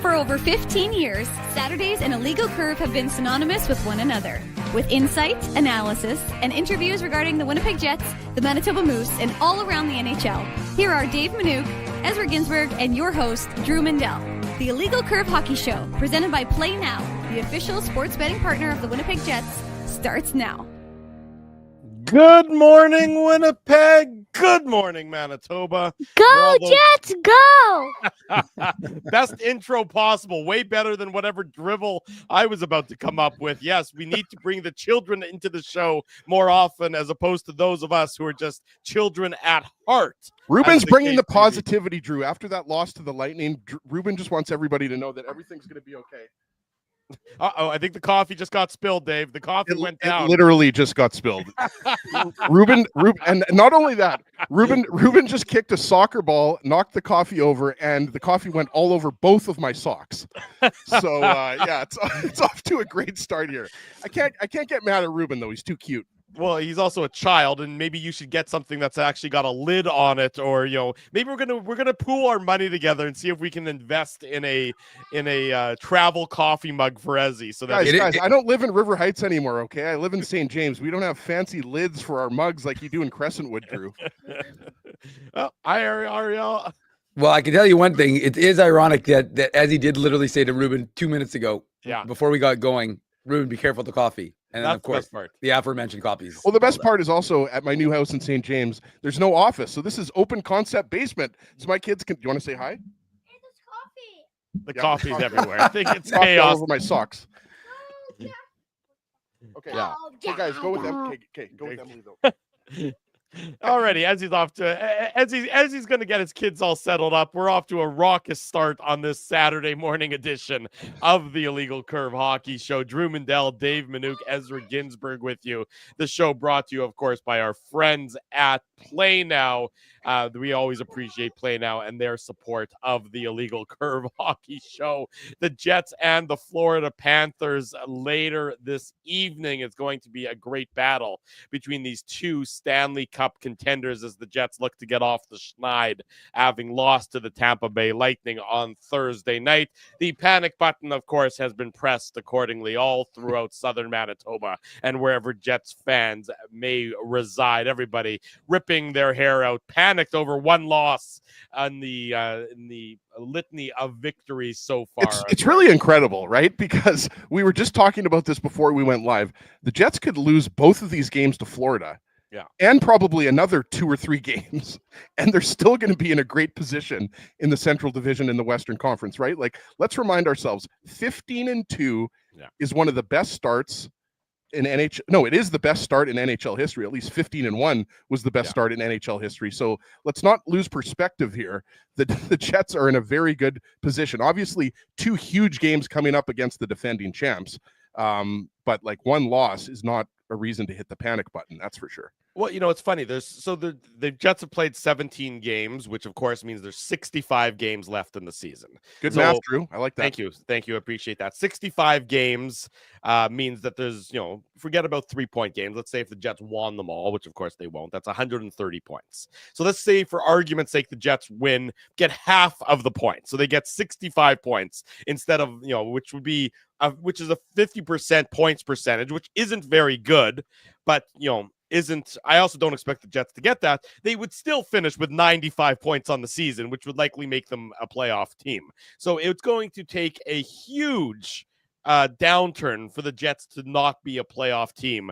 For over 15 years, Saturdays and Illegal Curve have been synonymous with one another. With insight, analysis, and interviews regarding the Winnipeg Jets, the Manitoba Moose, and all around the NHL, here are Dave Minuk, Ezra Ginsburg, and your host, Drew Mindell. The Illegal Curve Hockey Show, presented by Play Now, the official sports betting partner of the Winnipeg Jets, starts now. Good morning, Winnipeg. Good morning, Manitoba. Go, Jets, go! Best intro possible. Way better than whatever drivel I was about to come up with. Yes, we need to bring the children into the show more often as opposed to those of us who are just children at heart. Ruben's bringing the positivity, Drew. After that loss to the Lightning, Ruben just wants everybody to know that everything's going to be okay. Uh-oh, I think the coffee just got spilled, Dave. The coffee went down. It literally just got spilled. Ruben, and not only that, Ruben just kicked a soccer ball, knocked the coffee over, and the coffee went all over both of my socks. So, yeah, it's off to a great start here. I can't get mad at Ruben, though. He's too cute. Well, he's also a child, and maybe you should get something that's actually got a lid on it, or maybe we're gonna pool our money together and see if we can invest in a travel coffee mug for Ezzy. So that guys, I don't live in River Heights anymore. Okay, I live in St. James. We don't have fancy lids for our mugs like you do in Crescentwood, Drew. Well, hi, Ariel. Well, I can tell you one thing. It is ironic that Ezzy did literally say to Ruben 2 minutes ago, before we got going, Ruben, be careful with the coffee. And then, of course, the aforementioned copies. Well, the best part is also at my new house in St. James, there's no office. So this is open concept basement. So my kids can, do you want to say hi? Hey, there's coffee. The coffee's everywhere. I think it's coffee chaos. all over my socks. Okay. Yeah. Okay, guys, go with them. Okay, go with Emily, though. Alrighty, Ezzy's off to Ezzy's going to get his kids all settled up. We're off to a raucous start on this Saturday morning edition of the Illegal Curve Hockey Show. Drew Mindell, Dave Minuk, Ezra Ginsburg with you. The show brought to you, of course, by our friends at Play Now. We always appreciate Play Now and their support of the Illegal Curve Hockey Show. The Jets and the Florida Panthers later this evening is going to be a great battle between these two Stanley Cup contenders as the Jets look to get off the schneid, having lost to the Tampa Bay Lightning on Thursday night. The panic button, of course, has been pressed accordingly all throughout southern Manitoba and wherever Jets fans may reside. Everybody ripping their hair out, panicked over one loss in the litany of victories so far. It's really incredible, right? Because we were just talking about this before we went live. The Jets could lose both of these games to Florida. Yeah. And probably another 2 or 3 games. And they're still going to be in a great position in the Central Division in the Western Conference, right? Like, let's remind ourselves, 15-2 is one of the best starts in NHL. No, it is the best start in NHL history. At least 15-1 was the best start in NHL history. So let's not lose perspective here. The Jets are in a very good position. Obviously, 2 huge games coming up against the defending champs. But like one loss is not a reason to hit the panic button. That's for sure. Well, it's funny. The Jets have played 17 games, which of course means there's 65 games left in the season. Good math, Drew. I like that. Thank you. Appreciate that. 65 games means that there's, forget about 3-point games. Let's say if the Jets won them all, which of course they won't, that's 130 points. So let's say for argument's sake, the Jets get half of the points. So they get 65 points instead of, which would be, which is a 50% points percentage, which isn't very good, but, I also don't expect the Jets to get that. They would still finish with 95 points on the season, which would likely make them a playoff team. So it's going to take a huge downturn for the Jets to not be a playoff team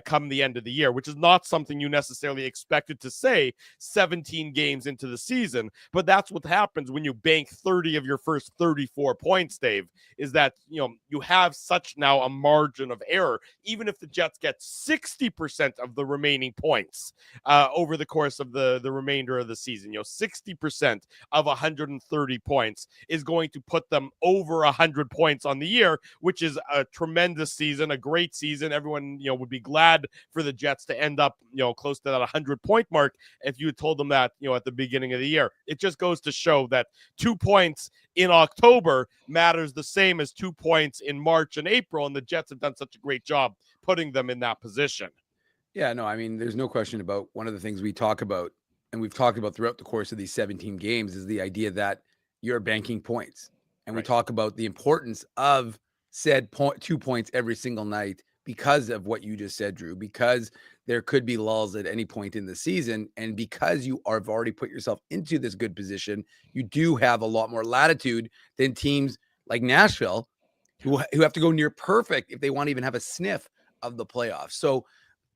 come the end of the year, which is not something you necessarily expected to say 17 games into the season. But that's what happens when you bank 30 of your first 34 points, Dave, is that, you have such now a margin of error. Even if the Jets get 60% of the remaining points over the course of the remainder of the season, 60% of 130 points is going to put them over 100 points on the year, which is a tremendous season, a great season. Everyone, would be glad for the Jets to end up, close to that 100-point mark if you had told them that, at the beginning of the year. It just goes to show that 2 points in October matters the same as 2 points in March and April, and the Jets have done such a great job putting them in that position. Yeah, no, I mean, there's no question about one of the things we talk about, and we've talked about throughout the course of these 17 games, is the idea that you're banking points. and we talk about the importance of said 2 points every single night because of what you just said, Drew, because there could be lulls at any point in the season. And because you have already put yourself into this good position, you do have a lot more latitude than teams like Nashville who have to go near perfect if they want to even have a sniff of the playoffs. So,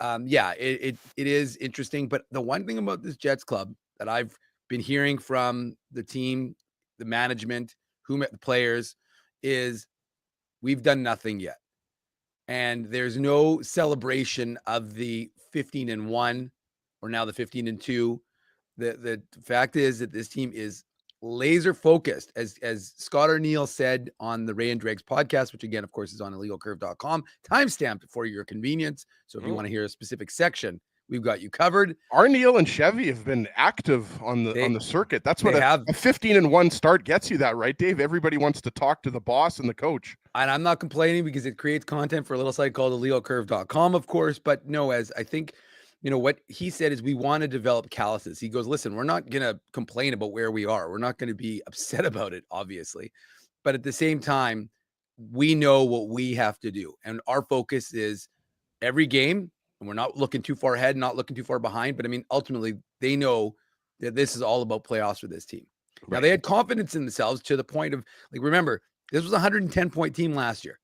it is interesting. But the one thing about this Jets club that I've been hearing from the team, the management, the players, is we've done nothing yet. And there's no celebration of the 15-1 or now the 15-2. The fact is that this team is laser focused, as Scott O'Neill said on the Ray and Dregs podcast, which again, of course, is on illegalcurve.com, timestamped for your convenience. So if you want to hear a specific section, we've got you covered. Arneal and Chevy have been active on the circuit. That's what a 15-1 start gets you, that right, Dave? Everybody wants to talk to the boss and the coach. And I'm not complaining because it creates content for a little site called illegalcurve.com, of course. But no, as I think, what he said is we want to develop calluses. He goes, listen, we're not going to complain about where we are. We're not going to be upset about it, obviously. But at the same time, we know what we have to do. And our focus is every game. And we're not looking too far ahead, not looking too far behind. But I mean, ultimately, they know that this is all about playoffs for this team. Right. Now, they had confidence in themselves to the point of, remember, this was a 110-point team last year,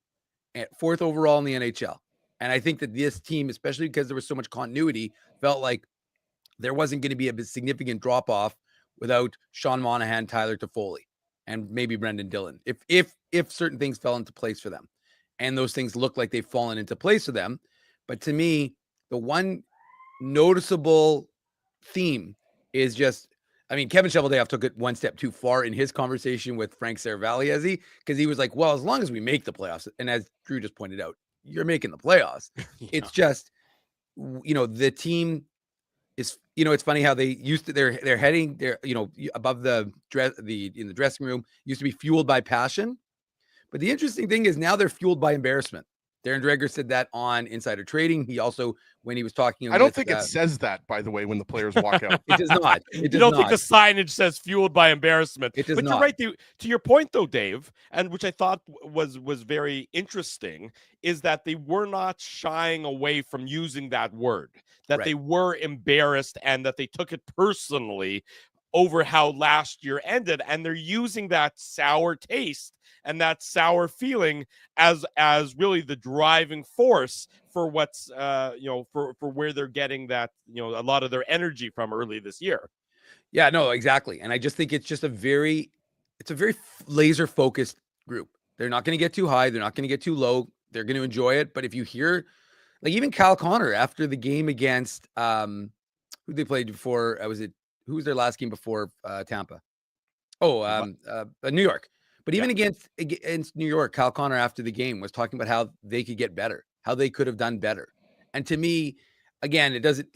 at 4th overall in the NHL. And I think that this team, especially because there was so much continuity, felt like there wasn't going to be a significant drop-off without Sean Monahan, Tyler Toffoli, and maybe Brendan Dillon, if certain things fell into place for them. And those things look like they've fallen into place for them. But to me, the one noticeable theme is just, Kevin Cheveldayoff took it one step too far in his conversation with Frank Saravalli, because he was like, well, as long as we make the playoffs, and as Drew just pointed out, you're making the playoffs. Yeah. It's just, the team is, it's funny how they used to, they're heading there, above the in the dressing room, used to be fueled by passion. But the interesting thing is now they're fueled by embarrassment. Darren Dreger said that on Insider Trading. He also, when he was talking, I don't think it says that, by the way, when the players walk out. It does not. You don't think the signage says fueled by embarrassment? It does but not. You're right. To your point, though, Dave, and which I thought was very interesting, is that they were not shying away from using that word, that right. They were embarrassed and that they took it personally over how last year ended. And they're using that sour taste and that sour feeling as really the driving force for what's for where they're getting that a lot of their energy from early this year. Yeah, no, exactly. And I just think it's a very laser focused group. They're not going to get too high, they're not going to get too low. They're going to enjoy it. But if you hear, even Kyle Connor after the game against who they played before, who was their last game before Tampa? New York. But even against New York, Kyle Connor after the game was talking about how they could get better, how they could have done better. And to me, again, it doesn't,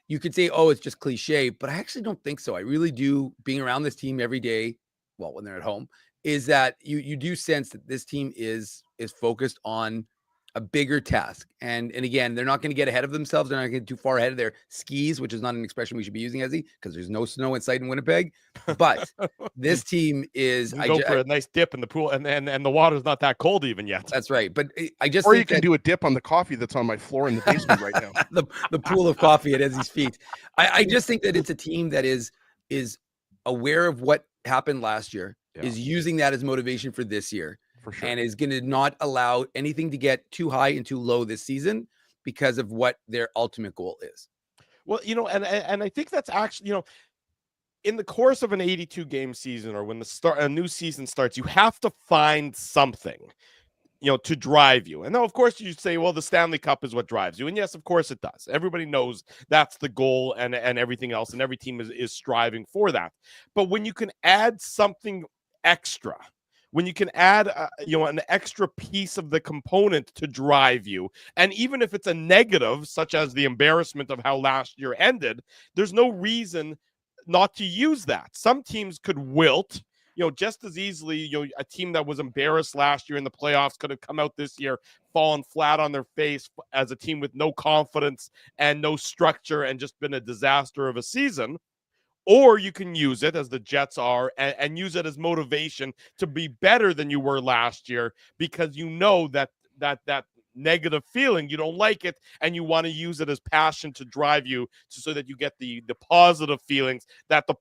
you could say, oh, it's just cliche, but I actually don't think so. I really do, being around this team every day, well, when they're at home, is that you do sense that this team is focused on a bigger task. And again, they're not going to get ahead of themselves. They're not going to get too far ahead of their skis, which is not an expression we should be using, Ezzy, because there's no snow in sight in Winnipeg. But this team is go for a nice dip in the pool, and the water's not that cold even yet. That's right. But I just or you can do a dip on the coffee that's on my floor in the basement right now. the pool of coffee at Ezzy's feet. I just think that it's a team that is aware of what happened last year, is using that as motivation for this year. For sure. And is going to not allow anything to get too high and too low this season because of what their ultimate goal is. Well, and I think that's actually, in the course of an 82 game season, or when a new season starts, you have to find something, to drive you. And now, of course, you say, well, the Stanley Cup is what drives you. And yes, of course it does. Everybody knows that's the goal and everything else. And every team is striving for that. But when you can add something extra, when you can add, an extra piece of the component to drive you, and even if it's a negative, such as the embarrassment of how last year ended, there's no reason not to use that. Some teams could wilt, just as easily. A team that was embarrassed last year in the playoffs could have come out this year, fallen flat on their face as a team with no confidence and no structure and just been a disaster of a season. or you can use it as the Jets are and use it as motivation to be better than you were last year, because you know that negative feeling, you don't like it, and you want to use it as passion to drive you so that you get the positive feelings that the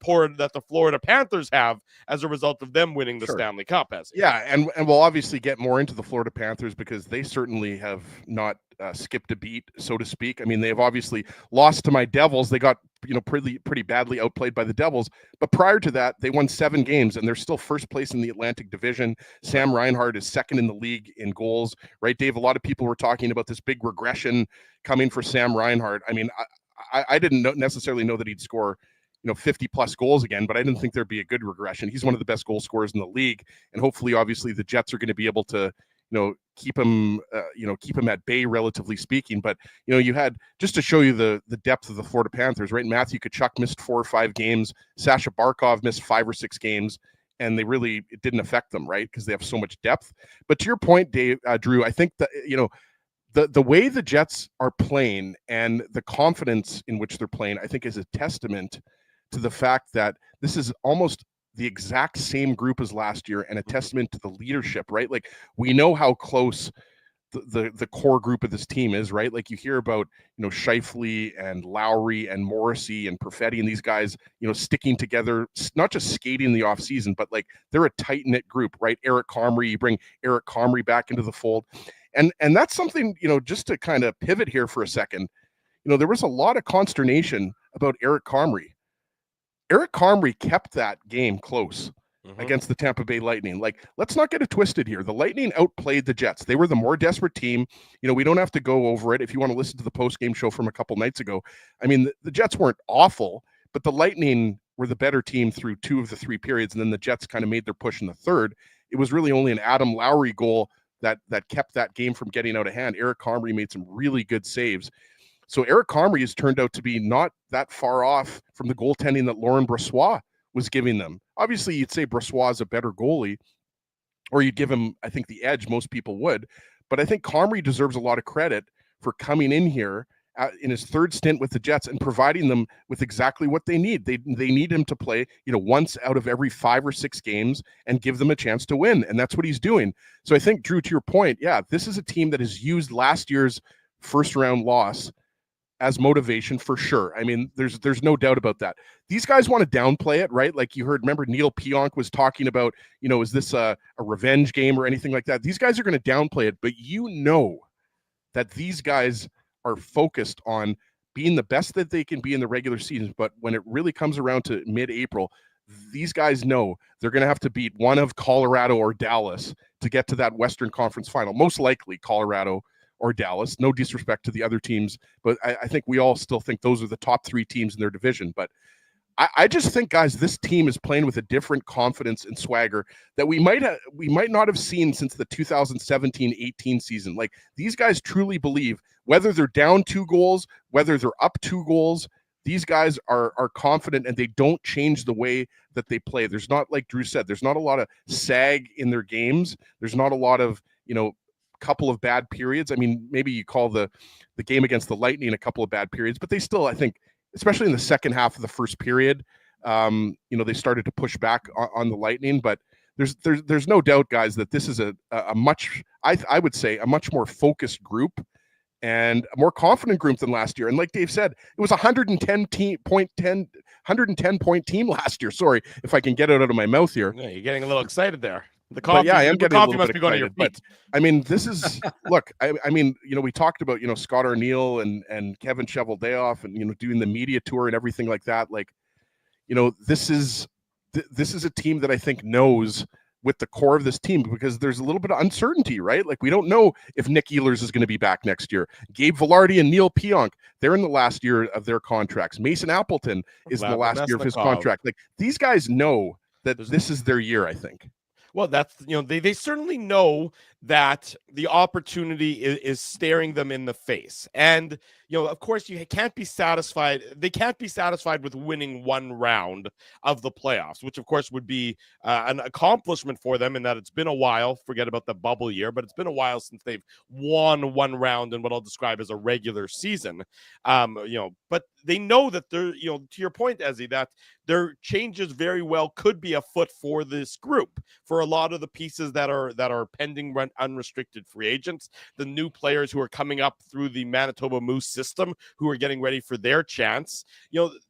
Florida Panthers have as a result of them winning the Stanley Cup. Yeah, and we'll obviously get more into the Florida Panthers because they certainly have not skipped a beat, so to speak. I mean, they've obviously lost to my Devils. They got pretty badly outplayed by the Devils. But prior to that, they won 7 games, and they're still first place in the Atlantic Division. Sam Reinhart is second in the league in goals, right, Dave? A lot of people were talking about this big regression coming for Sam Reinhart. I mean, I didn't necessarily know that he'd score 50 plus goals again, but I didn't think there'd be a good regression. He's one of the best goal scorers in the league, and hopefully, obviously, the Jets are going to be able to keep him at bay, relatively speaking. But you had, just to show you the depth of the Florida Panthers, right? Matthew Tkachuk missed 4 or 5 games. Sasha Barkov missed 5 or 6 games, and it didn't affect them, right? Because they have so much depth. But to your point, Dave, Drew, I think that the way the Jets are playing and the confidence in which they're playing, I think, is a testament to the fact that this is almost the exact same group as last year, and a testament to the leadership, right? Like, we know how close the core group of this team is, right? Like, you hear about, Scheifele and Lowry and Morrissey and Perfetti and these guys, sticking together, not just skating in the off season, but like they're a tight knit group, right? Eric Comrie, you bring Eric Comrie back into the fold. And that's something, just to kind of pivot here for a second, there was a lot of consternation about Eric Comrie. Eric Comrie kept that game close against the Tampa Bay Lightning. Like, let's not get it twisted here. The Lightning outplayed the Jets. They were the more desperate team. We don't have to go over it. If you want to listen to the post-game show from a couple nights ago, I mean, the Jets weren't awful, but the Lightning were the better team through 2 of the 3 periods, and then the Jets kind of made their push in the third. It was really only an Adam Lowry goal that kept that game from getting out of hand. Eric Comrie made some really good saves. So Eric Comrie has turned out to be not that far off from the goaltending that Laurent Brossoit was giving them. Obviously, you'd say Brossoit is a better goalie, or you'd give him, I think, the edge. Most people would. But I think Comrie deserves a lot of credit for coming in here in his 3rd stint with the Jets and providing them with exactly what they need. They need him to play, once out of every 5 or 6 games and give them a chance to win. And that's what he's doing. So I think, Drew, to your point, yeah, this is a team that has used last year's first-round loss as motivation for sure. I mean, there's no doubt about that. These guys want to downplay it, right? Like, you heard, remember Neil Pionk was talking about, is this a revenge game or anything like that? These guys are going to downplay it, but that these guys are focused on being the best that they can be in the regular season. But when it really comes around to mid-April, these guys know they're going to have to beat one of Colorado or Dallas to get to that Western Conference final. Most likely Colorado or Dallas. No disrespect to the other teams, but I think we all still think those are the top 3 teams in their division. But I just think, guys, this team is playing with a different confidence and swagger that we might not have seen since the 2017-18 season. Like, these guys truly believe, whether they're down 2 goals, whether they're up 2 goals, these guys are confident, and they don't change the way that they play. There's not, like Drew said, there's not a lot of sag in their games. There's not a lot of, couple of bad periods. I mean, maybe you call the game against the Lightning a couple of bad periods, but they still, I think, especially in the second half of the first period, they started to push back on the Lightning. But there's no doubt, guys, that this is a much, I would say, a much more focused group and a more confident group than last year. And like Dave said, it was a 110 point team last year. Sorry if I can get it out of my mouth here. Yeah, you're getting a little excited there. The coffee, I am the getting coffee a must be going to your excited, feet. But I mean, this is look. I mean, we talked about Scott Arniel and Kevin Cheveldayoff and doing the media tour and everything like that. Like, this is a team that I think knows with the core of this team, because there's a little bit of uncertainty, right? Like, we don't know if Nick Ehlers is going to be back next year. Gabe Vilardi and Neil Pionk, they're in the last year of their contracts. Mason Appleton is in the last year of his contract. Like, these guys know that this is their year, I think. Well, that's, they certainly know that the opportunity is staring them in the face. And, of course you can't be satisfied. They can't be satisfied with winning one round of the playoffs, which of course would be an accomplishment for them in that it's been a while. Forget about the bubble year, but it's been a while since they've won one round in what I'll describe as a regular season. But they know that they're, to your point, Ezzy, that their changes very well could be afoot for this group, for a lot of the pieces that are pending unrestricted free agents, the new players who are coming up through the Manitoba Moose system, who are getting ready for their chance.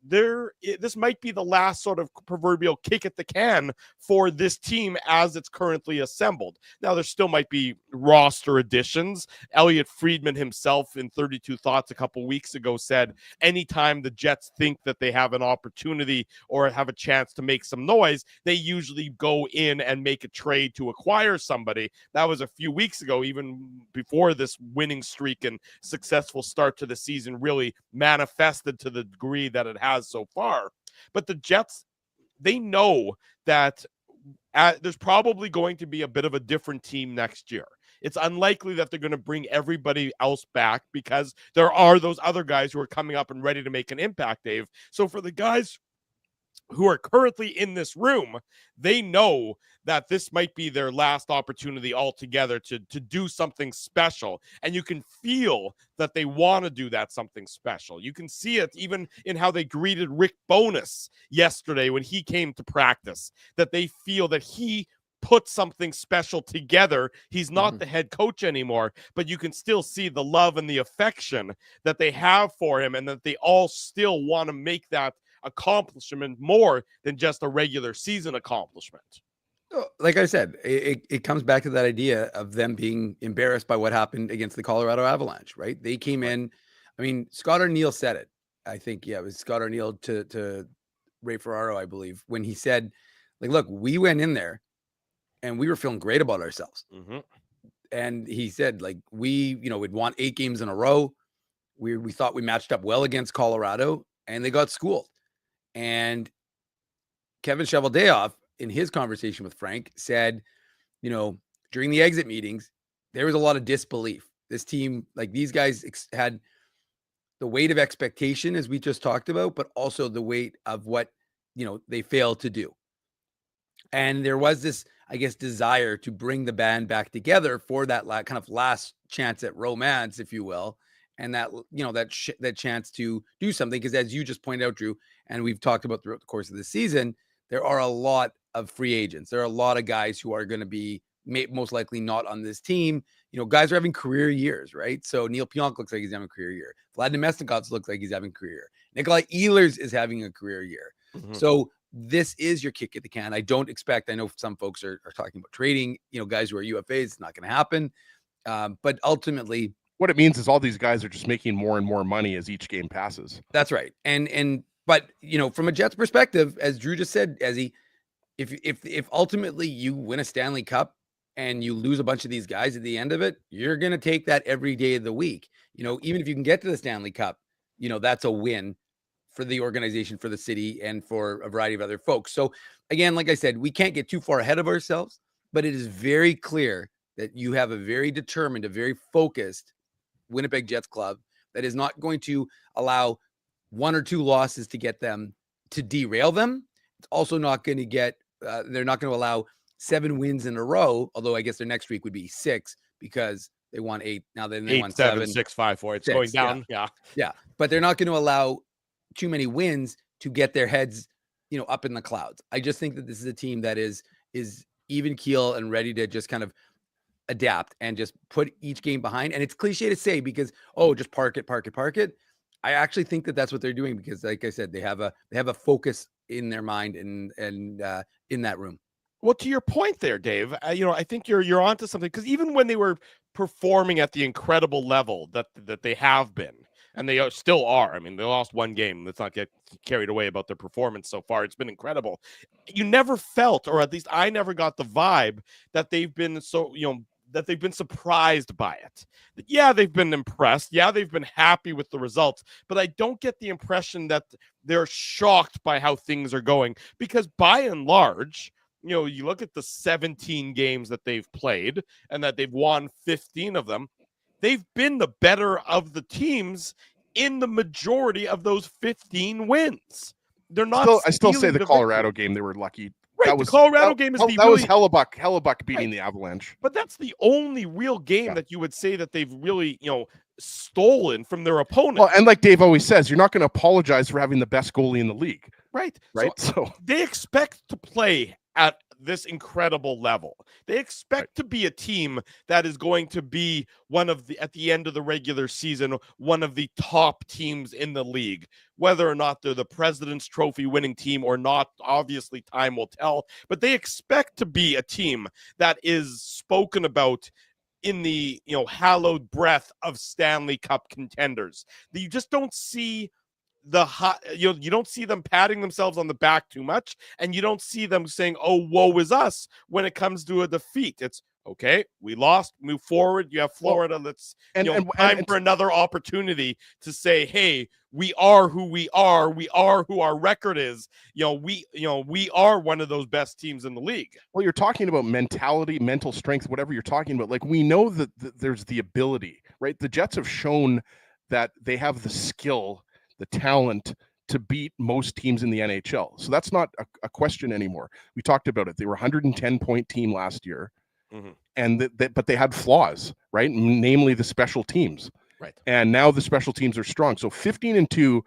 This might be the last sort of proverbial kick at the can for this team as it's currently assembled. Now, there still might be roster additions. Elliot Friedman himself in 32 Thoughts a couple weeks ago said, anytime the Jets think that they have an opportunity or have a chance to make some noise, they usually go in and make a trade to acquire somebody. That was a few weeks ago, even before this winning streak and successful start to the season really manifested to the degree that it has so far. But the Jets, they know that there's probably going to be a bit of a different team next year. It's unlikely that they're going to bring everybody else back because there are those other guys who are coming up and ready to make an impact, Dave. So for the guys who are currently in this room, they know that this might be their last opportunity altogether to do something special. And you can feel that they want to do that something special. You can see it even in how they greeted Rick Bowness yesterday when he came to practice, that they feel that he put something special together. He's not the head coach anymore, but you can still see the love and the affection that they have for him, and that they all still want to make that accomplishment more than just a regular season accomplishment. Like I said, it comes back to that idea of them being embarrassed by what happened against the Colorado Avalanche, right? They came in, I mean, Scott Arniel said it. I think, it was Scott Arniel to Ray Ferraro, I believe, when he said, like, look, we went in there and we were feeling great about ourselves. And he said, like, we'd won 8 games in a row. We thought we matched up well against Colorado, and they got schooled. And Kevin Cheveldayoff, in his conversation with Frank, said, during the exit meetings, there was a lot of disbelief. This team, like, these guys had the weight of expectation, as we just talked about, but also the weight of what, they failed to do. And there was this, I guess, desire to bring the band back together for that kind of last chance at romance, if you will. And that, that chance to do something. Because as you just pointed out, Drew, and we've talked about throughout the course of the season, there are a lot of free agents. There are a lot of guys who are going to be most likely not on this team. Guys are having career years, right? So Neil Pionk looks like he's having a career year. Vlad Nemesnikov looks like he's having a career year. Nikolai Ehlers is having a career year. So this is your kick at the can. I don't expect, I know some folks are talking about trading, guys who are UFAs. It's not going to happen. But ultimately, what it means is all these guys are just making more and more money as each game passes. That's right. But from a Jets perspective, as Drew just said, Ezzy, if ultimately you win a Stanley Cup and you lose a bunch of these guys at the end of it, you're going to take that every day of the week. Even if you can get to the Stanley Cup, that's a win for the organization, for the city, and for a variety of other folks. So again, like I said, we can't get too far ahead of ourselves, but it is very clear that you have a very determined, a very focused Winnipeg Jets club that is not going to allow 1 or 2 losses to get them to derail them. It's also not going to get, they're not going to allow 7 wins in a row, although I guess their next week would be 6 because they won 8. Now then they won 7, 6, 5, 4. It's 6, going down. Yeah. But they're not going to allow too many wins to get their heads, up in the clouds. I just think that this is a team that is even keel and ready to just kind of adapt and just put each game behind. And it's cliche to say because, just park it. I actually think that that's what they're doing because, like I said, they have a focus in their mind and in that room. Well, to your point there, Dave, I think you're onto something because even when they were performing at the incredible level that they have been, and they still are. I mean, they lost 1 game. Let's not get carried away about their performance so far. It's been incredible. You never felt, or at least I never got the vibe that they've been that they've been surprised by it. Yeah, they've been impressed. Yeah, they've been happy with the results, but I don't get the impression that they're shocked by how things are going because by and large, you look at the 17 games that they've played and that they've won 15 of them. They've been the better of the teams in the majority of those 15 wins. They're not. I still say stealing the Colorado victory. game, they were lucky. Right, That was the Colorado game is that was Hellebuck beating the Avalanche. But that's the only real game that you would say that they've really, stolen from their opponent. Well, and like Dave always says, you're not going to apologize for having the best goalie in the league. Right. So they expect to play at this incredible level. They expect to be a team that is going to be at the end of the regular season, one of the top teams in the league. Whether or not they're the President's Trophy winning team or not, obviously time will tell. But they expect to be a team that is spoken about in the hallowed breath of Stanley Cup contenders. You just don't see you don't see them patting themselves on the back too much, and you don't see them saying, "Oh, woe is us," when it comes to a defeat. It's okay, we lost, move forward. You have Florida. Let's time for another opportunity to say, "Hey, we are who we are. We are who our record is. We are one of those best teams in the league." Well, you're talking about mentality, mental strength, whatever you're talking about. Like, we know that there's the ability, right? The Jets have shown that they have the skill, the talent to beat most teams in the NHL. So that's not a question anymore. We talked about it. They were a 110-point team last year, and but they had flaws, right? Namely the special teams. Right. And now the special teams are strong. So 15-2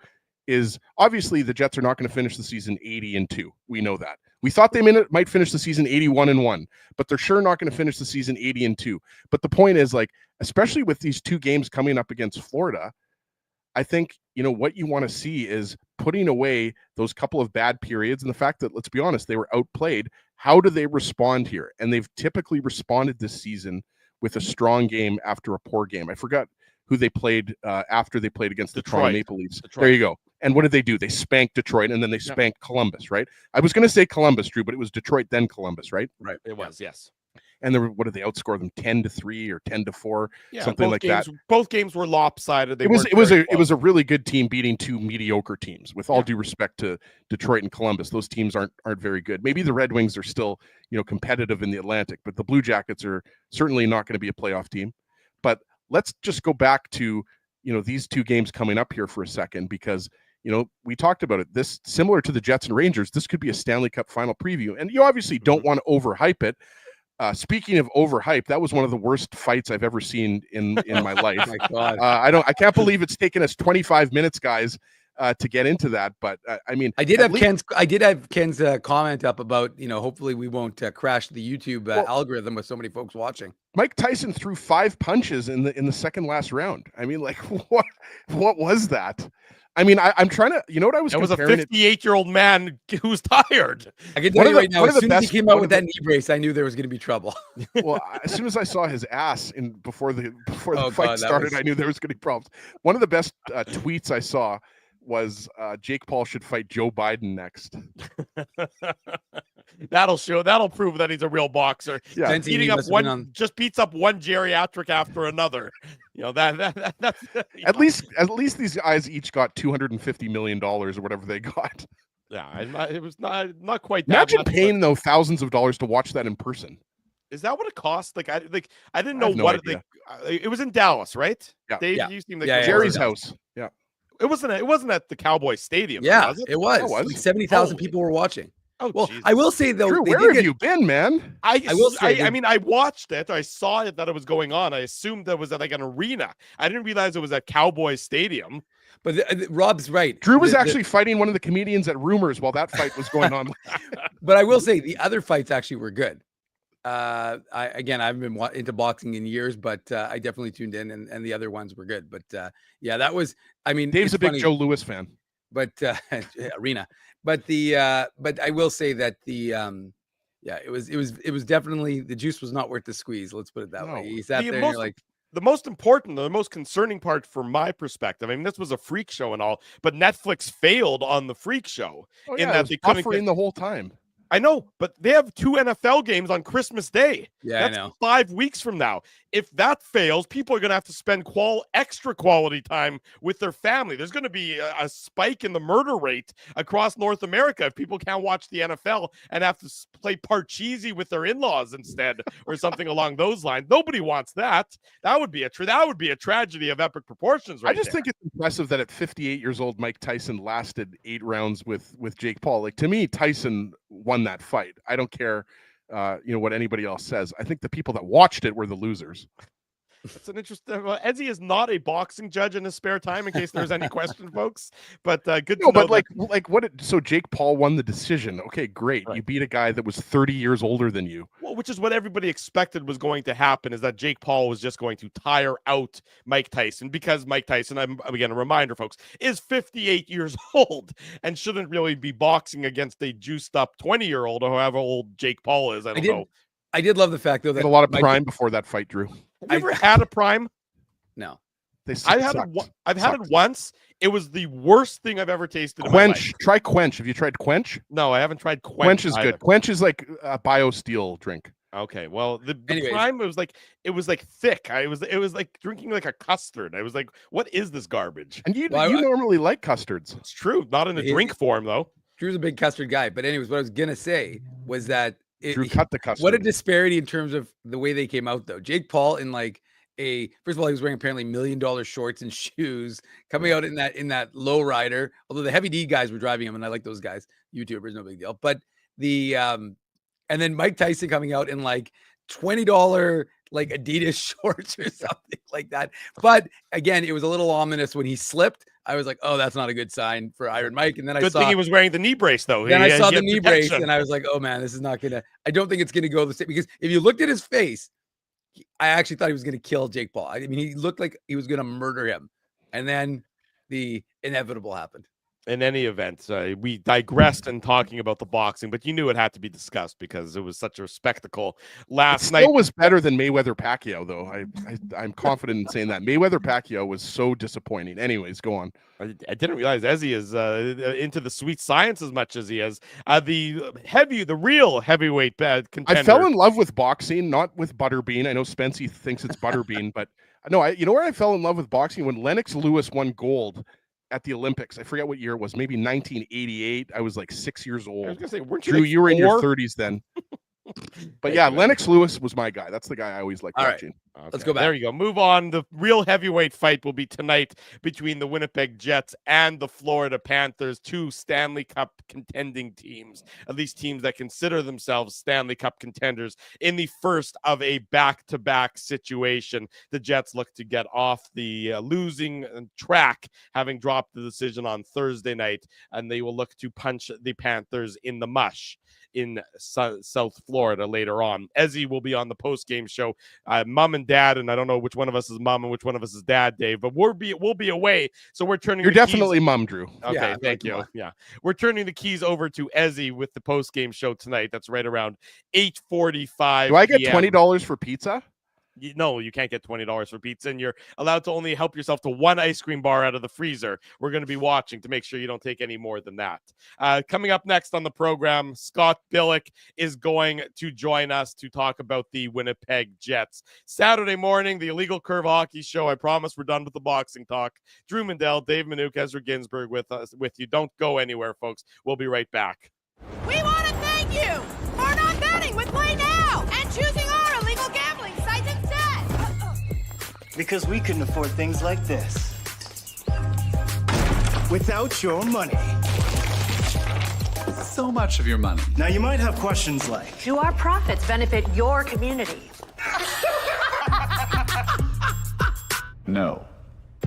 is obviously the Jets are not going to finish the season 80-2. We know that. We thought they might finish the season 81-1, but they're sure not going to finish the season 80-2. But the point is, like, especially with these two games coming up against Florida, I think, what you want to see is putting away those couple of bad periods and the fact that, let's be honest, they were outplayed. How do they respond here? And they've typically responded this season with a strong game after a poor game. I forgot who they played after they played against the Toronto Maple Leafs. Detroit. There you go. And what did they do? They spanked Detroit, and then they spanked Columbus, right? I was going to say Columbus, Drew, but it was Detroit, then Columbus, right? Right. It was, yes. And what did they outscore them? 10-3 or 10-4, something like that. Both games were lopsided. It was a really good team beating two mediocre teams. With all due respect to Detroit and Columbus, those teams aren't very good. Maybe the Red Wings are still competitive in the Atlantic, but the Blue Jackets are certainly not going to be a playoff team. But let's just go back to these two games coming up here for a second, because we talked about it. This, similar to the Jets and Rangers, this could be a Stanley Cup final preview, and you obviously don't want to overhype it. Speaking of overhype, that was one of the worst fights I've ever seen in my life. Oh my God. I can't believe it's taken us 25 minutes, guys, to get into that. But I mean, I did have Ken's comment up about, hopefully we won't crash the YouTube algorithm with so many folks watching. Mike Tyson threw 5 punches in the second last round. I mean, like, what was that? I mean, I'm trying to, what I was comparing? It was a 58-year-old man who's tired. I can tell you right now, as soon as he came out with that knee brace, I knew there was going to be trouble. Well, as soon as I saw his ass before the fight started, I knew there was going to be problems. One of the best tweets I saw was Jake Paul should fight Joe Biden next. That'll prove that he's a real boxer. Yeah, just beats up one geriatric after another. That's at least these guys each got $250 million or whatever they got. Yeah, it was not quite that. Imagine paying though thousands of dollars to watch that in person. Is that what it cost? I didn't know what it was in Dallas, right? Yeah. Dave, yeah. you seem Jerry's house. Yeah. It wasn't at the Cowboy Stadium. Yeah, was it? It was. Like 70,000 people were watching. Oh, well, Jesus. I will say though, Drew, where have you been, man? I will say. I mean, I watched it. I saw it that it was going on. I assumed that was at like an arena. I didn't realize it was at Cowboy Stadium. But Rob's right. Drew was actually fighting one of the comedians at Rumors while that fight was going on. But I will say the other fights actually were good. I haven't been into boxing in years, but I definitely tuned in, and the other ones were good. But that was. I mean, Dave's a big Joe Louis fan. But arena. But but I will say that it was definitely, the juice was not worth the squeeze. Let's put it that way. He sat there and you're like, the most important, the most concerning part from my perspective, I mean, this was a freak show and all, but Netflix failed on the freak show in that they couldn't get the whole time. I know, but they have 2 NFL games on Christmas Day. Yeah, That's I know. 5 weeks from now. If that fails, people are going to have to spend extra quality time with their family. There's going to be a spike in the murder rate across North America if people can't watch the NFL and have to play Parcheesi with their in-laws instead, or something along those lines. Nobody wants that. That would be a tragedy of epic proportions. Right? I just think it's impressive that at 58 years old, Mike Tyson lasted 8 rounds with Jake Paul. Like, to me, Tyson won that fight. I don't care, what anybody else says. I think the people that watched it were the losers. That's an interesting. Ezzy is not a boxing judge in his spare time, in case there's any question, folks. But good to know. But so Jake Paul won the decision. Okay, great. Right. You beat a guy that was 30 years older than you. Well, which is what everybody expected was going to happen, is that Jake Paul was just going to tire out Mike Tyson, because Mike Tyson, again, a reminder, folks, is 58 years old and shouldn't really be boxing against a juiced up 20-year-old, or however old Jake Paul is. I don't know. I did love the fact, though, that a lot of prime before that fight, Drew. Have you ever had a prime? No. I've had it once. It was the worst thing I've ever tasted. Quench. Try Quench. Have you tried Quench? No, I haven't tried Quench. Quench is good. Quench is like a BioSteel drink. Okay, well, the prime, it was like thick. It was like drinking like a custard. I was like, what is this garbage? And you normally like custards. It's true, not in a drink form though. Drew's a big custard guy, but anyways, what I was gonna say was that Drew cut the custard. What a disparity in terms of the way they came out, though. Jake Paul in first of all, he was wearing apparently $1 million shorts and shoes, coming out in that low rider. Although the heavy D guys were driving him, and I like those guys. YouTubers, no big deal. But and then Mike Tyson coming out in like $20 like Adidas shorts or something like that. But again, it was a little ominous when he slipped. I was like, oh, that's not a good sign for Iron Mike. And then I saw, thing he was wearing the knee brace, though. Then I saw the knee brace, and I was like, oh man, this is not gonna. I don't think it's gonna go the same, because if you looked at his face, I actually thought he was gonna kill Jake Paul. I mean, he looked like he was gonna murder him, and then the inevitable happened. In any event, we digressed in talking about the boxing, but you knew it had to be discussed because it was such a spectacle last night. It was better than Mayweather-Pacquiao, though. I'm confident in saying that. Mayweather-Pacquiao was so disappointing. Anyways, go on. I didn't realize Ezzy is into the sweet science as much as he is. The real heavyweight contender. I fell in love with boxing, not with Butterbean. I know Spency thinks it's Butterbean, but no, you know where I fell in love with boxing? When Lennox Lewis won gold at the Olympics. I forget what year it was, maybe 1988. I was like 6 years old. I was gonna say, weren't Drew, you were in your 30s then. But yeah, you. Lennox Lewis was my guy. That's the guy I always liked watching. Okay, let's go back. There you go. Move on. The real heavyweight fight will be tonight between the Winnipeg Jets and the Florida Panthers, 2 Stanley Cup contending teams, at least teams that consider themselves Stanley Cup contenders in the first of a back-to-back situation. The Jets look to get off the losing track, having dropped the decision on Thursday night, and they will look to punch the Panthers in the mush in South Florida later on. Ezzy will be on the post-game show. Mom and dad, and I don't know which one of us is mom and which one of us is dad, Dave, but we'll be away. So we're turning. You're definitely mom, Drew. Okay, yeah, thank you. Yeah, we're turning the keys over to Ezzy with the post-game show tonight. That's right around 8:45. Do I get $20 for pizza? No, you can't get $20 for pizza, and you're allowed to only help yourself to 1 ice cream bar out of the freezer. We're going to be watching to make sure you don't take any more than that. Coming up next on the program, Scott Billeck is going to join us to talk about the Winnipeg Jets. Saturday morning, the Illegal Curve Hockey Show. I promise we're done with the boxing talk. Drew Mindell, Dave Minuk, Ezra Ginsburg with you. Don't go anywhere, folks. We'll be right back. We want to thank you for not betting with Play Now and choosing our illegal gambling site instead. Because we couldn't afford things like this without your money. So much of your money. Now you might have questions like, do our profits benefit your community? No.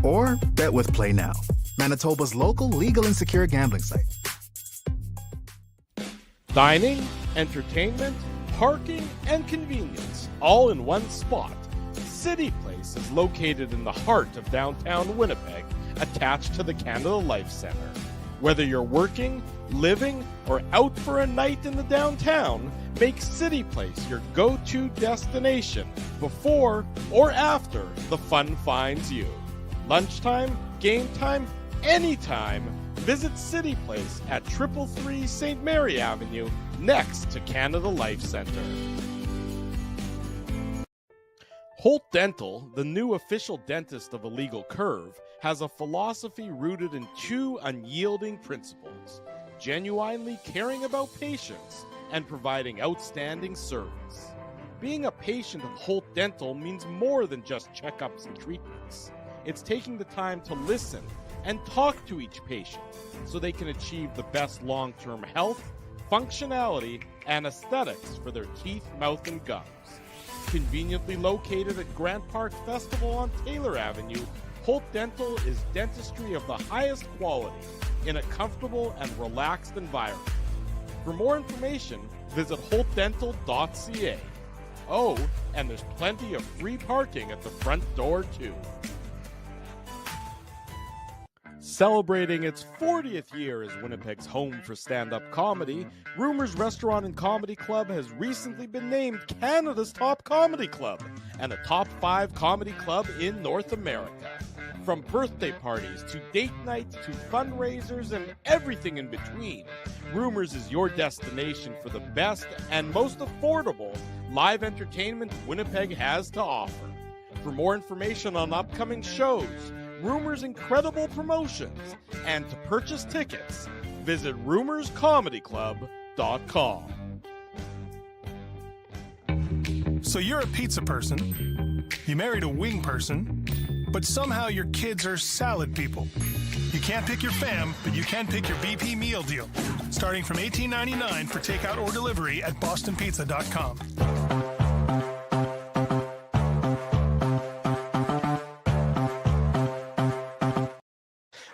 Or bet with Play Now, Manitoba's local legal and secure gambling site. Dining, entertainment, parking, and convenience, all in one spot. City Place is located in the heart of downtown Winnipeg, attached to the Canada Life Center. Whether you're working, living, or out for a night in the downtown, make City Place your go-to destination before or after the fun finds you. Lunchtime, game time, anytime. Visit City Place at 333 St. Mary Avenue, next to Canada Life Centre. Holt Dental, the new official dentist of Illegal Curve, has a philosophy rooted in two unyielding principles: genuinely caring about patients and providing outstanding service. Being a patient of Holt Dental means more than just checkups and treatments. It's taking the time to listen and talk to each patient so they can achieve the best long-term health, functionality, and aesthetics for their teeth, mouth, and gums. Conveniently located at Grant Park Festival on Taylor Avenue, Holt Dental is dentistry of the highest quality in a comfortable and relaxed environment. For more information, visit holtdental.ca. Oh, and there's plenty of free parking at the front door, too. Celebrating its 40th year as Winnipeg's home for stand-up comedy, Rumors Restaurant and Comedy Club has recently been named Canada's top comedy club and a top 5 comedy club in North America. From birthday parties to date nights to fundraisers and everything in between, Rumors is your destination for the best and most affordable live entertainment Winnipeg has to offer. For more information on upcoming shows, Rumors' incredible promotions, and to purchase tickets, visit rumorscomedyclub.com. So you're a pizza person, you married a wing person, but somehow your kids are salad people. You can't pick your fam, but you can pick your BP meal deal, starting from $18.99 for takeout or delivery at bostonpizza.com.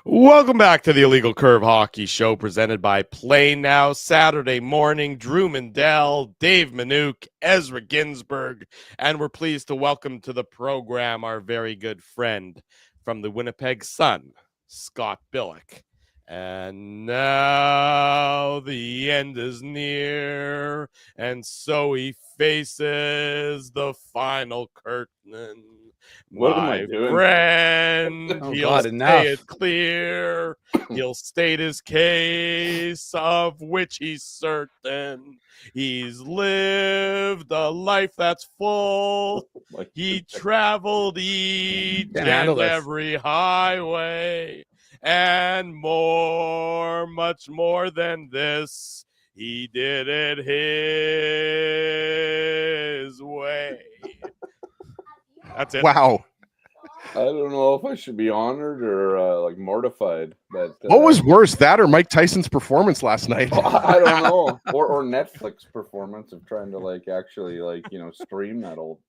Welcome back to the Illegal Curve Hockey Show, presented by Play Now. Saturday morning, Drew Mindell, Dave Minuk, Ezra Ginsburg, and we're pleased to welcome to the program our very good friend from the Winnipeg Sun, Scott Billeck. And now the end is near, and so he faces the final curtain. What am I My doing? friend, Oh, he'll God, say enough. it clear. He'll state his case, of which he's certain. He's lived a life that's full. He traveled each Can't handle and this. every highway, and more, much more than this. He did it his way. That's it. Wow. I don't know if I should be honored or like mortified. But What was worse, that or Mike Tyson's performance last night? I don't know, or Netflix performance of trying to actually stream that old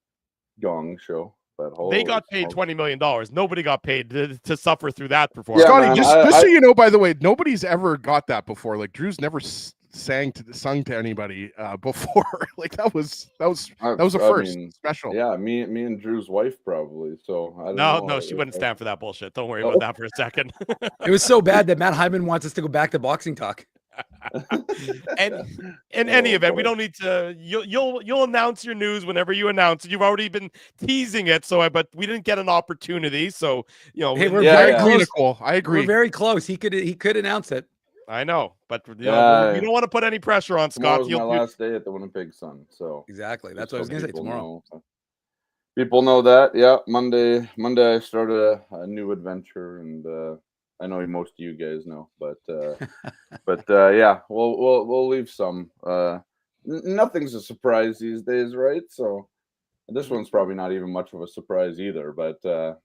gong show. But They got paid $20 million. Nobody got paid to suffer through that Yeah, performance. Scotty, man, just so you know, by the way, nobody's ever got that before. Like Drew's never sung to anybody before. Like that was a first. Special. Yeah, me and Drew's wife probably. So I don't know. No, she wouldn't stand for that bullshit. Don't worry about that for a second. It was so bad that Matt Hyman wants us to go back to boxing talk. And in any event, we don't need to. You'll announce your news whenever you announce it. You've already been teasing it, but we didn't get an opportunity. So Hey, we're Very very close. clinical. I agree. We're very close. He could announce it. I know, but we Yeah. don't want to put any pressure on Scott. Tomorrow's my last day at the Winnipeg Sun. So Exactly. That's just what I was so gonna say. people Tomorrow. know. People know that. Yeah, Monday I started a new adventure, and I know most of you guys know, but yeah, we'll leave some. Nothing's a surprise these days, right? So this one's probably not even much of a surprise either. But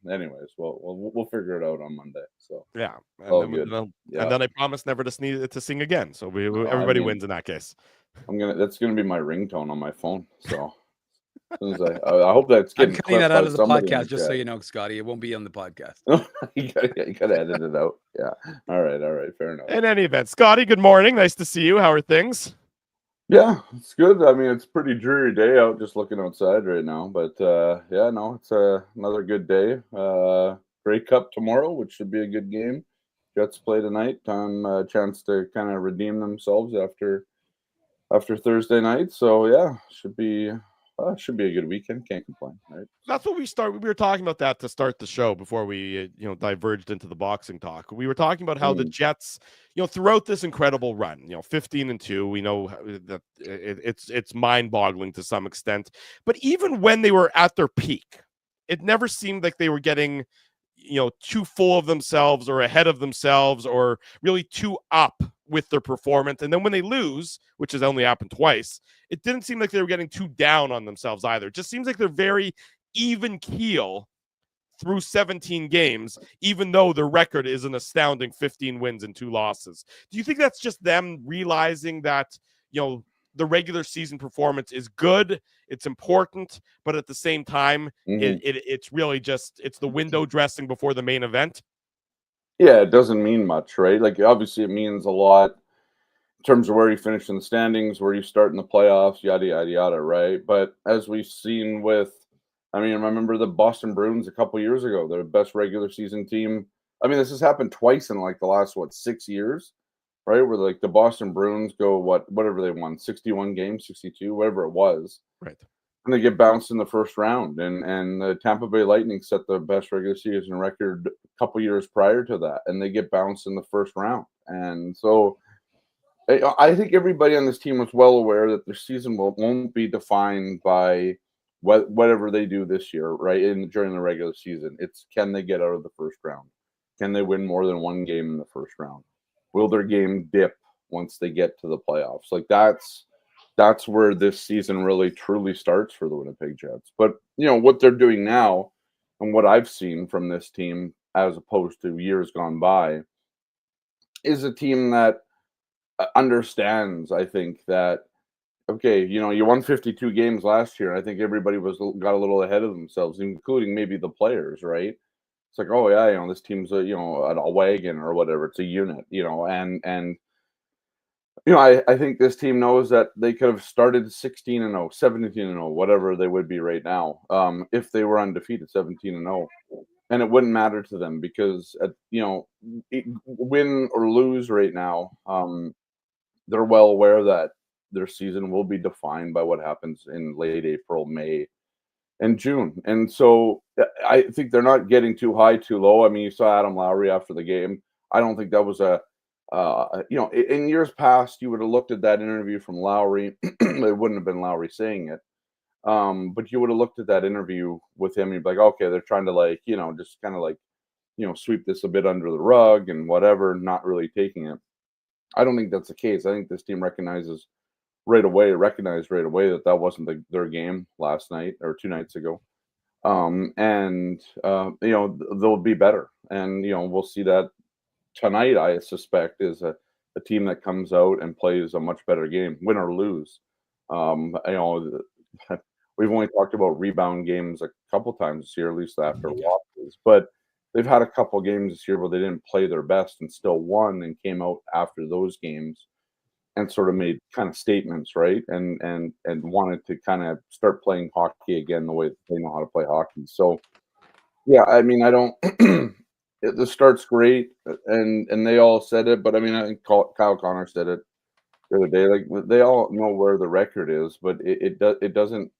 anyways, we'll figure it out on Monday. So Yeah, all and good. then, Yeah. and then I promise never to sing again. So everybody wins in that case. That's gonna be my ringtone on my phone. So as soon as I hope that's I'm getting cutting that clipped out by of the somebody in podcast, just so chat. you know, Scotty. It won't be on the podcast. you gotta edit it out. Yeah. All right. Fair enough. In any event, Scotty, good morning. Nice to see you. How are things? Yeah, it's good. I mean, it's a pretty dreary day out just looking outside right now. But yeah, no, it's another good day. Grey Cup tomorrow, which should be a good game. Jets play tonight. Chance to kind of redeem themselves after Thursday night. So yeah, should be it should be a good weekend. Can't complain, right? That's what we were talking about that to start the show before we, diverged into the boxing talk. We were talking about how the Jets, throughout this incredible run, 15-2, we know that it's mind-boggling to some extent. But even when they were at their peak, it never seemed like they were getting, too full of themselves or ahead of themselves or really too up with their performance. And then when they lose, which has only happened twice, it didn't seem like they were getting too down on themselves either. It just seems like they're very even keel through 17 games, even though their record is an astounding 15 wins and 2 losses. Do you think that's just them realizing that, the regular season performance is good, it's important, but at the same time, it's really just, it's the window dressing before the main event? Yeah, it doesn't mean much, right? Like, obviously it means a lot in terms of where you finish in the standings, where you start in the playoffs, yada, yada, yada, right? But as we've seen with, I remember the Boston Bruins a couple years ago, their best regular season team. This has happened twice in like the last, 6 years, right? Where like the Boston Bruins go, whatever they won, 61 games, 62, whatever it was. Right. And they get bounced in the first round. And the Tampa Bay Lightning set the best regular season record a couple years prior to that. And they get bounced in the first round. And so I think everybody on this team was well aware that their season won't be defined by whatever they do this year, right? During the regular season. It's, can they get out of the first round? Can they win more than one game in the first round? Will their game dip once they get to the playoffs? Like that's where this season really truly starts for the Winnipeg Jets. But what they're doing now and what I've seen from this team as opposed to years gone by is a team that understands, I think, that okay, you won 52 games last year. I think everybody got a little ahead of themselves, including maybe the players, right? It's like, oh yeah, this team's a wagon or whatever. It's a unit, and I think this team knows that they could have started 16-0, 17-0, whatever they would be right now, if they were undefeated, 17-0, and it wouldn't matter to them because win or lose right now, they're well aware that their season will be defined by what happens in late April, May, and June. And so I think they're not getting too high, too low. You saw Adam Lowry after the game. I don't think that was in years past, you would have looked at that interview from Lowry. It wouldn't have been Lowry saying it. But you would have looked at that interview with him and you'd be like, okay, they're trying to just kind of sweep this a bit under the rug and whatever, not really taking it. I don't think that's the case. I think this team recognized right away that wasn't their game last night or 2 nights ago. They'll be better. And, we'll see that tonight, I suspect, is a team that comes out and plays a much better game, win or lose. We've only talked about rebound games a couple times this year, at least after losses, but they've had a couple games this year where they didn't play their best and still won and came out after those games and sort of made kind of statements, right? And wanted to kind of start playing hockey again the way that they know how to play hockey. So, yeah, I don't. The start's great, and they all said it, but I think Kyle Connor said it the other day. Like, they all know where the record is, but it doesn't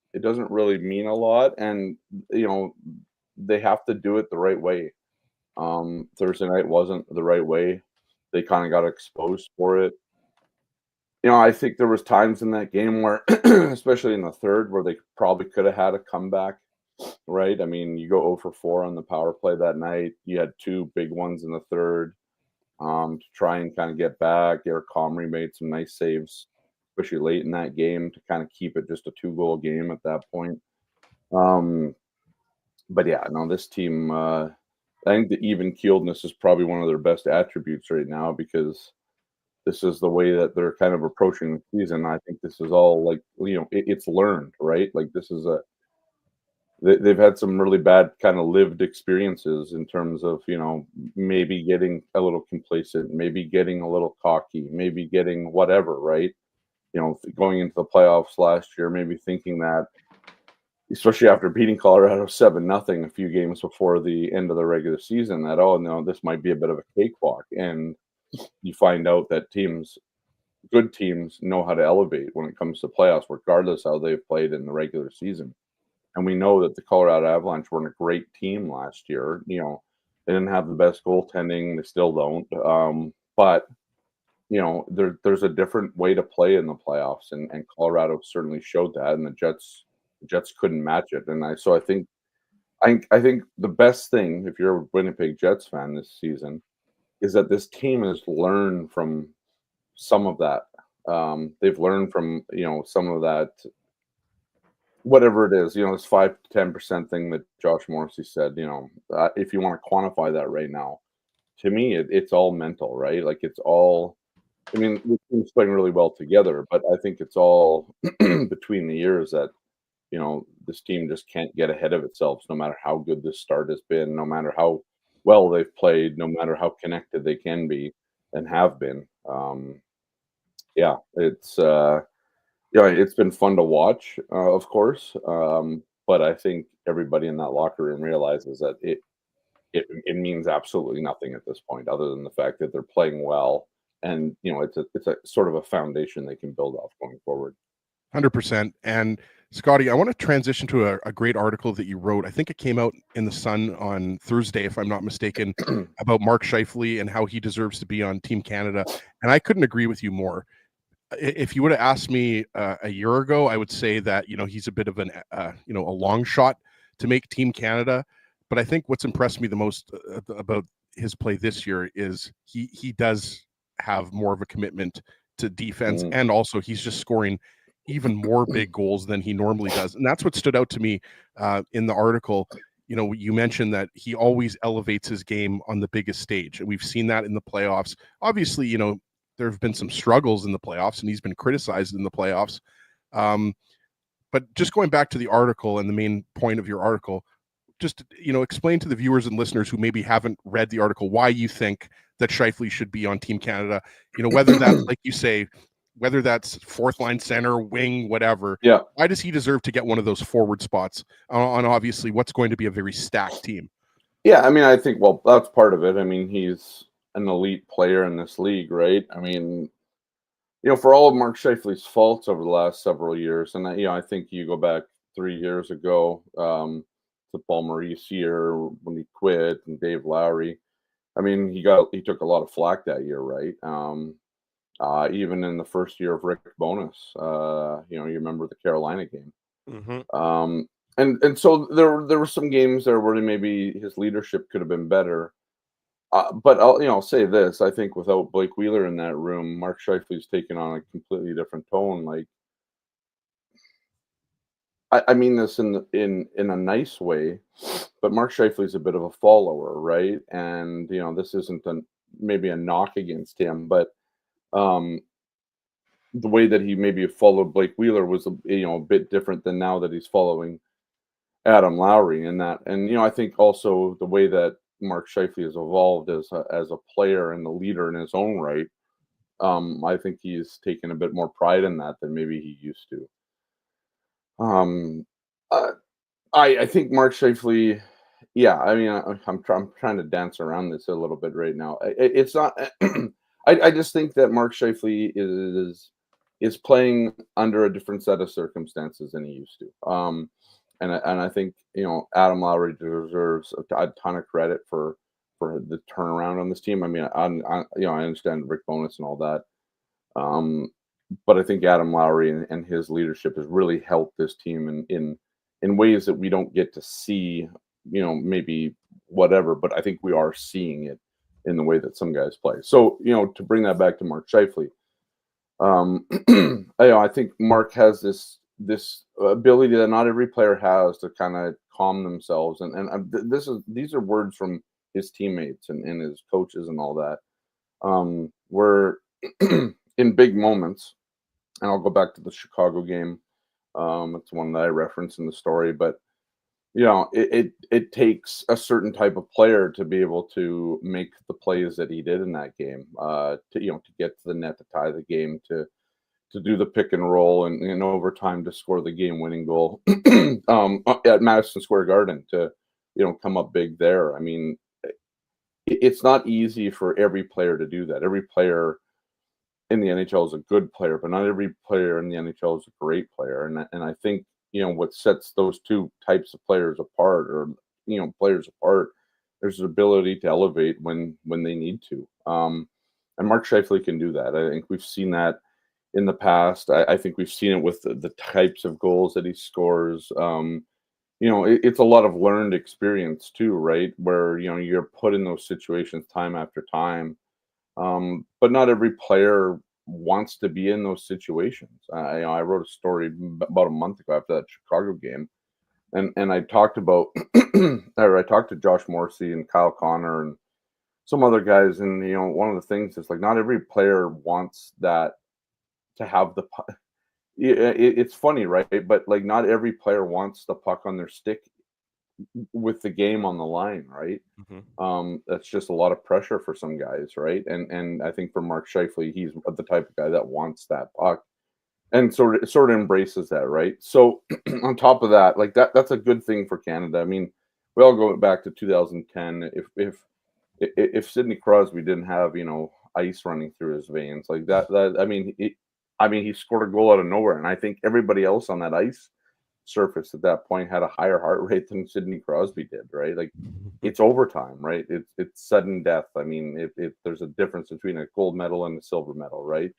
really mean a lot, and they have to do it the right way. Thursday night wasn't the right way. They kind of got exposed for it. I think there was times in that game where, especially in the third, where they probably could have had a comeback, right? You go 0 for 4 on the power play that night. You had 2 big ones in the third to try and kind of get back. Eric Comrie made some nice saves, especially late in that game, to kind of keep it just a 2-goal game at that point. But yeah, no, this team, I think the even-keeledness is probably one of their best attributes right now because this is the way that they're kind of approaching the season. I think this is all it's learned, right? Like this is they've had some really bad kind of lived experiences in terms of, maybe getting a little complacent, maybe getting a little cocky, maybe getting whatever, right? Going into the playoffs last year, maybe thinking that, especially after beating Colorado 7-0 a few games before the end of the regular season, that, oh no, this might be a bit of a cakewalk. And you find out that teams, good teams know how to elevate when it comes to playoffs, regardless how they've played in the regular season. And we know that the Colorado Avalanche weren't a great team last year. You know, they didn't have the best goaltending. They still don't. But you know, there's a different way to play in the playoffs, and Colorado certainly showed that, and the Jets couldn't match it. And I think the best thing, if you're a Winnipeg Jets fan this season, is that this team has learned from some of that. They've learned from, you know, some of that, whatever it is, you know, this 5 to 10% thing that Josh Morrissey said. You know, if you want to quantify that right now, to me, it's all mental, right? Like it's all. I mean, the team's playing really well together, but I think it's all between the years that, you know, this team just can't get ahead of itself, no matter how good this start has been, no matter how well they've played, no matter how connected they can be and have been. Yeah, it's it's been fun to watch, of course, but I think everybody in that locker room realizes that it means absolutely nothing at this point, other than the fact that they're playing well. And, you know, it's a sort of a foundation they can build off going forward. 100%. And Scotty, I want to transition to a great article that you wrote. I think it came out in the Sun on Thursday, if I'm not mistaken, about Mark Scheifele and how he deserves to be on Team Canada. And I couldn't agree with you more. If you would have asked me a year ago, I would say that, you know, he's a bit of a long shot to make Team Canada. But I think what's impressed me the most about his play this year is he does have more of a commitment to defense, and also he's just scoring even more big goals than he normally does. And that's what stood out to me in the article. You know, you mentioned that he always elevates his game on the biggest stage, and we've seen that in the playoffs. Obviously, you know, there have been some struggles in the playoffs, and he's been criticized in the playoffs. But just going back to the article and the main point of your article, just, you know, explain to the viewers and listeners who maybe haven't read the article why you think that Scheifele should be on Team Canada. You know, whether that's, like you say, whether that's fourth line center, wing, whatever. Yeah. Why does he deserve to get one of those forward spots on obviously what's going to be a very stacked team? Yeah, I mean, I think, well, that's part of it. I mean, he's an elite player in this league, right? I mean, you know, for all of Mark Scheifele's faults over the last several years, and you know, I think you go back 3 years ago, to Paul Maurice year when he quit, and Dave Lowry. I mean, he took a lot of flack that year, right? Even in the first year of Rick Bowness, you know, you remember the Carolina game. Mm-hmm. And so there were some games there where maybe his leadership could have been better. But I'll say this: I think without Blake Wheeler in that room, Mark Scheifele's taken on a completely different tone. Like, I mean this in a nice way, but Mark Scheifele's a bit of a follower, right? And you know, this isn't maybe a knock against him, but the way that he maybe followed Blake Wheeler was a bit different than now that he's following Adam Lowry in that. And you know, I think also the way that Mark Scheifele has evolved as a player and the leader in his own right, I think he's taken a bit more pride in that than maybe he used to. I think Mark Scheifele, yeah. I mean, I'm trying to dance around this a little bit right now. It's not. I just think that Mark Scheifele is playing under a different set of circumstances than he used to. And I think, you know, Adam Lowry deserves a ton of credit for the turnaround on this team. I mean, I understand Rick Bowness and all that. But I think Adam Lowry and his leadership has really helped this team in ways that we don't get to see, you know, maybe whatever, but I think we are seeing it in the way that some guys play. So, you know, to bring that back to Mark Scheifele, I think Mark has this ability that not every player has to kind of calm themselves. And these are words from his teammates and his coaches and all that. Where in big moments, and I'll go back to the Chicago game. It's one that I referenced in the story, but you know, it takes a certain type of player to be able to make the plays that he did in that game. To get to the net to tie the game, to do the pick and roll, and in overtime to score the game-winning goal at Madison Square Garden, to come up big there. I mean, it's not easy for every player to do that. Every player in the NHL is a good player, but not every player in the NHL is a great player. And I think, what sets those two types of players apart, or, players apart, there's an ability to elevate when they need to. And Mark Scheifele can do that. I think we've seen that in the past. I think we've seen it with the types of goals that he scores. It's a lot of learned experience too, right? Where, you're put in those situations time after time. But not every player wants to be in those situations. I wrote a story about a month ago after that Chicago game, and I talked about, or I talked to Josh Morrissey and Kyle Connor and some other guys, and one of the things is like not every player wants that to have the. It's funny, right? But like not every player wants the puck on their stick with the game on the line, right? That's just a lot of pressure for some guys, right? And I think for Mark Scheifele, he's the type of guy that wants that puck and sort of embraces that, right? So on top of that, like that's a good thing for Canada. I mean, we all go back to 2010. If Sidney Crosby didn't have ice running through his veins like that, he scored a goal out of nowhere, and I think everybody else on that ice surface at that point had a higher heart rate than Sidney Crosby did, right? Like it's overtime, right? It's sudden death. I mean, there's a difference between a gold medal and a silver medal, right?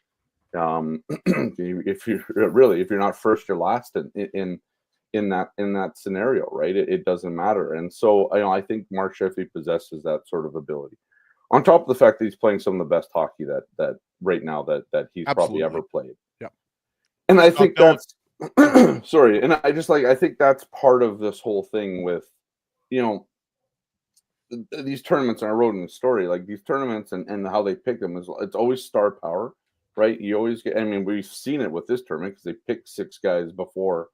If you're not first, you're last in that scenario, right? It doesn't matter. And so I think Mark Scheifele possesses that sort of ability. On top of the fact that he's playing some of the best hockey that right now that he's probably ever played. Yeah. And I think that's sorry. And I think that's part of this whole thing with, these tournaments. And I wrote in the story, like these tournaments and how they pick them it's always star power, right? You always get, we've seen it with this tournament because they picked 6 guys before,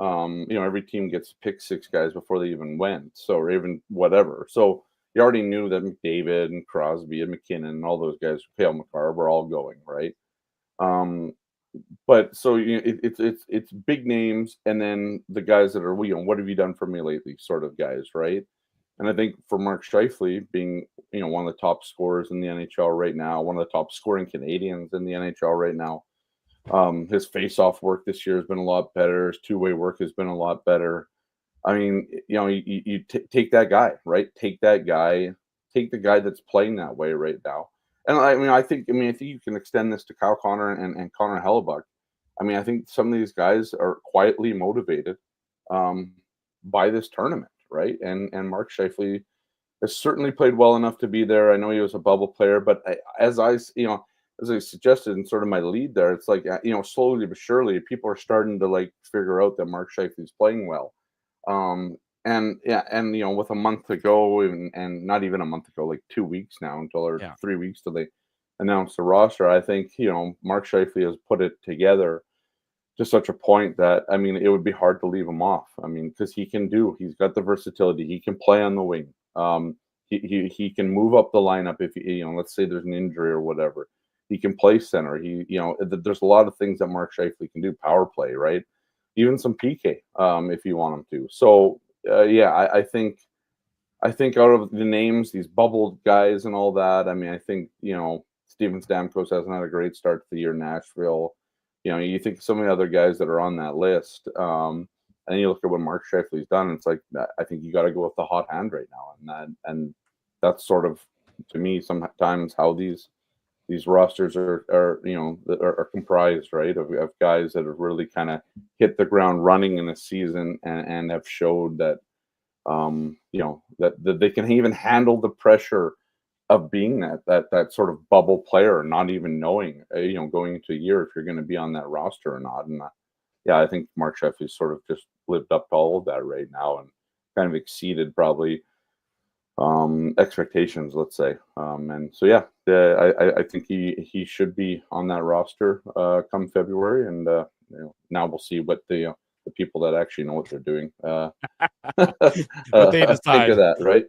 every team gets picked 6 guys before they even went. So, or even whatever. So you already knew that McDavid and Crosby and McKinnon and all those guys, Cale Makar, were all going, right? But so it's big names, and then the guys that are, what have you done for me lately, sort of guys, right? And I think for Mark Scheifele being, one of the top scorers in the NHL right now, one of the top scoring Canadians in the NHL right now, his face-off work this year has been a lot better. His two-way work has been a lot better. I mean, you take that guy, right? Take the guy that's playing that way right now. And I think you can extend this to Kyle Connor and Connor Hellebuck. I think some of these guys are quietly motivated by this tournament, right? And Mark Scheifele has certainly played well enough to be there. I know he was a bubble player, but as I suggested in sort of my lead there, it's like, slowly but surely, people are starting to like figure out that Mark Scheifele's playing well. With a month to go, and not even a month ago, like 2 weeks now or 3 weeks till they announce the roster, I think Mark Scheifele has put it together to such a point that it would be hard to leave him off. Because he's got the versatility. He can play on the wing. He can move up the lineup if let's say there's an injury or whatever. He can play center. There's a lot of things that Mark Scheifele can do. Power play, right? Even some PK, if you want him to. So I think out of the names, these bubbled guys and all that, I think Steven Stamkos hasn't had a great start to the year in Nashville. You think of some of the other guys that are on that list, and you look at what Mark Scheifele's done. It's like I think you got to go with the hot hand right now, and that's sort of, to me, sometimes how these rosters are comprised, right, of guys that have really kind of hit the ground running in a season and have showed that that they can even handle the pressure of being that sort of bubble player, not even knowing going into a year if you're going to be on that roster or not. And I think Mark Scheifele sort of just lived up to all of that right now and kind of exceeded probably expectations, let's say. And so I think he should be on that roster come February, and now we'll see what the people that actually know what they're doing what they decide. Think of that, right?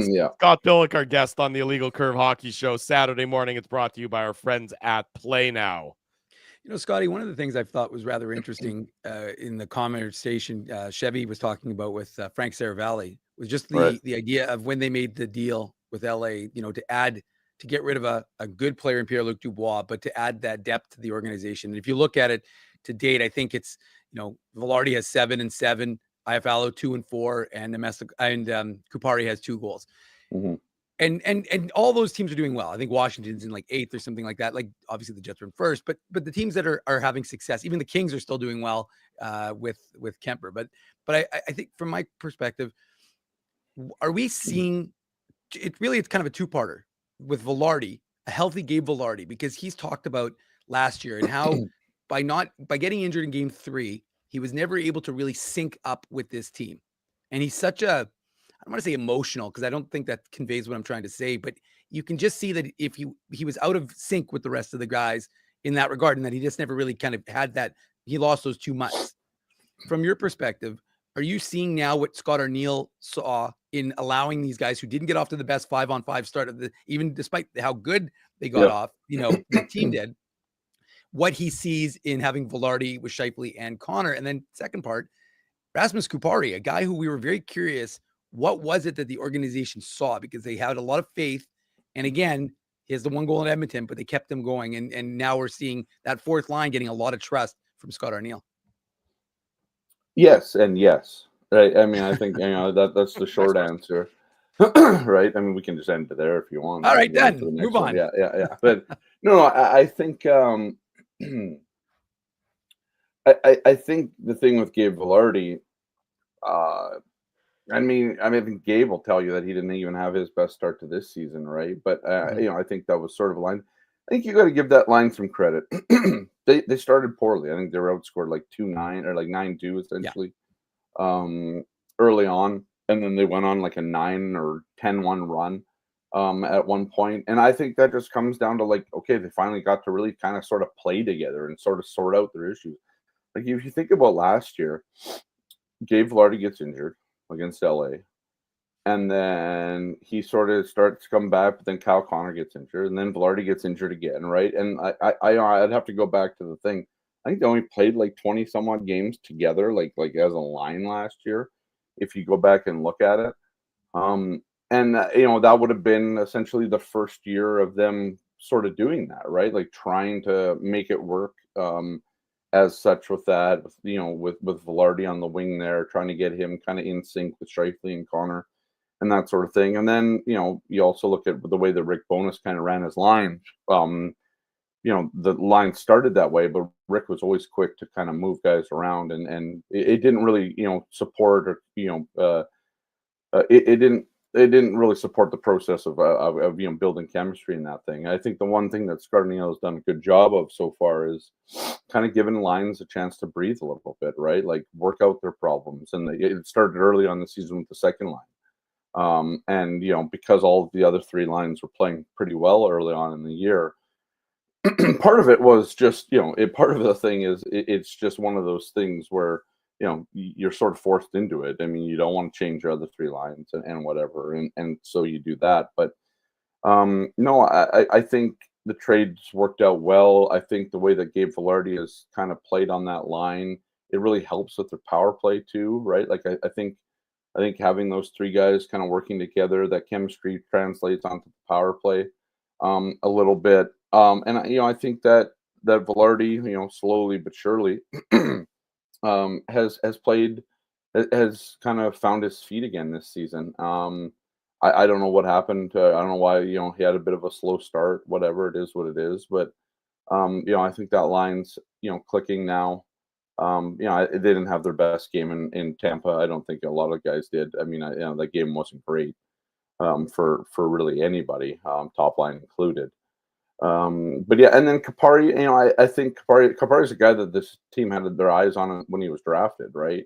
Yeah. Scott Billeck, our guest on the Illegal Curve Hockey Show Saturday morning. It's brought to you by our friends at Play Now. Scotty, one of the things I thought was rather interesting in the conversation Chevy was talking about with Frank Saravalli was just the idea of when they made the deal with LA, to add to get rid of a good player in Pierre-Luc Dubois, but to add that depth to the organization. And if you look at it to date, I think it's, Velarde has 7 and 7, Iafallo 2 and 4, and Kupari has 2 goals. Mm-hmm. And all those teams are doing well. I think Washington's in like 8th or something like that. Like obviously the Jets are in 1st, but the teams that are having success, even the Kings are still doing well with Kemper. But I think from my perspective, are we seeing it? Really, it's kind of a two-parter with Velarde, a healthy Gabe Velarde, because he's talked about last year and how by getting injured in game 3, he was never able to really sync up with this team. And he's such I don't want to say emotional, because I don't think that conveys what I'm trying to say, but you can just see that if he was out of sync with the rest of the guys in that regard, and that he just never really kind of had that, he lost those 2 months. From your perspective, are you seeing now what Scott Arniel saw in allowing these guys who didn't get off to the best 5-on-5 start of even despite how good they got off, the team did, what he sees in having Velarde with Scheifele and Connor? And then second part, Rasmus Kupari, a guy who we were very curious, what was it that the organization saw? Because they had a lot of faith. And again, he has the 1 goal in Edmonton, but they kept him going. And now we're seeing that 4th line getting a lot of trust from Scott Arniel. Yes, and yes. Right. I mean, I think that's the short answer. Right. I mean, we can just end it there if you want. All right, then move on. Yeah. But no, I think I think the thing with Gabe Velarde, I think Gabe will tell you that he didn't even have his best start to this season, right? But I think that was sort of a line. I think you got to give that line some credit. They started poorly. I think they were outscored like 2-9 or like 9-2 essentially early on, and then they went on like a 9 or 10-1 run at one point. And I think that just comes down to like, okay, they finally got to really kind of sort of play together and sort of sort out their issues. Like if you think about last year, Gabe Velarde gets injured against LA. And then he sort of starts to come back, but then Kyle Connor gets injured, and then Velarde gets injured again, right? And I'd have to go back to the thing. I think they only played like 20 some odd games together, like as a line last year, if you go back and look at it. That would have been essentially the first year of them sort of doing that, right? Like trying to make it work as such with that, with Velarde on the wing there, trying to get him kind of in sync with Scheifele and Connor and that sort of thing. And then, you also look at the way that Rick Bowness kind of ran his line. The line started that way, but Rick was always quick to kind of move guys around, and it didn't really, support or, it didn't really support the process of building chemistry in that thing. I think the one thing that Scardinello has done a good job of so far is kind of giving lines a chance to breathe a little bit, right? Like work out their problems. And it started early on the season with the second line. Because all of the other 3 lines were playing pretty well early on in the year, part of it was just, part of the thing is it's just one of those things where, you're sort of forced into it. I mean, you don't want to change your other 3 lines and whatever. And so you do that. But I think the trades worked out well. I think the way that Gabe Velarde has kind of played on that line, it really helps with their power play too, right? Like I think having those 3 guys kind of working together, that chemistry translates onto the power play a little bit. I think that Velarde, slowly but surely has kind of found his feet again this season. I don't know what happened. I don't know why, he had a bit of a slow start, whatever it is, what it is. But, I think that line's, clicking now. They didn't have their best game in Tampa. I don't think a lot of guys did. I mean, that game wasn't great for really anybody, top line included. But yeah, and then Kupari, I think Kupari is a guy that this team had their eyes on when he was drafted, right?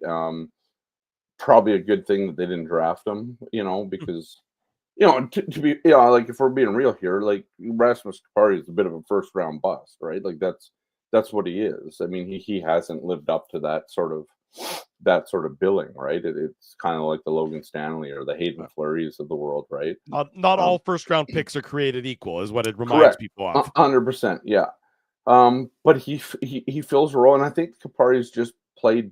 Probably a good thing that they didn't draft him, because to be, like if we're being real here, like Rasmus Kupari is a bit of a first round bust, right? Like that's what he is. I mean, he hasn't lived up to that sort of billing, right? It's kind of like the Logan Stanley or the Hayden Fleury's of the world, right? Not all first round picks are created equal, is what it reminds people of. 100%, yeah. But he fills a role, and I think Kupari's just played.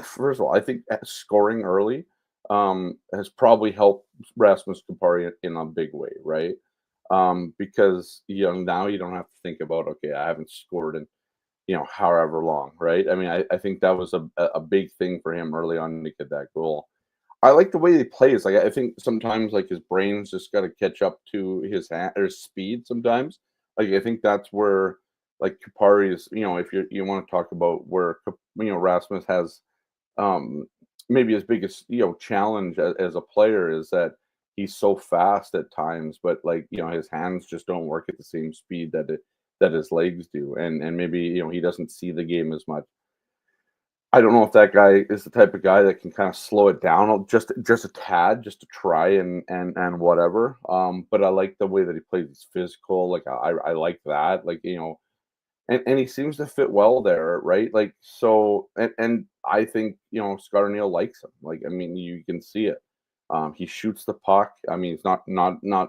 First of all, I think scoring early has probably helped Rasmus Kupari in a big way, right? because now you don't have to think about, okay, I haven't scored in however long, right? I mean, I think that was a big thing for him early on to get that goal. I like the way he plays. Like, I think sometimes like his brain's just got to catch up to his speed sometimes. Like, I think that's where like Kupari is, if you want to talk about where Rasmus has maybe his biggest challenge as a player is that he's so fast at times, but like his hands just don't work at the same speed that his legs do, and maybe he doesn't see the game as much. I don't know if that guy is the type of guy that can kind of slow it down just a tad, just to try and whatever. But I like the way that he plays. He's physical. Like I like that. Like and he seems to fit well there, right? Like so, and I think Scott O'Neill likes him. Like, I mean, you can see it. He shoots the puck. I mean, it's not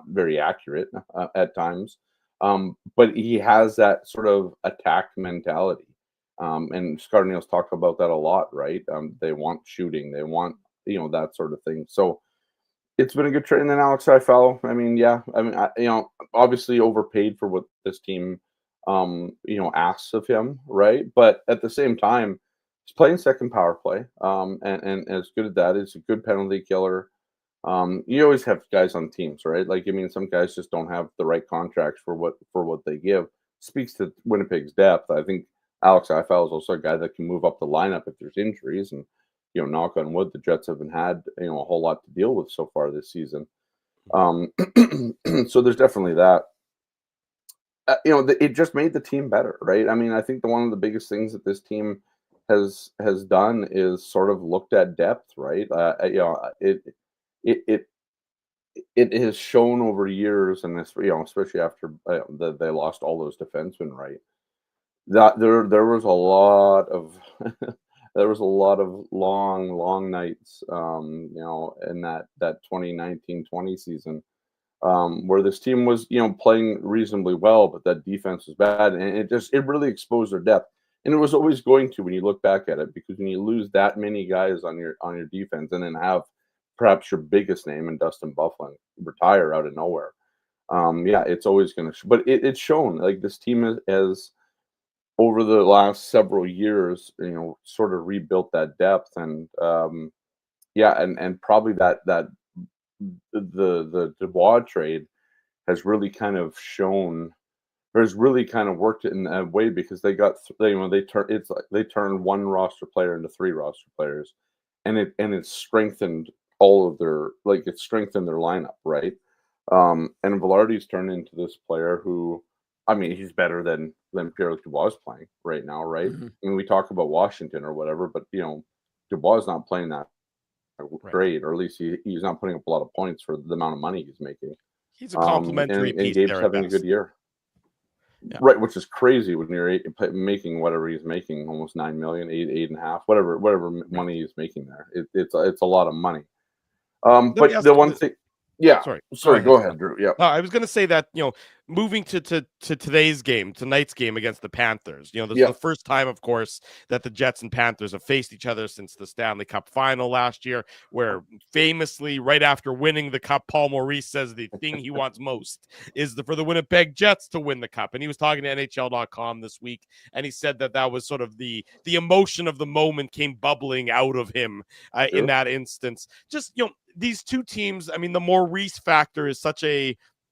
very accurate at times, but he has that sort of attack mentality. And Scott O'Neill's talked about that a lot, right? They want shooting, they want that sort of thing. So it's been a good trade. And then Alex Iafallo, I mean, yeah, I mean, obviously overpaid for what this team asks of him, right? But at the same time, he's playing second power play, and as good as that, he's a good penalty killer. You always have guys on teams, right? Like, I mean, some guys just don't have the right contracts for what they give. Speaks to Winnipeg's depth. I think Alex Iafallo is also a guy that can move up the lineup if there's injuries, and knock on wood, the Jets haven't had a whole lot to deal with so far this season. So there's definitely that. It just made the team better, right? I mean, I think one of the biggest things that this team has done is sort of looked at depth, right? It has shown over years, and this, especially after they lost all those defensemen, right? That there was a lot of there was a lot of long nights, in that 2019-20 season, where this team was, playing reasonably well, but that defense was bad, and it really exposed their depth. And it was always going to when you look back at it, because when you lose that many guys on your defense, and then have perhaps your biggest name in Dustin Byfuglien retire out of nowhere, it's always going to. But it's shown, like, this team has over the last several years, sort of rebuilt that depth, and and probably that the Dubois trade has really kind of shown, or has really kind of worked in that way, because they got they turned one roster player into three roster players, and it strengthened all of their, like, it strengthened their lineup, right? And Velarde's turned into this player who, I mean, he's better than Pierre-Luc Dubois is playing right now, right? Mm-hmm. I mean, we talk about Washington or whatever, but Dubois is not playing that great, or at least he's not putting up a lot of points for the amount of money he's making. He's a complimentary piece. And Gabe's there having a good year, right? Which is crazy when you're making whatever he's making, almost $9 million, eight and a half, whatever money he's making there. It's a lot of money. But the one thing. Yeah. Sorry. Go ahead, Drew. Yeah. I was going to say that, moving to tonight's game against the Panthers, this is the first time, of course, that the Jets and Panthers have faced each other since the Stanley Cup final last year, where famously, right after winning the Cup, Paul Maurice says the thing he wants most is for the Winnipeg Jets to win the Cup. And he was talking to NHL.com this week, and he said that was sort of the emotion of the moment came bubbling out of him in that instance. Just, these two teams, I mean, the Maurice factor is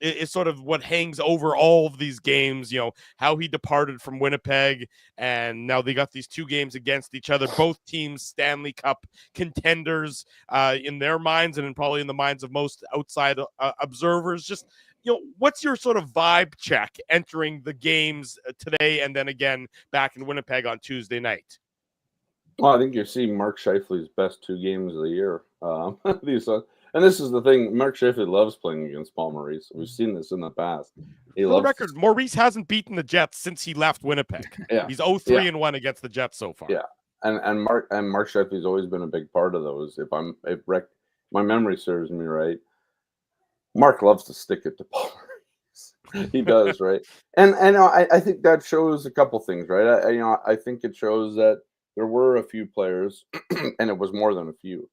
is sort of what hangs over all of these games, how he departed from Winnipeg, and now they got these two games against each other, both teams Stanley Cup contenders in their minds, and probably in the minds of most outside observers. Just, what's your sort of vibe check entering the games today, and then again back in Winnipeg on Tuesday night? Well, I think you're seeing Mark Scheifele's best two games of the year. And this is the thing, Mark Scheifele loves playing against Paul Maurice. We've seen this in the past. For the record, Maurice hasn't beaten the Jets since he left Winnipeg. Yeah. He's 0-3-1 against the Jets so far. Yeah, and Mark Scheifele's always been a big part of those. If my memory serves me right, Mark loves to stick it to Paul Maurice. He does, right? And I think that shows a couple things, right? I think it shows that there were a few players, and it was more than a few,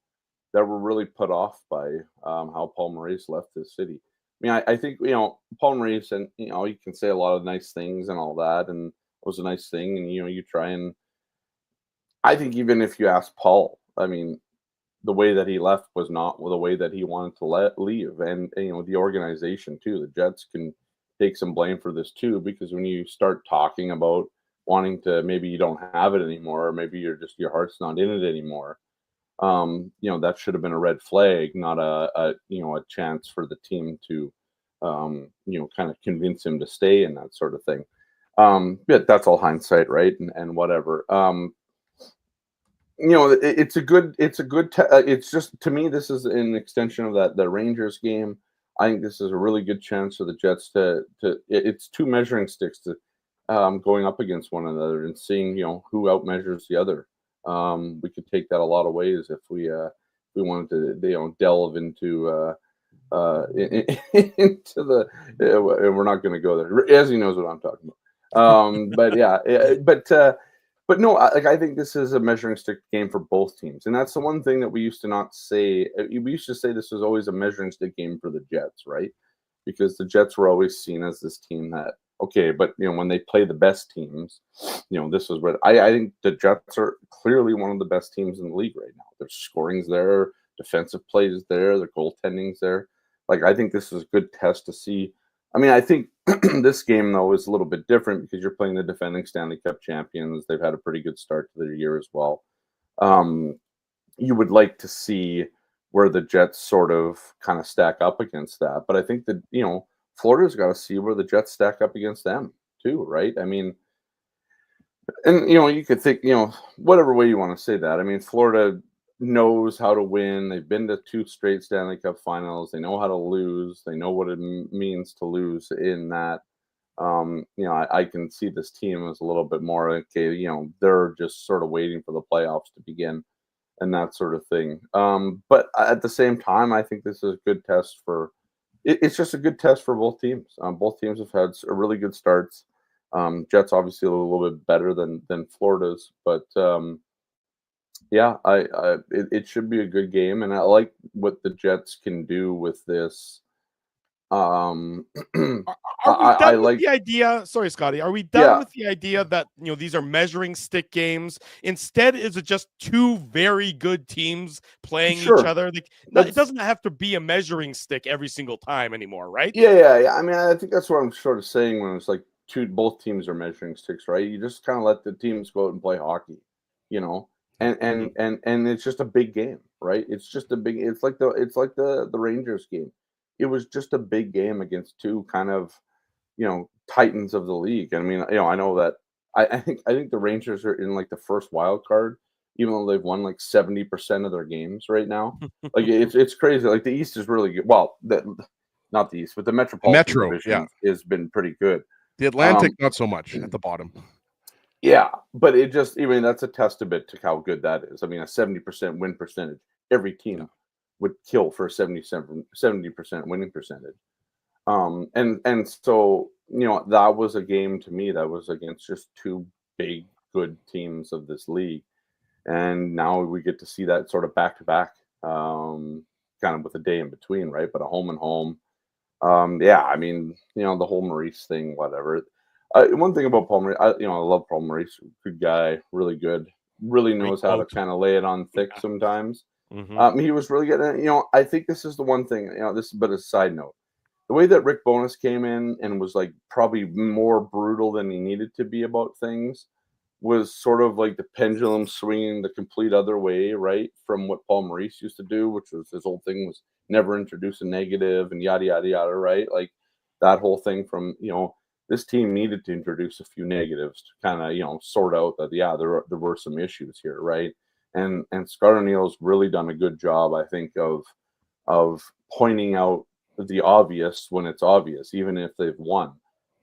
that were really put off by how Paul Maurice left his city. mean, I think, Paul Maurice, and, you can say a lot of nice things and all that, and it was a nice thing. And, you try and, I think even if you ask Paul, I mean, the way that he left was not the way that he wanted to leave. And, the organization too, the Jets can take some blame for this too, because when you start talking about wanting to, maybe you don't have it anymore, or maybe your heart's not in it anymore. That should have been a red flag, not a chance for the team to, kind of convince him to stay and that sort of thing. But that's all hindsight, right? And whatever. It's just, to me, this is an extension of the Rangers game. I think this is a really good chance for the Jets it's two measuring sticks to going up against one another and seeing, who outmeasures the other. We could take that a lot of ways if we wanted to, delve into into the. We're not going to go there. Ezzy knows what I'm talking about. But yeah, but no, I think this is a measuring stick game for both teams, and that's the one thing that we used to not say. We used to say this was always a measuring stick game for the Jets, right? Because the Jets were always seen as this team that. Okay, but when they play the best teams, this is what I think the Jets are clearly one of the best teams in the league right now. Their scoring's there, defensive play is there, their goaltending's there. Like, I think this is a good test to see. I mean, I think this game though is a little bit different because you're playing the defending Stanley Cup champions. They've had a pretty good start to their year as well. You would like to see where the Jets sort of kind of stack up against that, but I think that Florida's got to see where the Jets stack up against them too, right? I mean, and you could think, whatever way you want to say that. I mean, Florida knows how to win. They've been to 2 straight Stanley Cup finals. They know how to lose. They know what it means to lose in that. I can see this team as a little bit more, okay, they're just sort of waiting for the playoffs to begin and that sort of thing. But at the same time, I think this is a good test for. It's just a good test for both teams. Both teams have had really good starts. Jets obviously a little bit better than Florida's, but it should be a good game, and I like what the Jets can do with this. Are we done with the idea? Sorry, Scotty. Are we done with the idea that these are measuring stick games? Instead, is it just 2 very good teams playing each other? It doesn't have to be a measuring stick every single time anymore, right? Yeah. I mean, I think that's what I'm sort of saying when it's like both teams are measuring sticks, right? You just kind of let the teams go out and play hockey, and it's just a big game, right? It's just a big. It's like the Rangers game. It was just a big game against 2 kind of, titans of the league. I mean, I know that I think the Rangers are in like the first wild card, even though they've won like 70% of their games right now. Like it's crazy. Like the East is really good. Well, not the East, but the Metropolitan Division has been pretty good. The Atlantic, not so much at the bottom. Yeah, but that's a testament to how good that is. I mean, a 70% win percentage. Every team would kill for a 70% winning percentage. And so, that was a game to me that was against just 2 big, good teams of this league. And now we get to see that sort of back to back, kind of with a day in between, right? But a home and home. I mean, the whole Maurice thing, whatever. One thing about Paul Maurice, I love Paul Maurice, good guy, really good, really knows how to kind of lay it on thick sometimes. Mm-hmm. He was really good. And, I think this is the one thing, this is but a side note. The way that Rick Bowness came in and was like probably more brutal than he needed to be about things was sort of like the pendulum swinging the complete other way, right? From what Paul Maurice used to do, which was his whole thing was never introduce a negative and yada, yada, yada, right? Like that whole thing from, this team needed to introduce a few negatives to kind of, sort out that, there were some issues here, right? And Scott O'Neill's really done a good job, I think, of pointing out the obvious when it's obvious, even if they've won.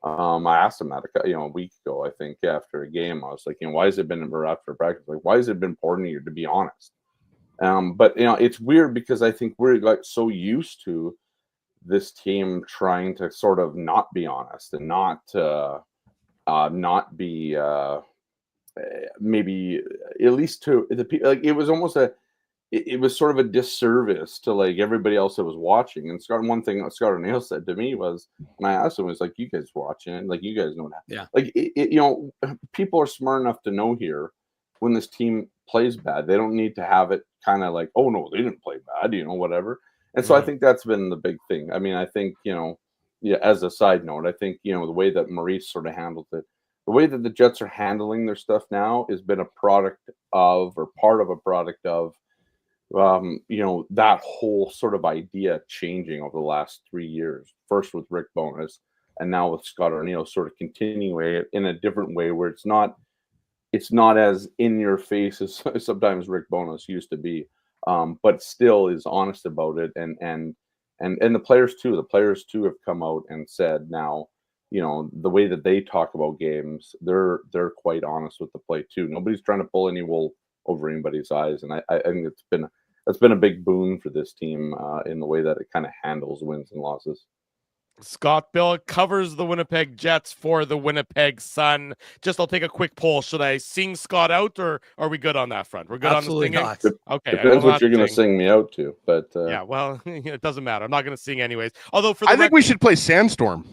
I asked him that a week ago, I think, after a game. I was like, why has it been after practice? Like, why has it been important to you, to be honest? But it's weird because I think we're like so used to this team trying to sort of not be honest and not be maybe at least to the people. Like it was almost it was sort of a disservice to like everybody else that was watching. And one thing that Scott O'Neill said to me was, and I asked him, was like, you guys watching it, like you guys know that. Yeah. Like people are smart enough to know here when this team plays bad, they don't need to have it kind of like, oh no, they didn't play bad, whatever. And so I think that's been the big thing. I mean, I think, as a side note, I think, the way that Maurice sort of handled it, the way that the Jets are handling their stuff now has been a product of, or part of a product of, that whole sort of idea changing over the last 3 years. First with Rick Bowness, and now with Scott O'Neill, sort of continuing it in a different way where it's not as in your face as sometimes Rick Bowness used to be, but still is honest about it. And the players too. The players too have come out and said now, the way that they talk about games, they're quite honest with the play too. Nobody's trying to pull any wool over anybody's eyes, and I think it's been a big boon for this team in the way that it kind of handles wins and losses. Scott Billeck covers the Winnipeg Jets for the Winnipeg Sun. I'll take a quick poll. Should I sing Scott out, or are we good on that front? We're good Absolutely on the singing? not. Okay. Depends what you're going to sing me out to, but yeah, well, it doesn't matter. I'm not going to sing anyways. Although I think we should play Sandstorm.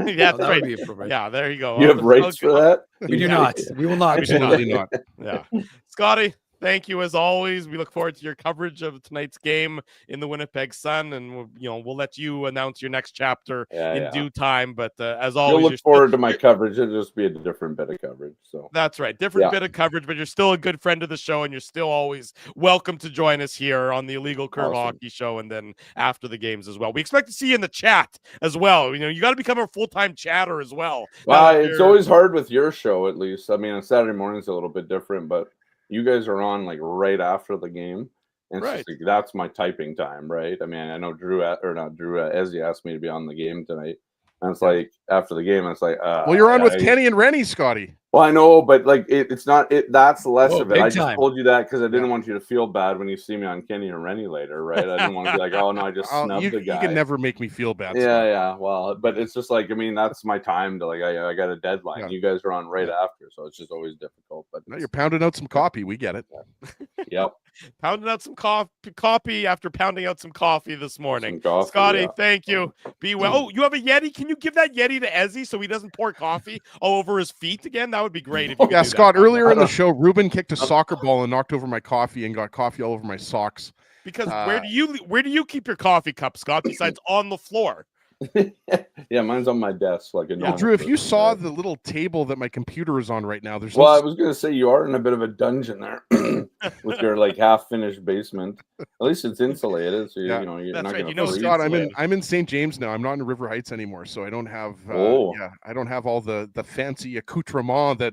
Yeah, that would be appropriate. Yeah, there you go. You have rights for that? We do not. We will not. Absolutely not. Yeah. Scotty, thank you as always. We look forward to your coverage of tonight's game in the Winnipeg Sun, and we'll let you announce your next chapter in due time. But as always, you'll look forward to my coverage. It'll just be a different bit of coverage. So that's right, different bit of coverage. But you're still a good friend of the show, and you're still always welcome to join us here on the Illegal Curve Hockey Show, and then after the games as well. We expect to see you in the chat as well. You got to become a full-time chatter as well. Well, it's always hard with your show, at least. I mean, on Saturday morning's a little bit different, but you guys are on like right after the game, and it's just like, that's my typing time, right? I mean, I know Ezzy asked me to be on the game tonight, and it's like after the game, it's like, well, you're on with Kenny and Rennie, Scotty. Well, I know, but like it's not it. That's less of it. I just time. told you that because I didn't want you to feel bad when you see me on Kenny and Rennie later, right? I didn't want to be like, oh no, I just snubbed the guy. You can never make me feel bad. Yeah. Well, but it's just like, I mean, that's my time to like, I got a deadline. Yeah. You guys are on right after, so it's just always difficult. But no, you're pounding out some coffee. We get it. Yep. Pounding out some coffee after pounding out some coffee this morning. Coffee, Scotty, thank you. Be well. Oh, you have a Yeti? Can you give that Yeti to Ezzy so he doesn't pour coffee all over his feet again? That would be great. If you yeah, Scott, earlier in the show, Ruben kicked a soccer ball and knocked over my coffee and got coffee all over my socks. Because where do you keep your coffee cup, Scott, besides on the floor? Yeah, mine's on my desk. Like Drew, if you saw the little table that my computer is on right now, there's I was gonna say you are in a bit of a dungeon there with your like half-finished basement. At least it's insulated, so you're not gonna freeze. Scott, I'm in St. James now. I'm not in River Heights anymore, so I don't have I don't have all the fancy accoutrement that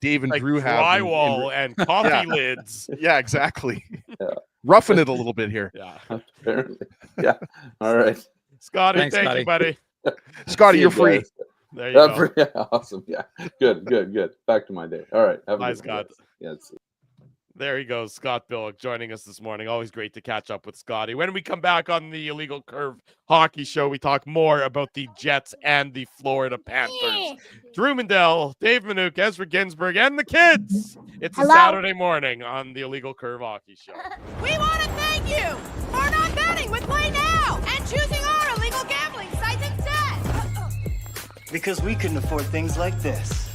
Dave and Drew have. Drywall and coffee lids. Yeah, exactly. Yeah. Roughing it a little bit here. Yeah. Apparently. Yeah. All right. Scotty, Thanks, thank Scotty. you, buddy. Scotty, you're free. There you go. Yeah, awesome. Yeah. Good. Back to my day. All right. Bye, Scott. Yeah. There he goes, Scott Billeck joining us this morning. Always great to catch up with Scotty. When we come back on the Illegal Curve Hockey Show, we talk more about the Jets and the Florida Panthers. Drew Mindell, Dave Minuk, Ezra Ginsburg, and the kids. It's a Saturday morning on the Illegal Curve Hockey Show. We want to thank you for not betting with Play Now and choosing our illegal gambling sites instead. Because we couldn't afford things like this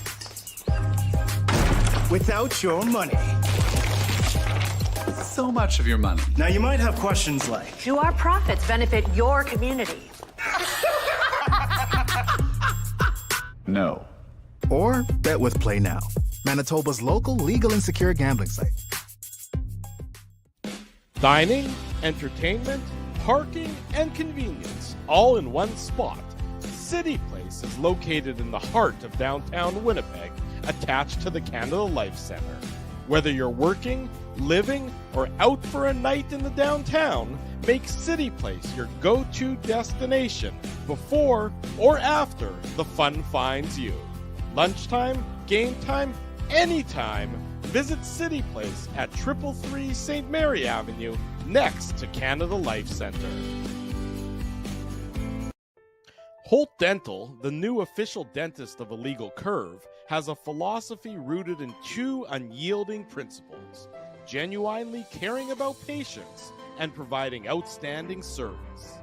without your money. So much of your money. Now you might have questions like, Do our profits benefit your community? No. Or bet with Play Now, Manitoba's local legal and secure gambling site. Dining, entertainment, parking, and convenience, all in one spot. City Place is located in the heart of downtown Winnipeg, attached to the Canada Life Centre. Whether you're working, living, or out for a night in the downtown, make City Place your go-to destination before or after the fun finds you. Lunchtime, game time, anytime, visit City Place at 333 St. Mary Avenue, next to Canada Life Centre. Holt Dental, the new official dentist of Illegal Curve, has a philosophy rooted in two unyielding principles: genuinely caring about patients and providing outstanding service.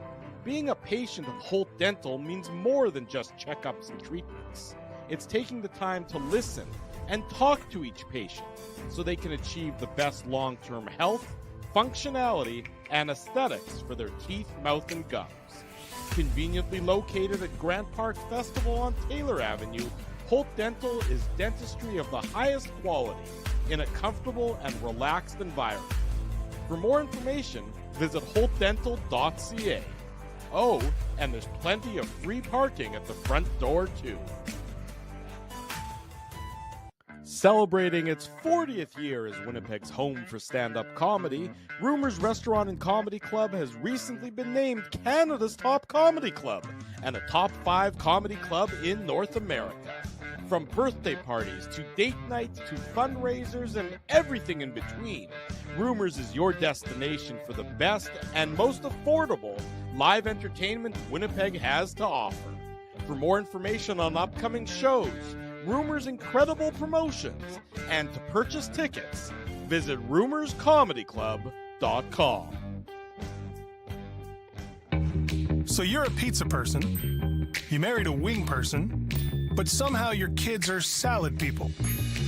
Being a patient of Holt Dental means more than just checkups and treatments. It's taking the time to listen and talk to each patient so they can achieve the best long-term health, functionality, and aesthetics for their teeth, mouth, and gums. Conveniently located at Grant Park Festival on Taylor Avenue, Holt Dental is dentistry of the highest quality in a comfortable and relaxed environment. For more information, visit holtdental.ca. Oh, and there's plenty of free parking at the front door, too. Celebrating its 40th year as Winnipeg's home for stand-up comedy, Rumors Restaurant and Comedy Club has recently been named Canada's top comedy club and a top 5 comedy club in North America. From birthday parties to date nights to fundraisers and everything in between, Rumors is your destination for the best and most affordable live entertainment Winnipeg has to offer. For more information on upcoming shows, Rumors' incredible promotions, and to purchase tickets, visit rumorscomedyclub.com. So you're a pizza person, you married a wing person, but somehow your kids are salad people.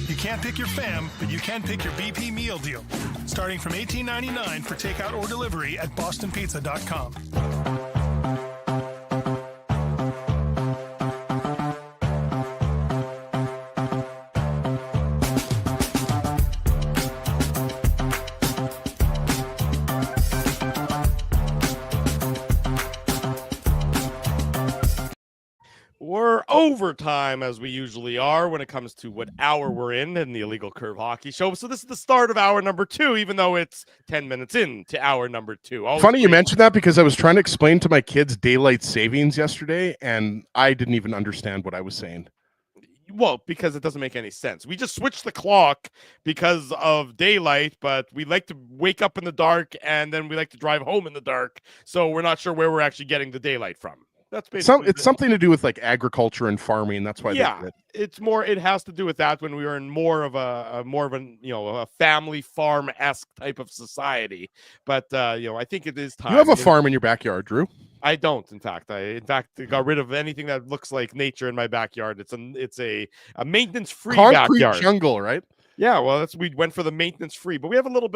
You can't pick your fam, but you can pick your BP meal deal, starting from $18.99 for takeout or delivery at bostonpizza.com. We're overtime, as we usually are when it comes to what hour we're in the Illegal Curve Hockey Show. So this is the start of hour number 2, even though it's 10 minutes into hour number 2. Funny you mentioned that, because I was trying to explain to my kids daylight savings yesterday, and I didn't even understand what I was saying. Well, because it doesn't make any sense. We just switched the clock because of daylight, but we like to wake up in the dark, and then we like to drive home in the dark. So we're not sure where we're actually getting the daylight from. That's basically it's something to do with like agriculture and farming. That's why. Yeah, it's more. It has to do with that when we were in more of a family farm-esque type of society. But I think it is time. You have a farm in your backyard, Drew? I don't. In fact, I got rid of anything that looks like nature in my backyard. It's a maintenance-free backyard. Jungle, right? Yeah, well, we went for the maintenance free, but we have a little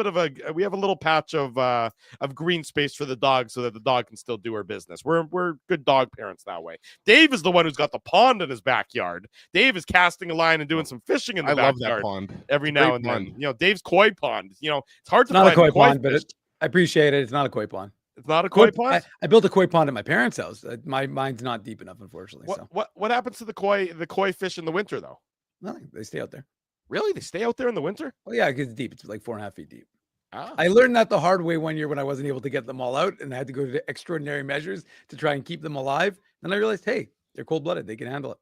patch of green space for the dog so that the dog can still do her business. We're good dog parents that way. Dave is the one who's got the pond in his backyard. Dave is casting a line and doing some fishing in the backyard. I love that pond every now and then. Dave's koi pond. It's hard to find a koi pond, but I appreciate it. It's not a koi pond. It's not a koi pond. I built a koi pond at my parents' house. Mine's not deep enough, unfortunately. What happens to the koi fish in the winter though? Nothing. They stay out there. Really? They stay out there in the winter? Oh, yeah, because it's deep. It's like 4.5 feet deep. I learned that the hard way one year when I wasn't able to get them all out, and I had to go to extraordinary measures to try and keep them alive. And I realized, hey, they're cold-blooded. They can handle it.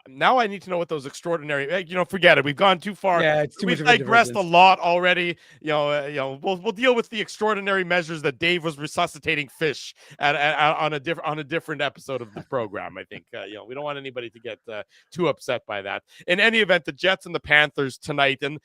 Now I need to know what those extraordinary, forget it. We've gone too far. Yeah, it's too much. We've digressed a lot already. We'll deal with the extraordinary measures that Dave was resuscitating fish on a different episode of the program. I think we don't want anybody to get too upset by that. In any event, the Jets and the Panthers tonight, and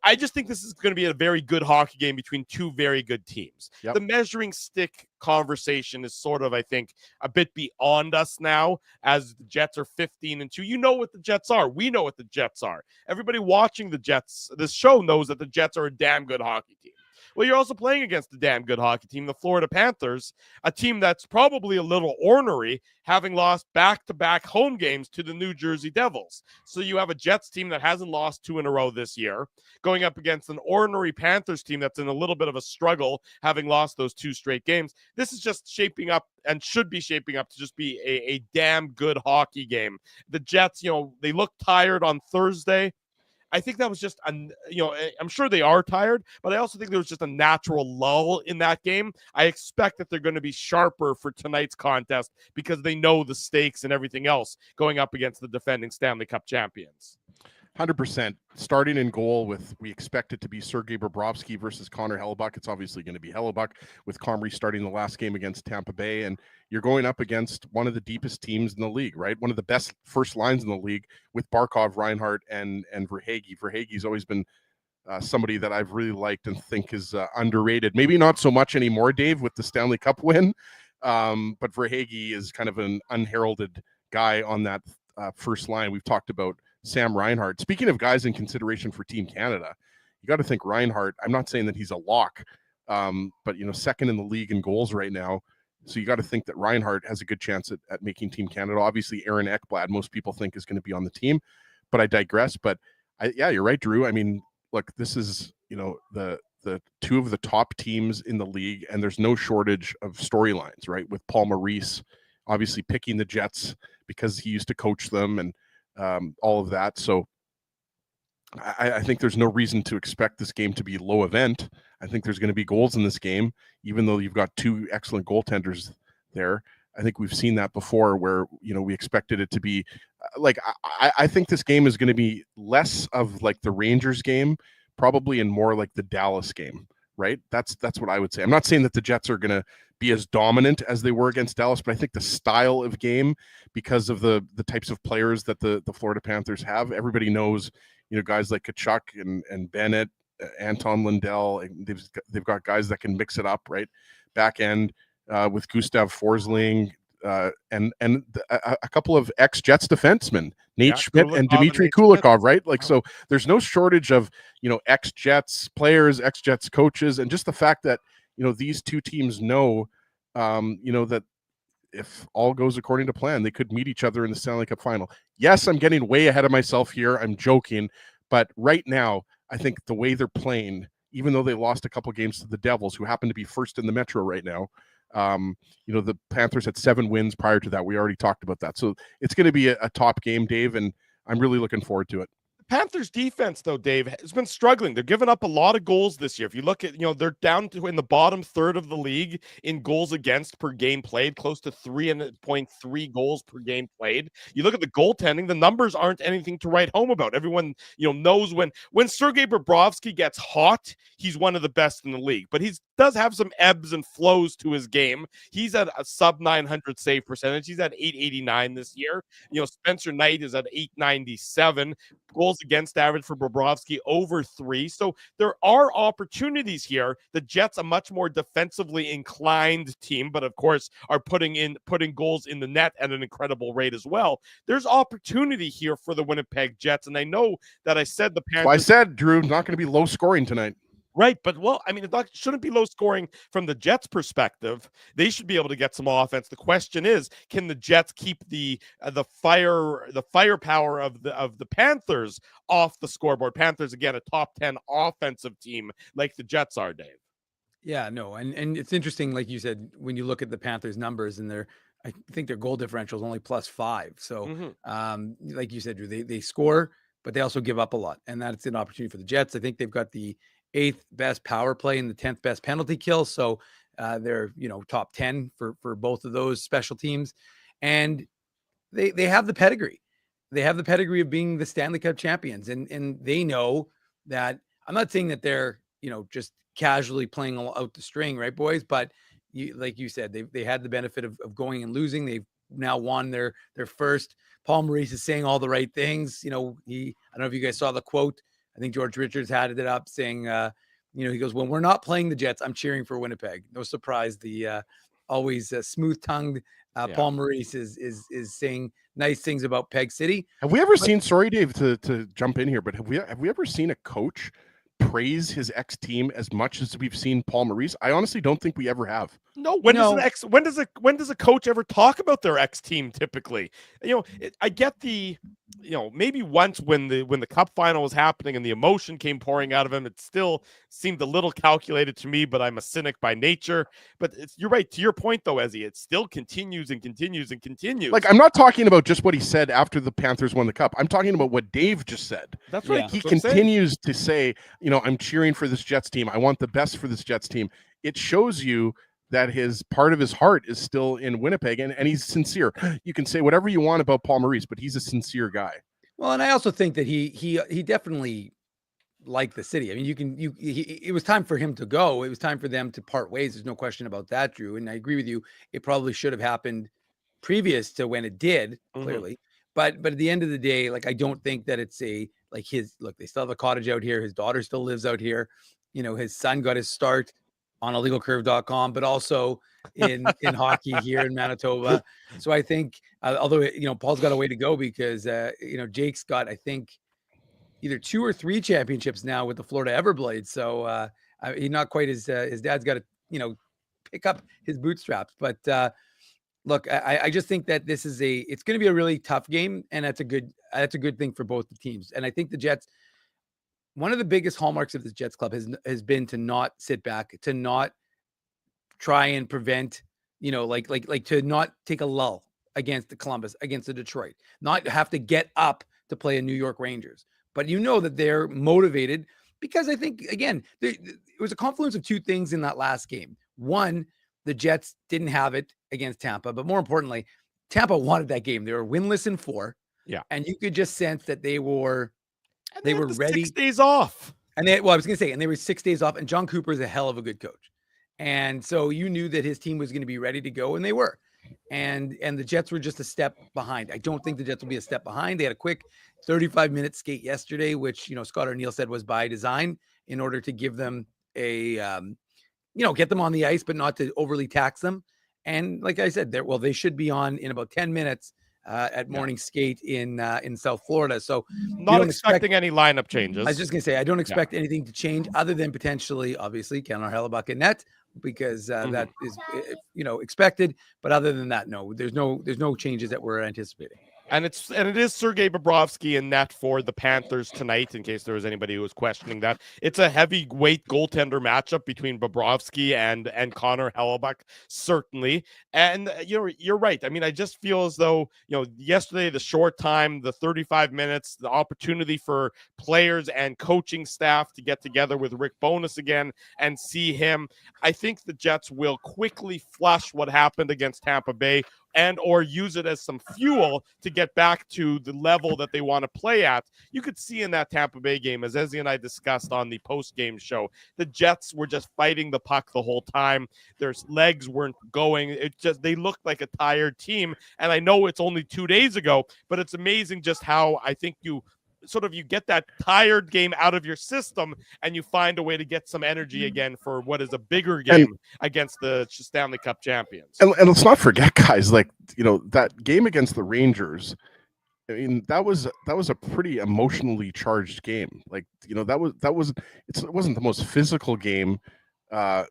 I just think this is going to be a very good hockey game between two very good teams. Yep. The measuring stick conversation is sort of, I think, a bit beyond us now, as the Jets are 15-2. You know what the Jets are. We know what the Jets are. Everybody watching the Jets, this show, knows that the Jets are a damn good hockey team. Well, you're also playing against a damn good hockey team, the Florida Panthers, a team that's probably a little ornery, having lost back-to-back home games to the New Jersey Devils. So you have a Jets team that hasn't lost 2 in a row this year, going up against an ornery Panthers team that's in a little bit of a struggle, having lost those 2 straight games. This is just shaping up and should be shaping up to just be a damn good hockey game. The Jets, they look tired on Thursday. I think that was just, I'm sure they are tired, but I also think there was just a natural lull in that game. I expect that they're going to be sharper for tonight's contest because they know the stakes and everything else going up against the defending Stanley Cup champions. 100%. Starting in goal we expect it to be Sergei Bobrovsky versus Connor Hellebuck. It's obviously going to be Hellebuck, with Comrie starting the last game against Tampa Bay. And you're going up against one of the deepest teams in the league, right? One of the best first lines in the league with Barkov, Reinhart, and Verhaeghe. Verhaeghe's always been somebody that I've really liked and think is underrated. Maybe not so much anymore, Dave, with the Stanley Cup win. But Verhaeghe is kind of an unheralded guy on that first line. We've talked about Sam Reinhart. Speaking of guys in consideration for Team Canada, you got to think Reinhart. I'm not saying that he's a lock, but second in the league in goals right now. So you got to think that Reinhart has a good chance at making Team Canada. Obviously, Aaron Ekblad, most people think is going to be on the team, but I digress. But you're right, Drew. I mean, look, this is, the two of the top teams in the league, and there's no shortage of storylines, right? With Paul Maurice, obviously picking the Jets because he used to coach them and all of that. So I think there's no reason to expect this game to be low event. I think there's going to be goals in this game, even though you've got two excellent goaltenders there. I think we've seen that before where, we expected it to be I think this game is going to be less of like the Rangers game, probably, and more like the Dallas game, right? That's what I would say. I'm not saying that the Jets are going to be as dominant as they were against Dallas, but I think the style of game, because of the types of players that the Florida Panthers have, everybody knows, guys like Tkachuk and Bennett, Anton Lundell, they've got guys that can mix it up, right? Back end with Gustav Forsling, and a couple of ex-Jets defensemen, Nate Schmidt and Dmitry Kulikov, right? So there's no shortage of, ex-Jets players, ex-Jets coaches, and just the fact that, these two teams know, that if all goes according to plan, they could meet each other in the Stanley Cup final. Yes, I'm getting way ahead of myself here. I'm joking. But right now, I think the way they're playing, even though they lost a couple games to the Devils, who happen to be first in the Metro right now, the Panthers had 7 wins prior to that. We already talked about that. So it's going to be a top game, Dave, and I'm really looking forward to it. Panthers defense, though, Dave, has been struggling. They're giving up a lot of goals this year. If you look at, they're down to in the bottom third of the league in goals against per game played, close to 3.3 goals per game played. You look at the goaltending, the numbers aren't anything to write home about. Everyone, knows when Sergei Bobrovsky gets hot, he's one of the best in the league. But he does have some ebbs and flows to his game. He's at a sub 900 save percentage. He's at 889 this year. Spencer Knight is at 897. Goals against average for Bobrovsky over 3. So there are opportunities here. The Jets, a much more defensively inclined team, but of course are putting goals in the net at an incredible rate as well. There's opportunity here for the Winnipeg Jets, and I know that I said the Panthers. Well, I said, Drew, not going to be low scoring tonight. Right, but it shouldn't be low scoring from the Jets' perspective. They should be able to get some offense. The question is, can the Jets keep the firepower of the Panthers off the scoreboard? Panthers, again, a top 10 offensive team like the Jets are, Dave. Yeah, no, and it's interesting, like you said, when you look at the Panthers' numbers, and I think their goal differential is only +5. So, like you said, Drew, they score, but they also give up a lot, and that's an opportunity for the Jets. I think they've got the 8th best power play and the 10th best penalty kill. So they're, top 10 for both of those special teams. And they have the pedigree. They have the pedigree of being the Stanley Cup champions. And they know that. I'm not saying that they're, just casually playing out the string, right, boys? But like you said, they had the benefit of going and losing. They've now won their first. Paul Maurice is saying all the right things. I don't know if you guys saw the quote. I think George Richards had it up saying, he goes, when we're not playing the Jets, I'm cheering for Winnipeg. No surprise. The always smooth-tongued Paul Maurice is saying nice things about Peg City. Have we ever seen, sorry, Dave, to jump in here, but have we ever seen a coach praise his ex-team as much as we've seen Paul Maurice? I honestly don't think we ever have. No, when does a coach ever talk about their ex-team typically? I get the maybe once when the cup final was happening and the emotion came pouring out of him, it still seemed a little calculated to me, but I'm a cynic by nature. But you're right, to your point though, Ezzy, it still continues and continues and continues. Like, I'm not talking about just what he said after the Panthers won the cup. I'm talking about what Dave just said. That's right. He continues to say, I'm cheering for this Jets team. I want the best for this Jets team. It shows you that his part of his heart is still in Winnipeg, and he's sincere. You can say whatever you want about Paul Maurice, but he's a sincere guy. Well, and I also think that he definitely liked the city. I mean, it was time for him to go. It was time for them to part ways. There's no question about that, Drew. And I agree with you. It probably should have happened previous to when it did, clearly. But at the end of the day, like, I don't think that it's a like they still have a cottage out here. His daughter still lives out here. You know, his son got his start on illegalcurve.com, but also in hockey here in Manitoba. So I think, although, you know, Paul's got a way to go because, you know, Jake's got, I think, either 2 or 3 championships now with the Florida Everblades. So he's not quite his dad's got to, you know, pick up his bootstraps. But look, I just think that it's going to be a really tough game, and that's a good thing for both the teams. And I think the Jets, one of the biggest hallmarks of this Jets club has been to not sit back, to not try and prevent, you know, like to not take a lull against the Columbus, against the Detroit, not have to get up to play a New York Rangers. But you know that they're motivated because I think, again, it was a confluence of 2 things in that last game. One, the Jets didn't have it against Tampa, but more importantly, Tampa wanted that game. They were winless in 4. Yeah. And you could just sense that they were ready. 6 days off. And I was going to say, and they were 6 days off, and John Cooper is a hell of a good coach. And so you knew that his team was going to be ready to go, and they were. And the Jets were just a step behind. I don't think the Jets will be a step behind. They had a quick 35-minute skate yesterday, which, you know, Scott O'Neill said was by design in order to give them a, you know, get them on the ice, but not to overly tax them. And like I said, they should be on in about 10 minutes at morning skate in South Florida. So not expecting any lineup changes. I was just going to say, I don't expect anything to change other than potentially, obviously, Connor Hellebuck in net, because that is, you know, expected. But other than that, no, there's no changes that we're anticipating. And it is Sergei Bobrovsky in net for the Panthers tonight, in case there was anybody who was questioning that. It's a heavyweight goaltender matchup between Bobrovsky and Connor Hellebuck, certainly. And you're right. I mean, I just feel as though, you know, yesterday, the short time, the 35 minutes, the opportunity for players and coaching staff to get together with Rick Bowness again and see him. I think the Jets will quickly flush what happened against Tampa Bay and or use it as some fuel to get back to the level that they want to play at. You could see in that Tampa Bay game, as Ezzy and I discussed on the post-game show, the Jets were just fighting the puck the whole time. Their legs weren't going. They looked like a tired team. And I know it's only 2 days ago, but it's amazing just how I think you get that tired game out of your system and you find a way to get some energy again for what is a bigger game against the Stanley Cup champions. And let's not forget, guys, like, you know, that game against the Rangers, I mean, that was a pretty emotionally charged game. Like, you know, it wasn't the most physical game,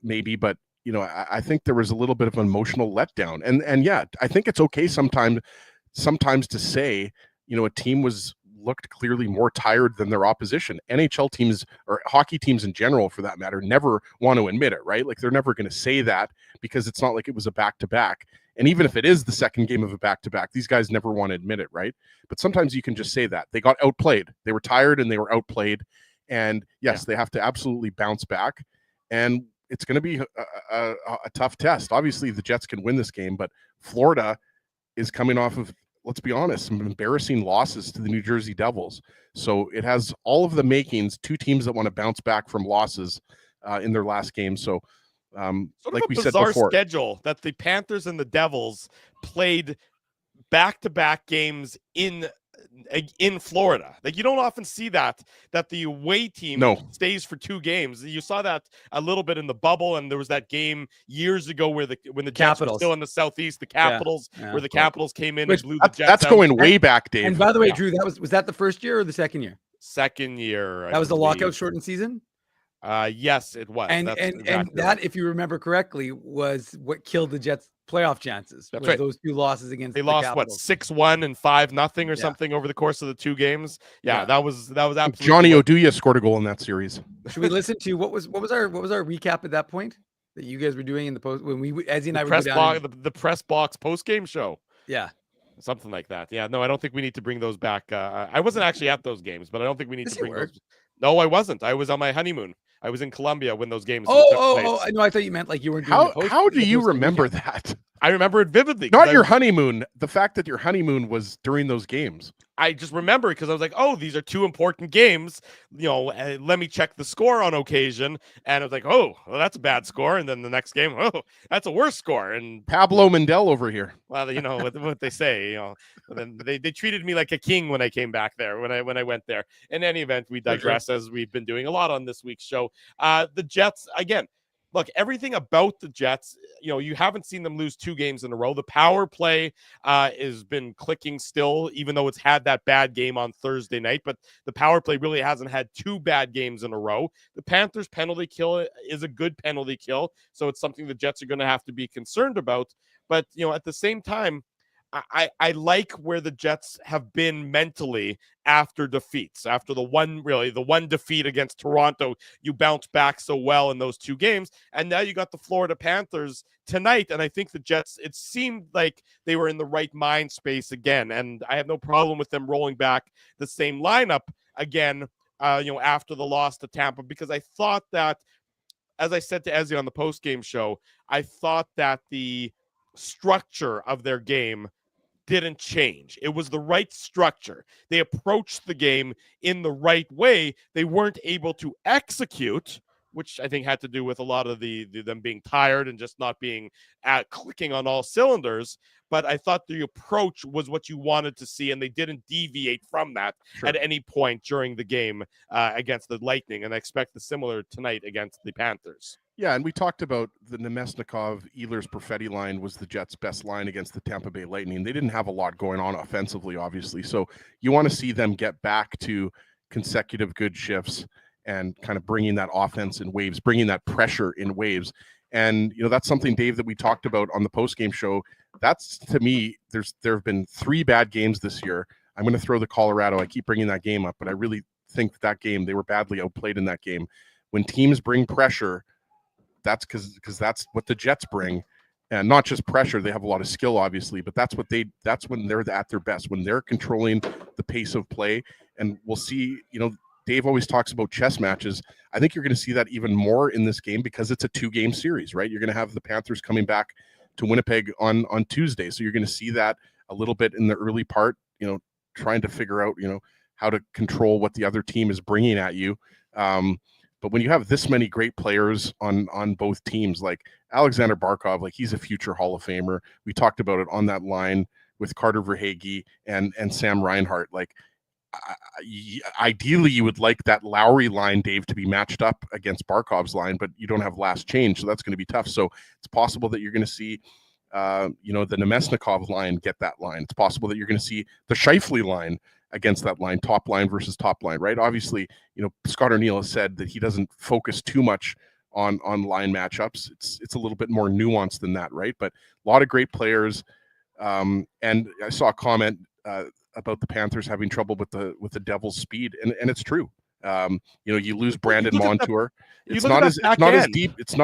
maybe, but, you know, I think there was a little bit of an emotional letdown. And yeah, I think it's okay sometimes to say, you know, a team looked clearly more tired than their opposition. NHL teams, or hockey teams in general, for that matter, never want to admit it, right? Like, they're never going to say that because it's not like it was a back-to-back. And even if it is the second game of a back-to-back, these guys never want to admit it, right? But sometimes you can just say that. They got outplayed. They were tired and they were outplayed. And yes, they have to absolutely bounce back. And it's going to be a tough test. Obviously, the Jets can win this game, but Florida is coming off of, let's be honest, some embarrassing losses to the New Jersey Devils. So it has all of the makings, 2 teams that want to bounce back from losses in their last game. So like we said before, schedule that the Panthers and the Devils played back-to-back games in Florida. Like, you don't often see that the away team stays for 2 games. You saw that a little bit in the bubble, and there was that game years ago when the Jets were still in the Southeast, the Capitals, where the Capitals came in and blew the Jets that's out. Going way back, Dave. And by the way, Drew, was that the first year or the second year? Second year. That was the lockout shortened season? Yes, it was. And that, if you remember correctly, was what killed the Jets' playoff chances. That's right. Those 2 losses against they the lost Capitals. 6-1 and 5-0 or something over the course of the 2 games. That was absolutely. Johnny Oduya scored a goal in that series. Should we listen to what was our recap at that point that you guys were doing in the post when Ezzy and I would go down the press box post game show? Yeah. Something like that. Yeah, no, I don't think we need to bring those back. I wasn't actually at those games, but I don't think we need to bring those. No, I wasn't. I was on my honeymoon. I was in Colombia when those games took place. No, I thought you meant like you weren't doing How do you remember that? I remember it vividly. Not your honeymoon. The fact that your honeymoon was during those games. I just remember it because I was like, oh, these are two important games. Let me check the score on occasion. And I was like, oh, well, that's a bad score. And then the next game, oh, that's a worse score. And Pablo Mindell over here. Well, what they say, then they treated me like a king when I came back there, when I went there. In any event, we digress, as we've been doing a lot on this week's show. The Jets, again, look, everything about the Jets, you haven't seen them lose 2 games in a row. The power play has been clicking still, even though it's had that bad game on Thursday night. But the power play really hasn't had 2 bad games in a row. The Panthers penalty kill is a good penalty kill, so it's something the Jets are going to have to be concerned about. But, at the same time, I like where the Jets have been mentally after defeats. After the one defeat against Toronto, you bounced back so well in those 2 games. And now you got the Florida Panthers tonight. And I think the Jets, it seemed like they were in the right mind space again. And I have no problem with them rolling back the same lineup again, after the loss to Tampa, because I thought that, as I said to Ezzy on the post-game show, I thought that the structure of their game didn't change. It was the right structure. They approached the game in the right way. They weren't able to execute, which I think had to do with a lot of them being tired and just not being clicking on all cylinders. But I thought the approach was what you wanted to see, and they didn't deviate from that at any point during the game against the Lightning. And I expect the similar tonight against the Panthers. Yeah, and we talked about the Nemesnikov, Ehlers, Perfetti line was the Jets' best line against the Tampa Bay Lightning. They didn't have a lot going on offensively, obviously. So you want to see them get back to consecutive good shifts and kind of bringing that offense in waves, bringing that pressure in waves. And, that's something, Dave, that we talked about on the postgame show. That's, to me, there have been 3 bad games this year. I'm going to throw the Colorado. I keep bringing that game up, but I really think that game, they were badly outplayed in that game. When teams bring pressure, that's because that's what the Jets bring, and not just pressure. They have a lot of skill, obviously, but that's when they're at their best, when they're controlling the pace of play. And we'll see, Dave always talks about chess matches. I think you're going to see that even more in this game because it's a 2-game series, right? You're going to have the Panthers coming back to Winnipeg on Tuesday. So you're going to see that a little bit in the early part, trying to figure out, how to control what the other team is bringing at you. But when you have this many great players on both teams, like Alexander Barkov, like he's a future Hall of Famer. We talked about it on that line with Carter Verhaeghe and Sam Reinhart. Like ideally you would like that Lowry line, Dave, to be matched up against Barkov's line, but you don't have last change. So that's going to be tough. So it's possible that you're going to see, the Nemesnikov line get that line. It's possible that you're going to see the Scheifele line against that line, top line versus top line, right? Obviously, Scott O'Neill has said that he doesn't focus too much on line matchups. It's a little bit more nuanced than that, right? But a lot of great players. And I saw a comment about the Panthers having trouble with the Devils' speed, and it's true. You lose Brandon Montour. It's not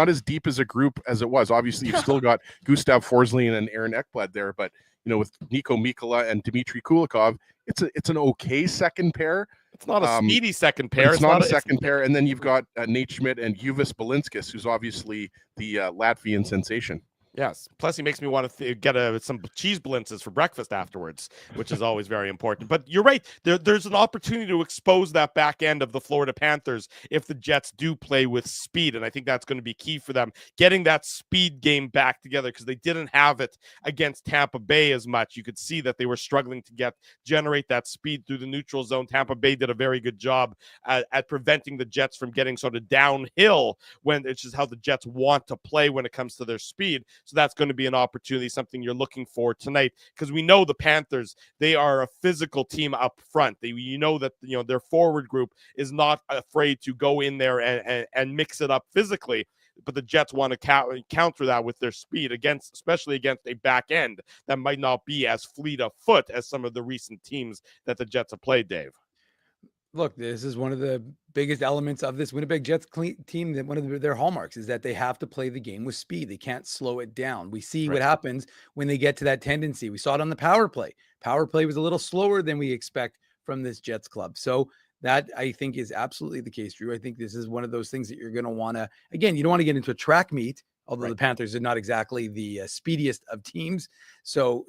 as deep as a group as it was. Obviously, you've still got Gustav Forsling and Aaron Ekblad there, but with Nico Mikkola and Dmitry Kulikov, it's an okay second pair. It's not a speedy second pair. It's not a second pair. And then you've got Nate Schmidt and Juvis Balinskis, who's obviously the Latvian sensation. Yes. Plus, he makes me want to get some cheese blintzes for breakfast afterwards, which is always very important. But you're right. There's an opportunity to expose that back end of the Florida Panthers if the Jets do play with speed. And I think that's going to be key for them, getting that speed game back together, because they didn't have it against Tampa Bay as much. You could see that they were struggling to generate that speed through the neutral zone. Tampa Bay did a very good job at preventing the Jets from getting sort of downhill, when it's just how the Jets want to play when it comes to their speed. So that's going to be an opportunity, something you're looking for tonight, because we know the Panthers, they are a physical team up front. That their forward group is not afraid to go in there and mix it up physically. But the Jets want to counter that with their speed, especially against a back end that might not be as fleet of foot as some of the recent teams that the Jets have played, Dave. Look, this is one of the biggest elements of this Winnipeg Jets team. That one of their hallmarks is that they have to play the game with speed. They can't slow it down. We see what happens when they get to that tendency. We saw it on the power play. Power play was a little slower than we expect from this Jets club. So that, I think, is absolutely the case, Drew. I think this is one of those things that you're going to want to, again, you don't want to get into a track meet although the Panthers are not exactly the speediest of teams. So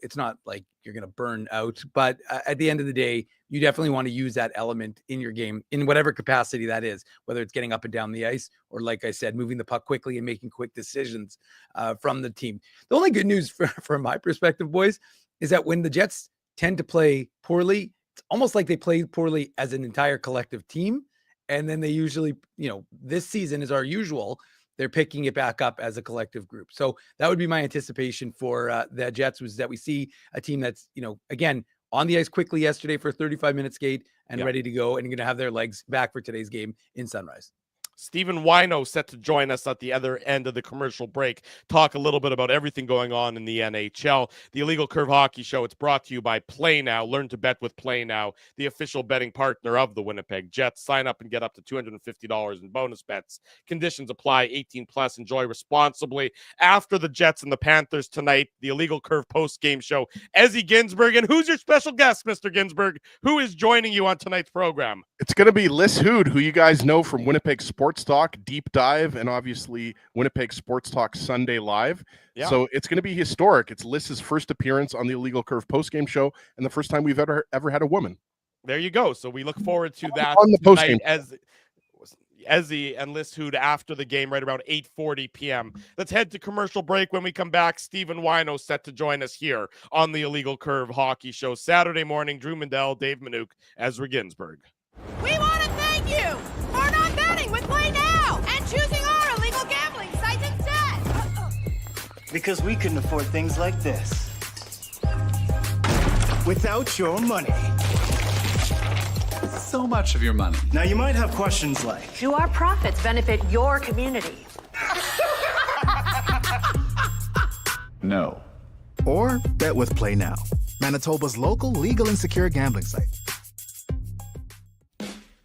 it's not like you're going to burn out. But at the end of the day, you definitely want to use that element in your game in whatever capacity that is, whether it's getting up and down the ice or, like I said, moving the puck quickly and making quick decisions from the team. The only good news from my perspective, boys, is that when the Jets tend to play poorly, it's almost like they play poorly as an entire collective team. And then they usually, this season is our usual. They're picking it back up as a collective group. So that would be my anticipation for the Jets, was that we see a team that's, again, on the ice quickly yesterday for a 35-minute skate and ready to go, and going to have their legs back for today's game in Sunrise. Stephen Whyno set to join us at the other end of the commercial break. Talk a little bit about everything going on in the NHL. The Illegal Curve Hockey Show, it's brought to you by Play Now. Learn to bet with Play Now, the official betting partner of the Winnipeg Jets. Sign up and get up to $250 in bonus bets. Conditions apply. 18+. Enjoy responsibly. After the Jets and the Panthers tonight, the Illegal Curve post-game show. Ezra Ginsburg. And who's your special guest, Mr. Ginsburg? Who is joining you on tonight's program? It's going to be Liz Hood, who you guys know from Winnipeg Sports Talk, Deep Dive, and obviously Winnipeg Sports Talk Sunday Live. Yeah. So it's going to be historic. It's Liz's first appearance on the Illegal Curve postgame show, and the first time we've ever had a woman. There you go. So we look forward to that on the postgame as Ezzy and Liz Hood after the game, right around 8:40 p.m. Let's head to commercial break. When we come back, Stephen Whyno set to join us here on the Illegal Curve Hockey Show Saturday morning. Drew Mindell, Dave Minuk, Ezra Ginsburg. We want to thank you for not betting with Play Now and choosing our illegal gambling sites instead. Because we couldn't afford things like this without your money. So much of your money. Now you might have questions like, Do our profits benefit your community? No. Or bet with Play Now, Manitoba's local legal and secure gambling site.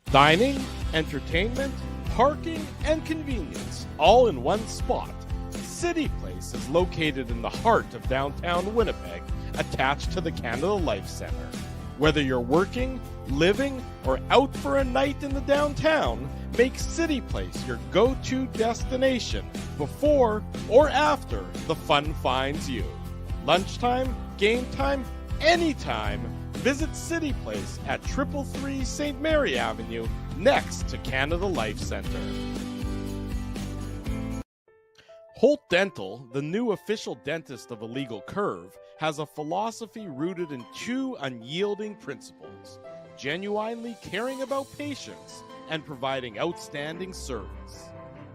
Dining, entertainment, parking, and convenience, all in one spot. City Place is located in the heart of downtown Winnipeg, attached to the Canada Life Centre. Whether you're working, living, or out for a night in the downtown, make City Place your go-to destination before or after the fun finds you. Lunchtime, game time, anytime. Visit City Place at 333 St. Mary Avenue, next to Canada Life Centre. Holt Dental, the new official dentist of Illegal Curve, has a philosophy rooted in two unyielding principles: genuinely caring about patients and providing outstanding service.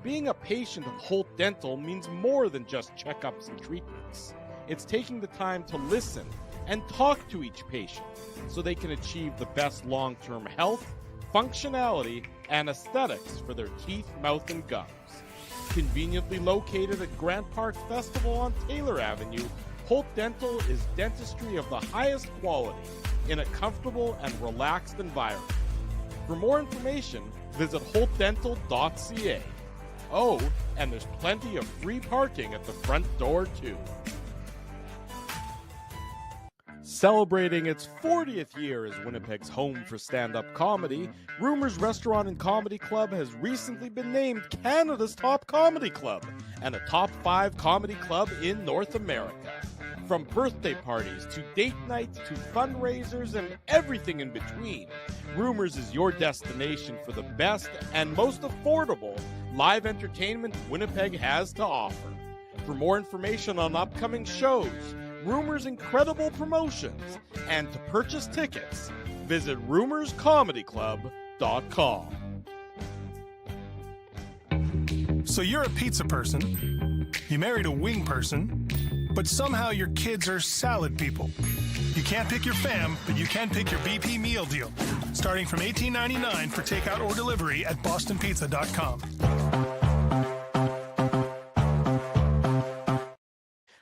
Being a patient of Holt Dental means more than just checkups and treatments. It's taking the time to listen and talk to each patient so they can achieve the best long-term health, functionality, and aesthetics for their teeth, mouth, and gums. Conveniently located at Grant Park Festival on Taylor Avenue, Holt Dental is dentistry of the highest quality in a comfortable and relaxed environment. For more information, visit holtdental.ca. Oh, and there's plenty of free parking at the front door, too. Celebrating its 40th year as Winnipeg's home for stand-up comedy, Rumors Restaurant and Comedy Club has recently been named Canada's top comedy club and a top 5 comedy club in North America. From birthday parties to date nights to fundraisers and everything in between, Rumors is your destination for the best and most affordable live entertainment Winnipeg has to offer. For more information on upcoming shows, Rumors' incredible promotions, and to purchase tickets, visit rumorscomedyclub.com. So you're a pizza person, you married a wing person, but somehow your kids are salad people. You can't pick your fam, but you can pick your BP meal deal, starting from $18.99 for takeout or delivery at bostonpizza.com.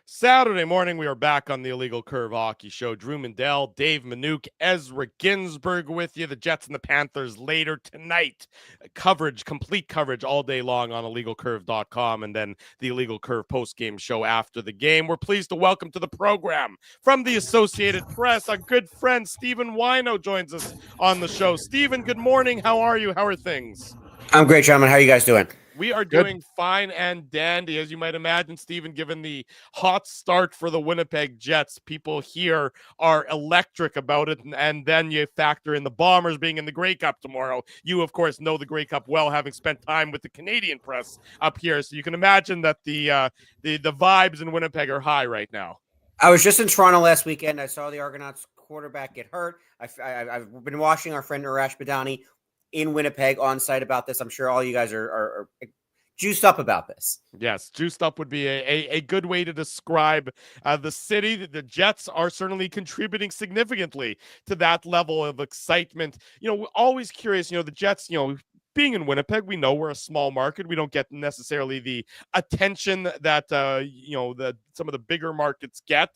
Saturday morning, we are back on the Illegal Curve Hockey Show. Drew Mindell, Dave Minuk, Ezra Ginsburg with you. The Jets and the Panthers later tonight. Complete coverage all day long on illegalcurve.com, and then the Illegal Curve postgame show after the game. We're pleased to welcome to the program from the Associated Press, our good friend Stephen Whyno joins us on the show. Stephen, good morning. How are you? How are things? I'm great, gentlemen. How are you guys doing? We are Good. doing fine and dandy, as you might imagine, Stephen, given the hot start for the Winnipeg Jets. People here are electric about it, and then you factor in the Bombers being in the Grey Cup tomorrow. You, of course, know the Grey Cup well, having spent time with the Canadian press up here, so you can imagine that the vibes in Winnipeg are high right now. I was just in Toronto last weekend. I saw the Argonauts quarterback get hurt. I've been watching our friend Arash Badani in Winnipeg on site about this. I'm sure all you guys are juiced up about this. Yes, juiced up would be a good way to describe the city. The Jets are certainly contributing significantly to that level of excitement. We're always curious, the Jets, being in Winnipeg, we know we're a small market. We don't get necessarily the attention that, some of the bigger markets get.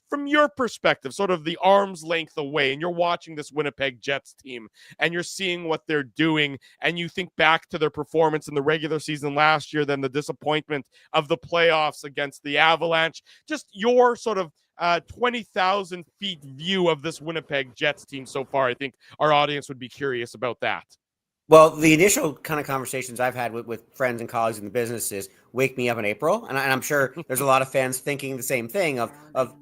From your perspective, sort of the arm's length away, and you're watching this Winnipeg Jets team and you're seeing what they're doing, and you think back to their performance in the regular season last year, then the disappointment of the playoffs against the Avalanche, just your sort of 20,000 feet view of this Winnipeg Jets team so far. I think our audience would be curious about that. Well, the initial kind of conversations I've had with friends and colleagues in the business is wake me up in April. And I'm sure there's a lot of fans thinking the same thing of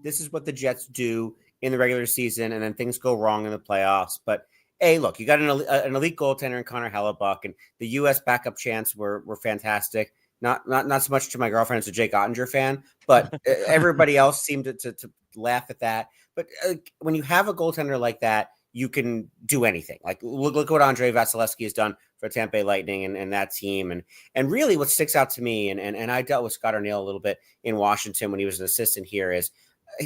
this is what the Jets do in the regular season, and then things go wrong in the playoffs. But, hey, look, you got an elite goaltender in Connor Hellebuck, and the U.S. backup chants were fantastic. Not so much to my girlfriend as a Jake Ottinger fan, but everybody else seemed to laugh at that. But when you have a goaltender like that, you can do anything. Like look at what Andrei Vasilevsky has done for Tampa Bay Lightning and that team. And really what sticks out to me, and I dealt with Scott Arniel a little bit in Washington when he was an assistant here, is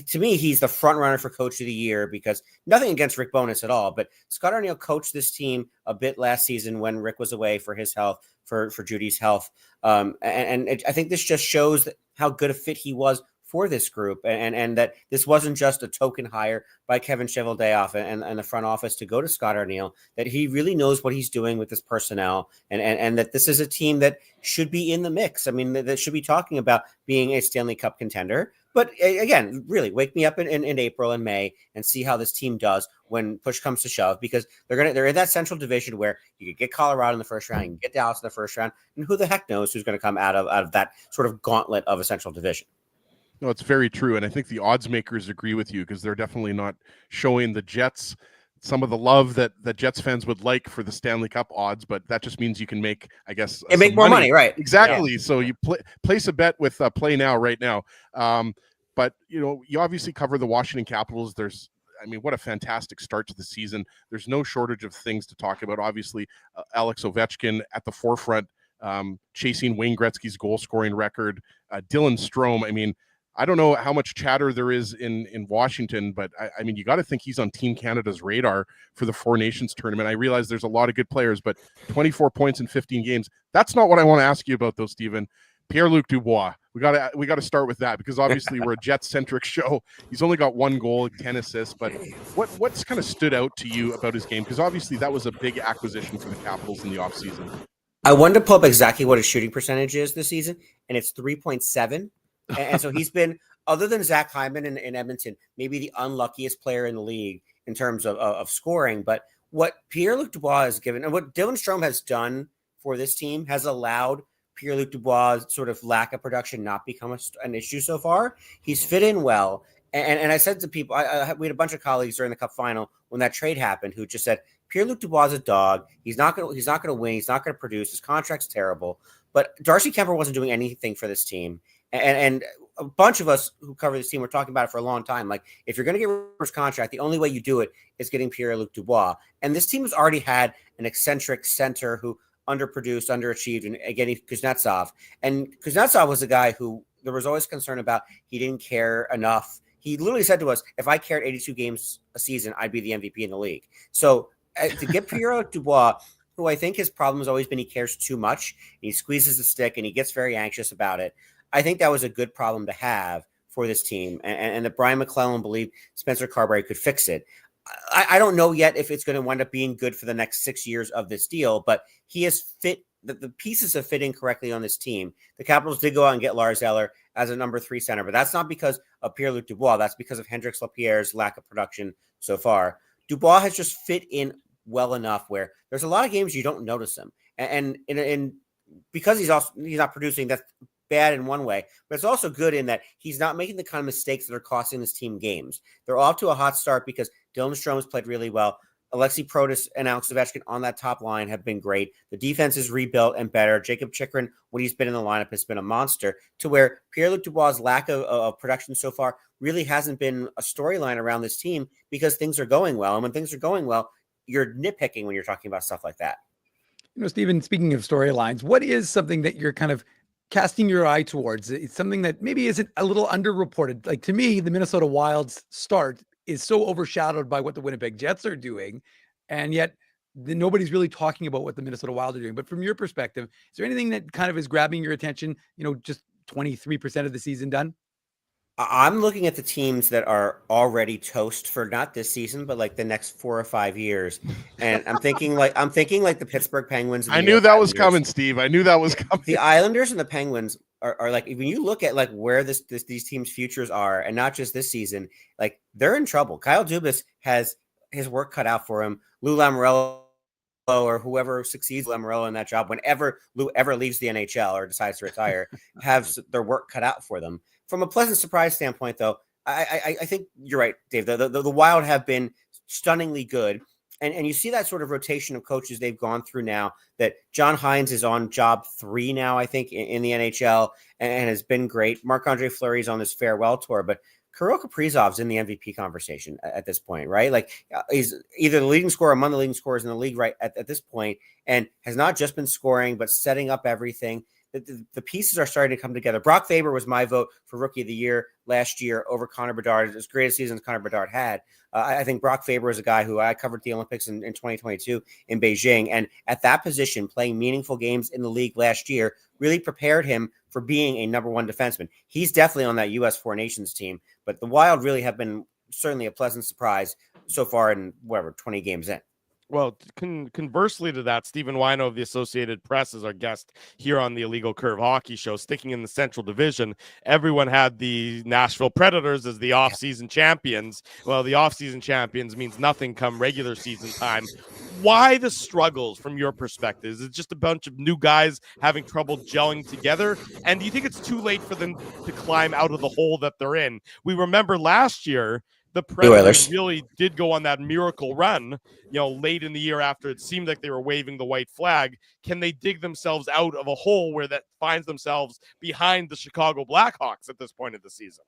to me, he's the front runner for coach of the year, because nothing against Rick Bowness at all, but Scott Arniel coached this team a bit last season when Rick was away for his health, for Judy's health. I think this just shows how good a fit he was for this group, and that this wasn't just a token hire by Kevin Cheveldayoff and the front office to go to Scott Arniel, that he really knows what he's doing with this personnel, and that this is a team that should be in the mix. I mean, that should be talking about being a Stanley Cup contender. But again, really wake me up in April and May and see how this team does when push comes to shove, because they're in that central division where you could get Colorado in the first round, you can get Dallas in the first round, and who the heck knows who's going to come out of that sort of gauntlet of a central division. No, it's very true. And I think the odds makers agree with you, because they're definitely not showing the Jets some of the love that Jets fans would like for the Stanley Cup odds, but that just means you can make, I guess, and make more money, right? Exactly. Yeah. So you place a bet with Play Now right now. But you obviously cover the Washington Capitals. What a fantastic start to the season. There's no shortage of things to talk about. Obviously, Alex Ovechkin at the forefront, chasing Wayne Gretzky's goal scoring record. Dylan Strome. I don't know how much chatter there is in Washington, but you got to think he's on Team Canada's radar for the Four Nations tournament. I realize there's a lot of good players, but 24 points in 15 games. That's not what I want to ask you about, though, Stephen. Pierre-Luc Dubois. We got to start with that, because obviously we're a Jet-centric show. He's only got 1 goal, 10 assists, but what's kind of stood out to you about his game? Because obviously that was a big acquisition for the Capitals in the offseason. I wanted to pull up exactly what his shooting percentage is this season, and it's 3.7. And so he's been, other than Zach Hyman in Edmonton, maybe the unluckiest player in the league in terms of scoring. But what Pierre-Luc Dubois has given, and what Dylan Strome has done for this team, has allowed Pierre-Luc Dubois' sort of lack of production not become an issue so far. He's fit in well. And I said to people, we had a bunch of colleagues during the Cup final when that trade happened who just said, Pierre-Luc Dubois is a dog. He's not going to win. He's not going to produce. His contract's terrible. But Darcy Kemper wasn't doing anything for this team. And a bunch of us who cover this team were talking about it for a long time. Like, if you're going to get rid of his contract, the only way you do it is getting Pierre-Luc Dubois. And this team has already had an eccentric center who underproduced, underachieved, and getting Kuznetsov. And Kuznetsov was a guy who there was always concern about. He didn't care enough. He literally said to us, if I cared 82 games a season, I'd be the MVP in the league. So to get Pierre-Luc Dubois, who I think his problem has always been he cares too much, and he squeezes the stick, and he gets very anxious about it. I think that was a good problem to have for this team, and that Brian McClellan believed Spencer Carberry could fix it. I don't know yet if it's going to wind up being good for the next 6 years of this deal, but he has fit the pieces have fit in correctly on this team. The Capitals did go out and get Lars Eller as a number 3 center, but that's not because of Pierre-Luc Dubois. That's because of Hendrix Lapierre's lack of production so far. Dubois has just fit in well enough where there's a lot of games you don't notice him. And in because he's not producing, that's bad in one way, but it's also good in that he's not making the kind of mistakes that are costing this team games. They're off to a hot start because Dylan Strome played really well. Alexi Protas and Alex Ovechkin on that top line have been great. The defense is rebuilt and better. Jacob Chychrun, when he's been in the lineup, has been a monster, to where Pierre-Luc Dubois' lack of production so far really hasn't been a storyline around this team because things are going well. And when things are going well, you're nitpicking when you're talking about stuff like that. Stephen, speaking of storylines, what is something that you're kind of casting your eye towards? It's something that maybe isn't a little underreported. Like, to me, the Minnesota Wild's start is so overshadowed by what the Winnipeg Jets are doing. And yet nobody's really talking about what the Minnesota Wild are doing. But from your perspective, is there anything that kind of is grabbing your attention, just 23% of the season done? I'm looking at the teams that are already toast for not this season, but like the next 4 or 5 years. And I'm thinking like the Pittsburgh Penguins. I knew that was coming, Steve. I knew that was coming. The Islanders and the Penguins are like, when you look at like where these teams' futures are, and not just this season, like they're in trouble. Kyle Dubas has his work cut out for him. Lou Lamoriello, or whoever succeeds Lamoriello in that job, whenever Lou ever leaves the NHL or decides to retire, have their work cut out for them. From a pleasant surprise standpoint, though, I think you're right, Dave. The Wild have been stunningly good. And you see that sort of rotation of coaches they've gone through now, that John Hines is on job 3 now, I think, in the NHL, and has been great. Marc-Andre Fleury is on this farewell tour, but Kirill Kaprizov's in the MVP conversation at this point, right? Like, he's either the leading scorer, among the leading scorers in the league right at this point, and has not just been scoring, but setting up everything. The pieces are starting to come together. Brock Faber was my vote for Rookie of the Year last year over Connor Bedard. As great a season as Connor Bedard had. I think Brock Faber is a guy who I covered the Olympics in 2022 in Beijing. And at that position, playing meaningful games in the league last year really prepared him for being a number 1 defenseman. He's definitely on that U.S. Four Nations team, but the Wild really have been certainly a pleasant surprise so far in 20 games in. Well, conversely to that, Stephen Whyno of the Associated Press is our guest here on the Illegal Curve Hockey Show. Sticking in the Central Division, everyone had the Nashville Predators as the offseason champions. Well, the offseason champions means nothing come regular season time. Why the struggles from your perspective? Is it just a bunch of new guys having trouble gelling together? And do you think it's too late for them to climb out of the hole that they're in? We remember last year, the Predators really did go on that miracle run, late in the year after it seemed like they were waving the white flag. Can they dig themselves out of a hole where that finds themselves behind the Chicago Blackhawks at this point of the season?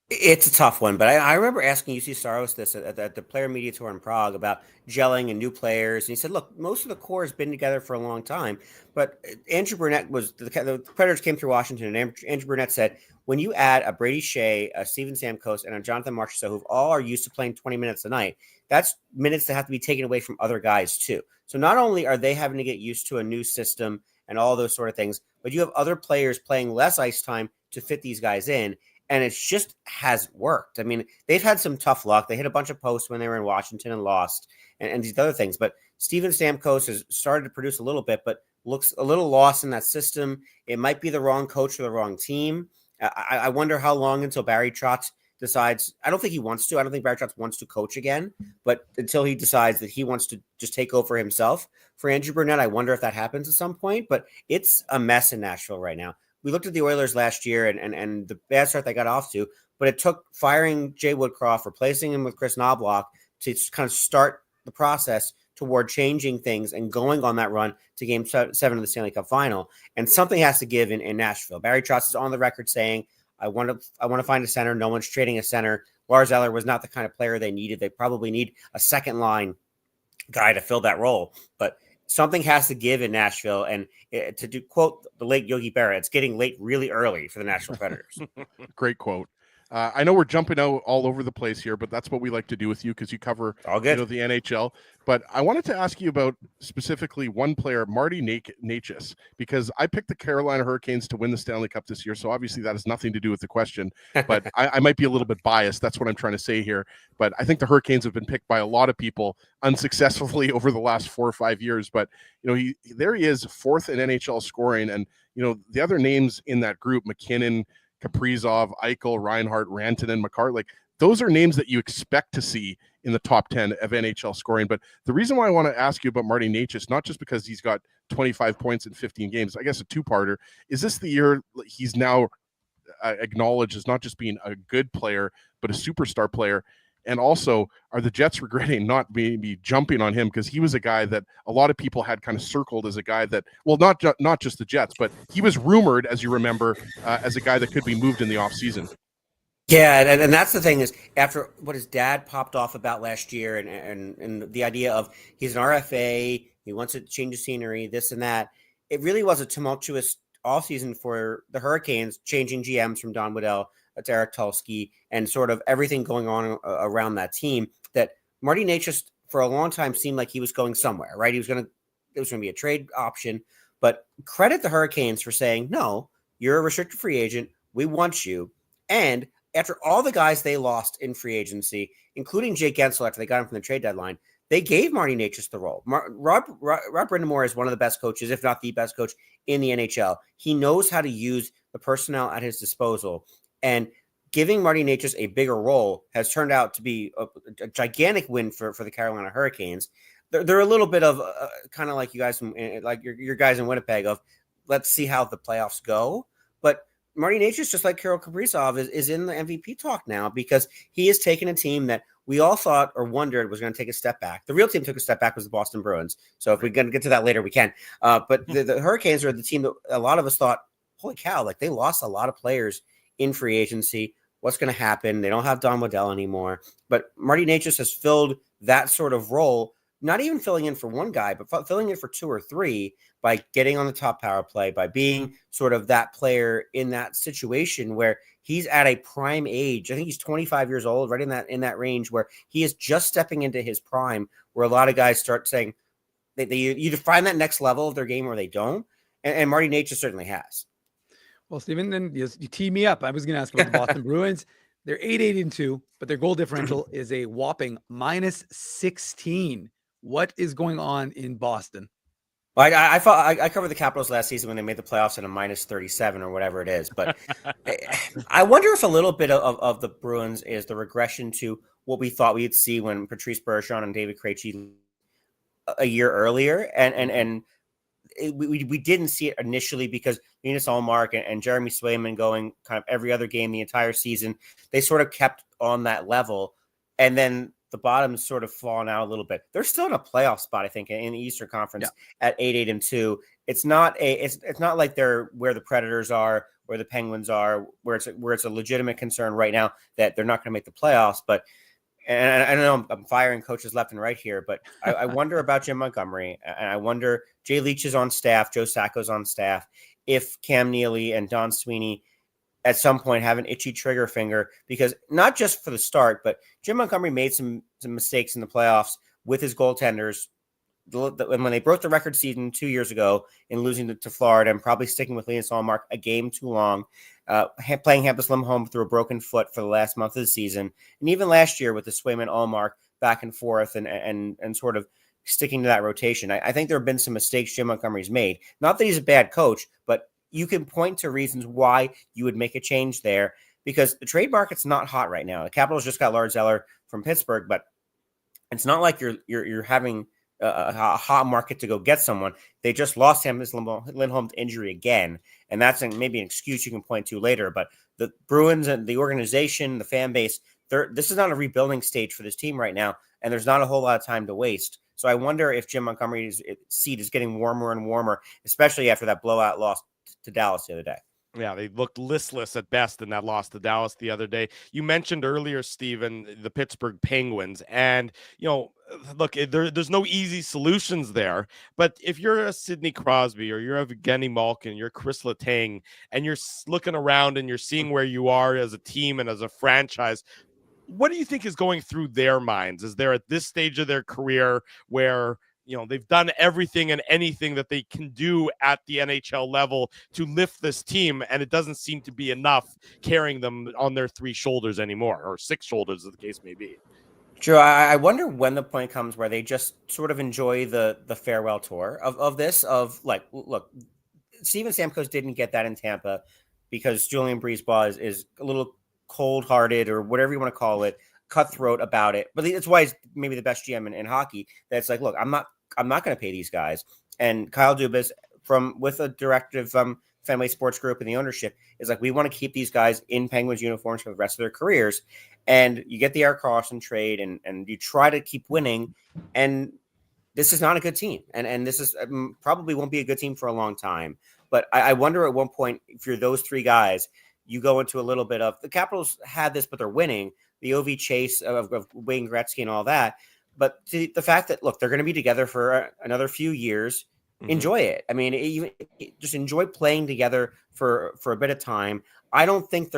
It's a tough one, but I remember asking UC Saros this at the Player Media Tour in Prague about gelling and new players. And he said, look, most of the core has been together for a long time, but Andrew Burnett the Predators came through Washington, and Andrew Burnett said, when you add a Brady Shea, a Steven Stamkos, and a Jonathan Marchessault, who all are used to playing 20 minutes a night, that's minutes that have to be taken away from other guys too. So not only are they having to get used to a new system and all those sort of things, but you have other players playing less ice time to fit these guys in. And it just has worked. I mean, they've had some tough luck. They hit a bunch of posts when they were in Washington and lost, and these other things. But Steven Stamkos has started to produce a little bit, but looks a little lost in that system. It might be the wrong coach or the wrong team. I wonder how long until Barry Trotz decides. I don't think he wants to. I don't think Barry Trotz wants to coach again. But until he decides that he wants to just take over himself for Andrew Burnett, I wonder if that happens at some point. But it's a mess in Nashville right now. We looked at the Oilers last year and the bad start they got off to, but it took firing Jay Woodcroft, replacing him with Chris Knobloch to kind of start the process toward changing things and going on that run to Game 7 of the Stanley Cup Final. And something has to give in Nashville. Barry Trotz is on the record saying, I want to find a center. No one's trading a center. Lars Eller was not the kind of player they needed. They probably need a second line guy to fill that role. But something has to give in Nashville, and to quote the late Yogi Berra, it's getting late really early for the Nashville Predators. Great quote. I know we're jumping out all over the place here, but that's what we like to do with you because you cover all good. The NHL. But I wanted to ask you about specifically one player, Marty Necas, because I picked the Carolina Hurricanes to win the Stanley Cup this year. So obviously that has nothing to do with the question, but I might be a little bit biased. That's what I'm trying to say here. But I think the Hurricanes have been picked by a lot of people unsuccessfully over the last 4 or 5 years. But, there he is, 4th in NHL scoring. And, the other names in that group, McKinnon, Kaprizov, Eichel, Reinhart, Rantanen, Makar, like those are names that you expect to see in the top 10 of NHL scoring. But the reason why I want to ask you about Marty Necas, not just because he's got 25 points in 15 games, I guess a two-parter, is this the year he's now acknowledged as not just being a good player, but a superstar player? And also, are the Jets regretting not maybe jumping on him, because he was a guy that a lot of people had kind of circled as a guy that, well, not just the Jets, but he was rumored, as you remember, as a guy that could be moved in the offseason. Yeah, and that's the thing is, after what his dad popped off about last year, and the idea of he's an RFA, he wants to change the scenery, this and that, it really was a tumultuous offseason for the Hurricanes, changing GMs from Don Waddell to Eric Tulsky, and sort of everything going on around that team, that Marty Necas for a long time seemed like he was going somewhere, right? There was going to be a trade option, but credit the Hurricanes for saying, no, you're a restricted free agent. We want you. And after all the guys they lost in free agency, including Jake Gensel after they got him from the trade deadline, they gave Marty Necas the role. Rob Brindamore is one of the best coaches, if not the best coach in the NHL. He knows how to use the personnel at his disposal. And giving Marty Necas a bigger role has turned out to be a gigantic win for the Carolina Hurricanes. They're a little bit of kind of like you guys, like your guys in Winnipeg, of let's see how the playoffs go. But Marty Necas, just like Kirill Kaprizov, is in the MVP talk now, because he has taken a team that we all thought or wondered was going to take a step back. The real team took a step back was the Boston Bruins. So if we're going to get to that later, we can. But the Hurricanes are the team that a lot of us thought, holy cow, like they lost a lot of players in free agency. What's going to happen? They don't have Don Waddell anymore. But Marty Necas has filled that sort of role, not even filling in for one guy, but filling in for two or three, by getting on the top power play, by being sort of that player in that situation where he's at a prime age. I think he's 25 years old, right in that range where he is just stepping into his prime, where a lot of guys start saying they either find that next level of their game or they don't. And Marty Necas certainly has. Well, Stephen, then you teed me up. I was going to ask about the Boston Bruins. They're 8-8-2, but their goal differential is a whopping -16. What is going on in Boston? Well, I covered the Capitals last season when they made the playoffs at a -37 or whatever it is. But I wonder if a little bit of the Bruins is the regression to what we thought we'd see when Patrice Bergeron and David Krejci a year earlier. And we didn't see it initially because Linus Ullmark and Jeremy Swayman going kind of every other game the entire season. They sort of kept on that level. And then the bottom's sort of fallen out a little bit. They're still in a playoff spot, I think, in the Eastern Conference at 8-8-2. It's not like they're where the Predators are, where the Penguins are, where it's a legitimate concern right now that they're not going to make the playoffs. But and I know I'm firing coaches left and right here, but I wonder about Jim Montgomery, and I wonder Jay Leach is on staff, Joe Sacco's on staff. If Cam Neely and Don Sweeney at some point have an itchy trigger finger, because not just for the start, but Jim Montgomery made some mistakes in the playoffs with his goaltenders. When they broke the record season 2 years ago in losing to Florida and probably sticking with Linus Ullmark a game too long, playing Hampus Lindholm through a broken foot for the last month of the season, and even last year with the Swayman Ullmark back and forth and sort of sticking to that rotation. I think there have been some mistakes Jim Montgomery's made. Not that he's a bad coach, but you can point to reasons why you would make a change there, because the trade market's not hot right now. The Capitals just got Lars Eller from Pittsburgh, but it's not like you're having a hot market to go get someone. They just lost Hampus Lindholm to injury again, and that's maybe an excuse you can point to later. But the Bruins and the organization, the fan base, this is not a rebuilding stage for this team right now, and there's not a whole lot of time to waste. So I wonder if Jim Montgomery's seat is getting warmer and warmer, especially after that blowout loss to Dallas the other day. Yeah, they looked listless at best in that loss to Dallas the other day. You mentioned earlier, Stephen, the Pittsburgh Penguins. And, look, there's no easy solutions there. But if you're a Sidney Crosby or you're a Evgeny Malkin, you're Chris Letang, and you're looking around and you're seeing where you are as a team and as a franchise, what do you think is going through their minds? Is there at this stage of their career where they've done everything and anything that they can do at the NHL level to lift this team, and it doesn't seem to be enough carrying them on their 3 shoulders anymore, or 6 shoulders as the case may be? Drew, I wonder when the point comes where they just sort of enjoy the farewell tour of this, of like, look, Steven Stamkos didn't get that in Tampa because Julien Brisebois is a little cold-hearted or whatever you want to call it cutthroat about it. But that's why he's maybe the best GM in hockey. That's like, look, I'm not going to pay these guys. And Kyle Dubas, with a directive from Fenway Sports Group and the ownership, is like, we want to keep these guys in Penguins uniforms for the rest of their careers. And you get the Erik Karlsson trade, and you try to keep winning. And this is not a good team. And this is probably won't be a good team for a long time. But I wonder at one point, if you're those three guys, you go into a little bit of the Capitals had this, but they're winning. The OV chase of Wayne Gretzky and all that. But the fact that, look, they're going to be together for another few years. Enjoy it. I mean, just enjoy playing together for a bit of time. I don't think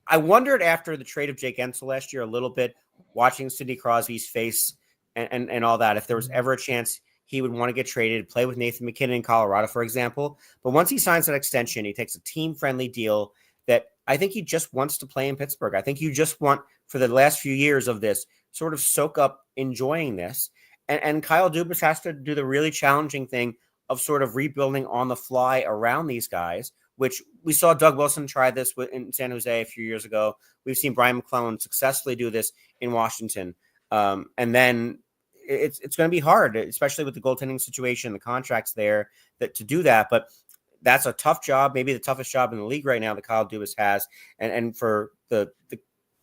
I wondered after the trade of Jake Ensel last year a little bit, watching Sidney Crosby's face and all that, if there was ever a chance he would want to get traded, play with Nathan McKinnon in Colorado, for example. But once he signs that extension, he takes a team-friendly deal that I think he just wants to play in Pittsburgh. I think you just want, for the last few years of this, sort of soak up enjoying this. And Kyle Dubas has to do the really challenging thing of sort of rebuilding on the fly around these guys, which we saw Doug Wilson try this in San Jose a few years ago. We've seen Brian McClellan successfully do this in Washington. And then it's going to be hard, especially with the goaltending situation, the contracts there, to do that. But that's a tough job, maybe the toughest job in the league right now that Kyle Dubas has. And for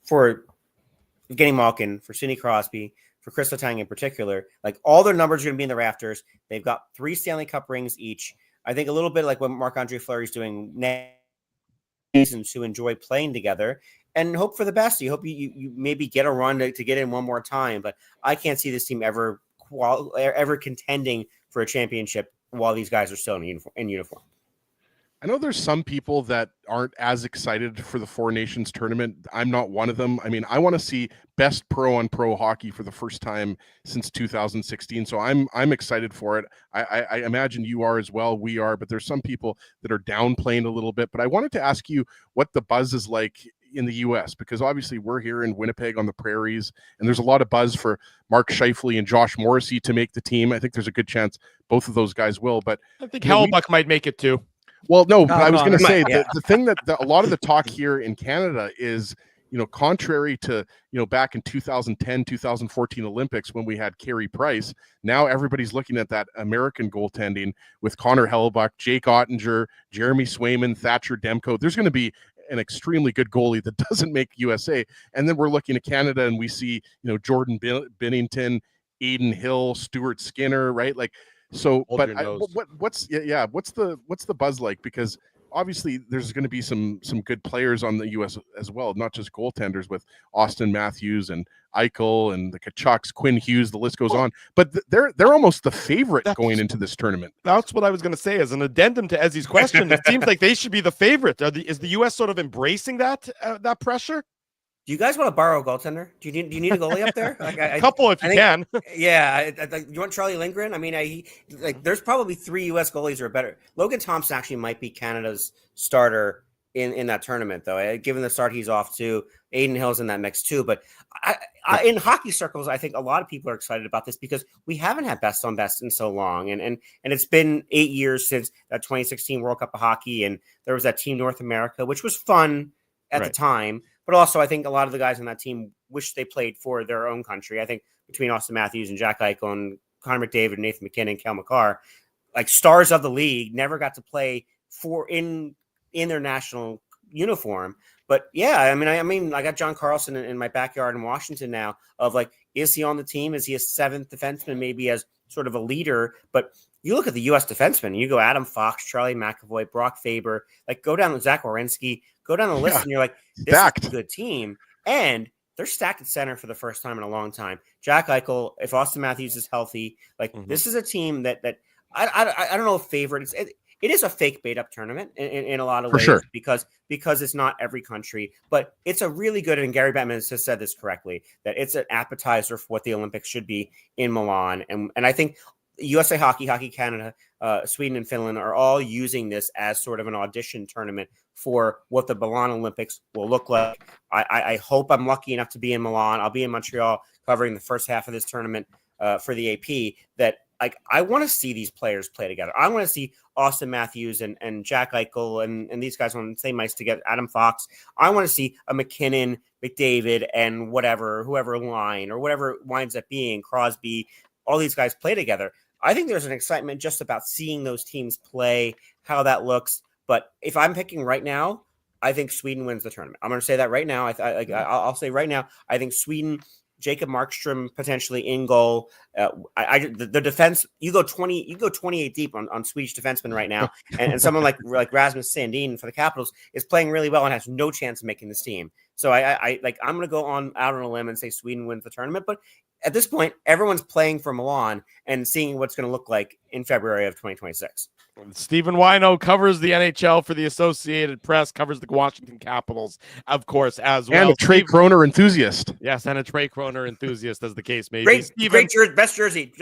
for Evgeny Malkin, for Sidney Crosby, for Chris Letang in particular, like all their numbers are going to be in the rafters. They've got 3 Stanley Cup rings each. I think a little bit like what Marc-Andre Fleury's doing now, seasons to enjoy playing together and hope for the best. You hope you maybe get a run to get in one more time, but I can't see this team ever contending for a championship while these guys are still in uniform. I know there's some people that aren't as excited for the Four Nations tournament. I'm not one of them. I mean, I want to see best pro-on-pro hockey for the first time since 2016. So I'm excited for it. I imagine you are as well. We are, but there's some people that are downplaying a little bit. But I wanted to ask you what the buzz is like in the U.S., because obviously we're here in Winnipeg on the prairies, and there's a lot of buzz for Mark Scheifele and Josh Morrissey to make the team. I think there's a good chance both of those guys will. But I think Hellebuck might make it too. Well, no, but I was going to say the thing that a lot of the talk here in Canada is, contrary to, back in 2010, 2014 Olympics when we had Carey Price, now everybody's looking at that American goaltending with Connor Hellebuck, Jake Ottinger, Jeremy Swayman, Thatcher Demko. There's going to be an extremely good goalie that doesn't make USA. And then we're looking at Canada and we see, Jordan Binnington, Aiden Hill, Stuart Skinner, right? Like, so, but what's the buzz like? Because obviously there's going to be some good players on the U.S. as well, not just goaltenders with Austin Matthews and Eichel and the Kachucks, Quinn Hughes, the list goes on. But they're almost the favorite going into this tournament. That's what I was going to say as an addendum to Ezzy's question. It seems like they should be the favorite. Is the U.S. sort of embracing that pressure? Do you guys want to borrow a goaltender? Do you need a goalie up there? A couple if you can. Yeah. You want Charlie Lindgren? I mean, there's probably 3 U.S. goalies who are better. Logan Thompson actually might be Canada's starter in that tournament, though. Given the start he's off to, Aiden Hill's in that mix too. But in hockey circles, I think a lot of people are excited about this because we haven't had best on best in so long, and it's been 8 years since that 2016 World Cup of Hockey, and there was that Team North America, which was fun at the time. But also, I think a lot of the guys on that team wish they played for their own country. I think between Austin Matthews and Jack Eichel and Connor McDavid, Nathan McKinnon, Kel McCarr, like stars of the league, never got to play in their national uniform. But yeah, I mean, I got John Carlson in my backyard in Washington now. Of like, is he on the team? Is he a 7th defenseman, maybe as sort of a leader? But you look at the U.S. defensemen, you go Adam Fox, Charlie McAvoy, Brock Faber, like go down to Zach Werenski, go down the list, and you're like, this is a good team. And they're stacked at center for the first time in a long time. Jack Eichel, if Austin Matthews is healthy, like this is a team that I don't know if favorite. It is a fake bait up tournament in a lot of ways, sure, because it's not every country, but it's a really good, and Gary Bettman has said this correctly, that it's an appetizer for what the Olympics should be in Milan. And I think USA Hockey, Hockey Canada, Sweden and Finland are all using this as sort of an audition tournament for what the Milan Olympics will look like. I hope I'm lucky enough to be in Milan. I'll be in Montreal covering the first half of this tournament for the AP, that like I want to see these players play together. I want to see Austin Matthews and Jack Eichel and these guys on the same ice together. Adam Fox. I want to see a McKinnon, McDavid, and whoever line or whatever it winds up being, Crosby, all these guys play together. I think there's an excitement just about seeing those teams play, how that looks. But if I'm picking right now, I think Sweden wins the tournament. I'm going to say that right now. I'll say right now, I think Sweden. Jacob Markstrom potentially in goal. The defense, you go 28 deep on Swedish defensemen right now, and someone like Rasmus Sandin for the Capitals is playing really well and has no chance of making this team. So I'm going to go out on a limb and say Sweden wins the tournament. But at this point, everyone's playing for Milan and seeing what's going to look like in February of 2026. Stephen Whyno covers the NHL for the Associated Press, covers the Washington Capitals, of course, as well. And a Trey Kroner enthusiast. Yes, and a Trey Kroner enthusiast, as the case may be. Great jersey, best jersey.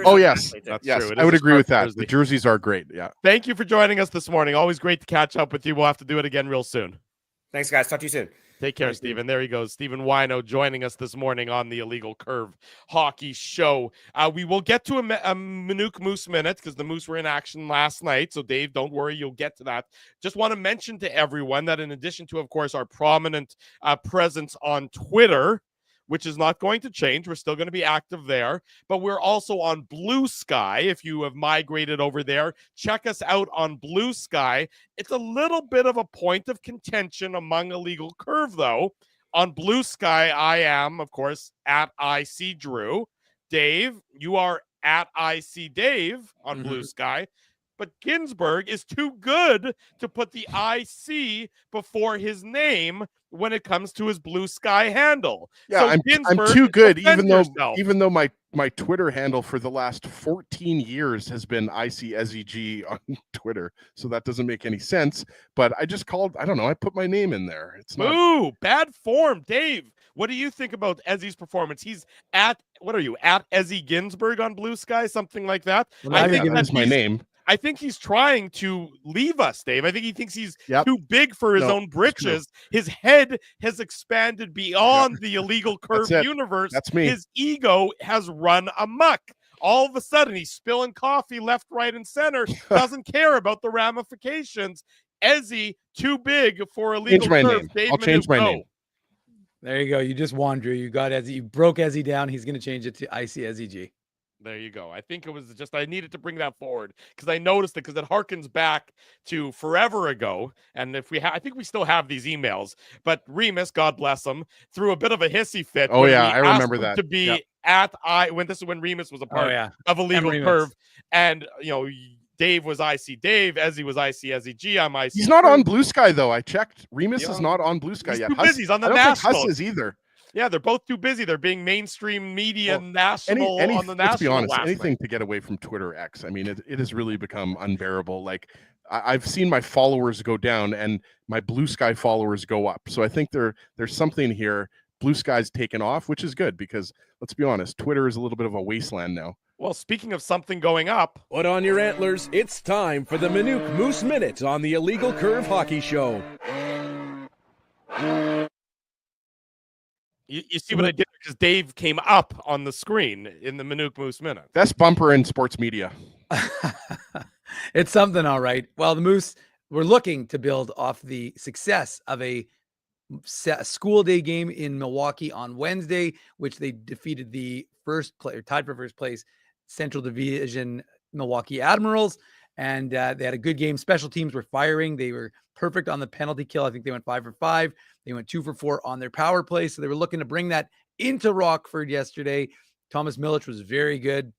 Oh, yes. That's yes, true. I would agree with that. Jersey. The jerseys are great, yeah. Thank you for joining us this morning. Always great to catch up with you. We'll have to do it again real soon. Thanks, guys. Talk to you soon. Take care, Stephen. There he goes. Stephen Whyno joining us this morning on the Illegal Curve Hockey Show. We will get to a Minuk Moose minute because the Moose were in action last night. So, Dave, don't worry. You'll get to that. Just want to mention to everyone that in addition to, of course, our prominent presence on Twitter, which is not going to change. We're still going to be active there, but we're also on Blue Sky. If you have migrated over there, check us out on Blue Sky. It's a little bit of a point of contention among Illegal Curve, though. On Blue Sky, I am, of course, at IC Drew. Dave, you are at IC Dave on Blue Sky. But Ginsburg is too good to put the IC before his name when it comes to his Blue Sky handle. Yeah, so I'm too good, even though my Twitter handle for the last 14 years has been ICSEG on Twitter. So that doesn't make any sense. But I just I put my name in there. It's Ooh, bad form. Dave, what do you think about Ezzy's performance? He's at Ezzy Ginsburg on Blue Sky, something like that. Well, I think that's my name. I think he's trying to leave us, Dave. I think he thinks he's too big for his own britches. His head has expanded beyond the Illegal Curve universe. That's me. His ego has run amok. All of a sudden, he's spilling coffee left, right, and center. Doesn't care about the ramifications. Ezzy, too big for Illegal Curve. I'll change my name. There you go. You just won, Drew. You got Ezzy. You broke Ezzy down. He's going to change it to ICSEG. There you go. I think it was just I needed to bring that forward because I noticed it because it harkens back to forever ago. And if I think we still have these emails, but Remus, God bless him, threw a bit of a hissy fit. Oh yeah, I remember that. To be at when Remus was a part of Illegal Curve, and Dave was IC Dave, Ezzy was ICSEG. I'm IC. He's not on Blue Sky though. I checked. Remus is not on Blue Sky yet. Too busy. He's on the I don't national. think Huss is either. Yeah, they're both too busy. They're being mainstream media national on the national. Let's be honest, anything to get away from Twitter X. I mean, it has really become unbearable. Like I've seen my followers go down and my Blue Sky followers go up. So I think there's something here. Blue Sky's taken off, which is good because let's be honest, Twitter is a little bit of a wasteland now. Well, speaking of something going up. Put on your antlers. It's time for the Minuk Moose Minute on the Illegal Curve Hockey Show. You see what I did because Dave came up on the screen in the Minuk Moose Minute. Best bumper in sports media. It's something, all right. Well, the Moose were looking to build off the success of a school day game in Milwaukee on Wednesday, which they defeated the tied for first place Central Division Milwaukee Admirals. And they had a good game. Special teams were firing. They were perfect on the penalty kill. I think they went 5 for 5. They went 2 for 4 on their power play. So they were looking to bring that into Rockford yesterday. Thomas Milich was very good,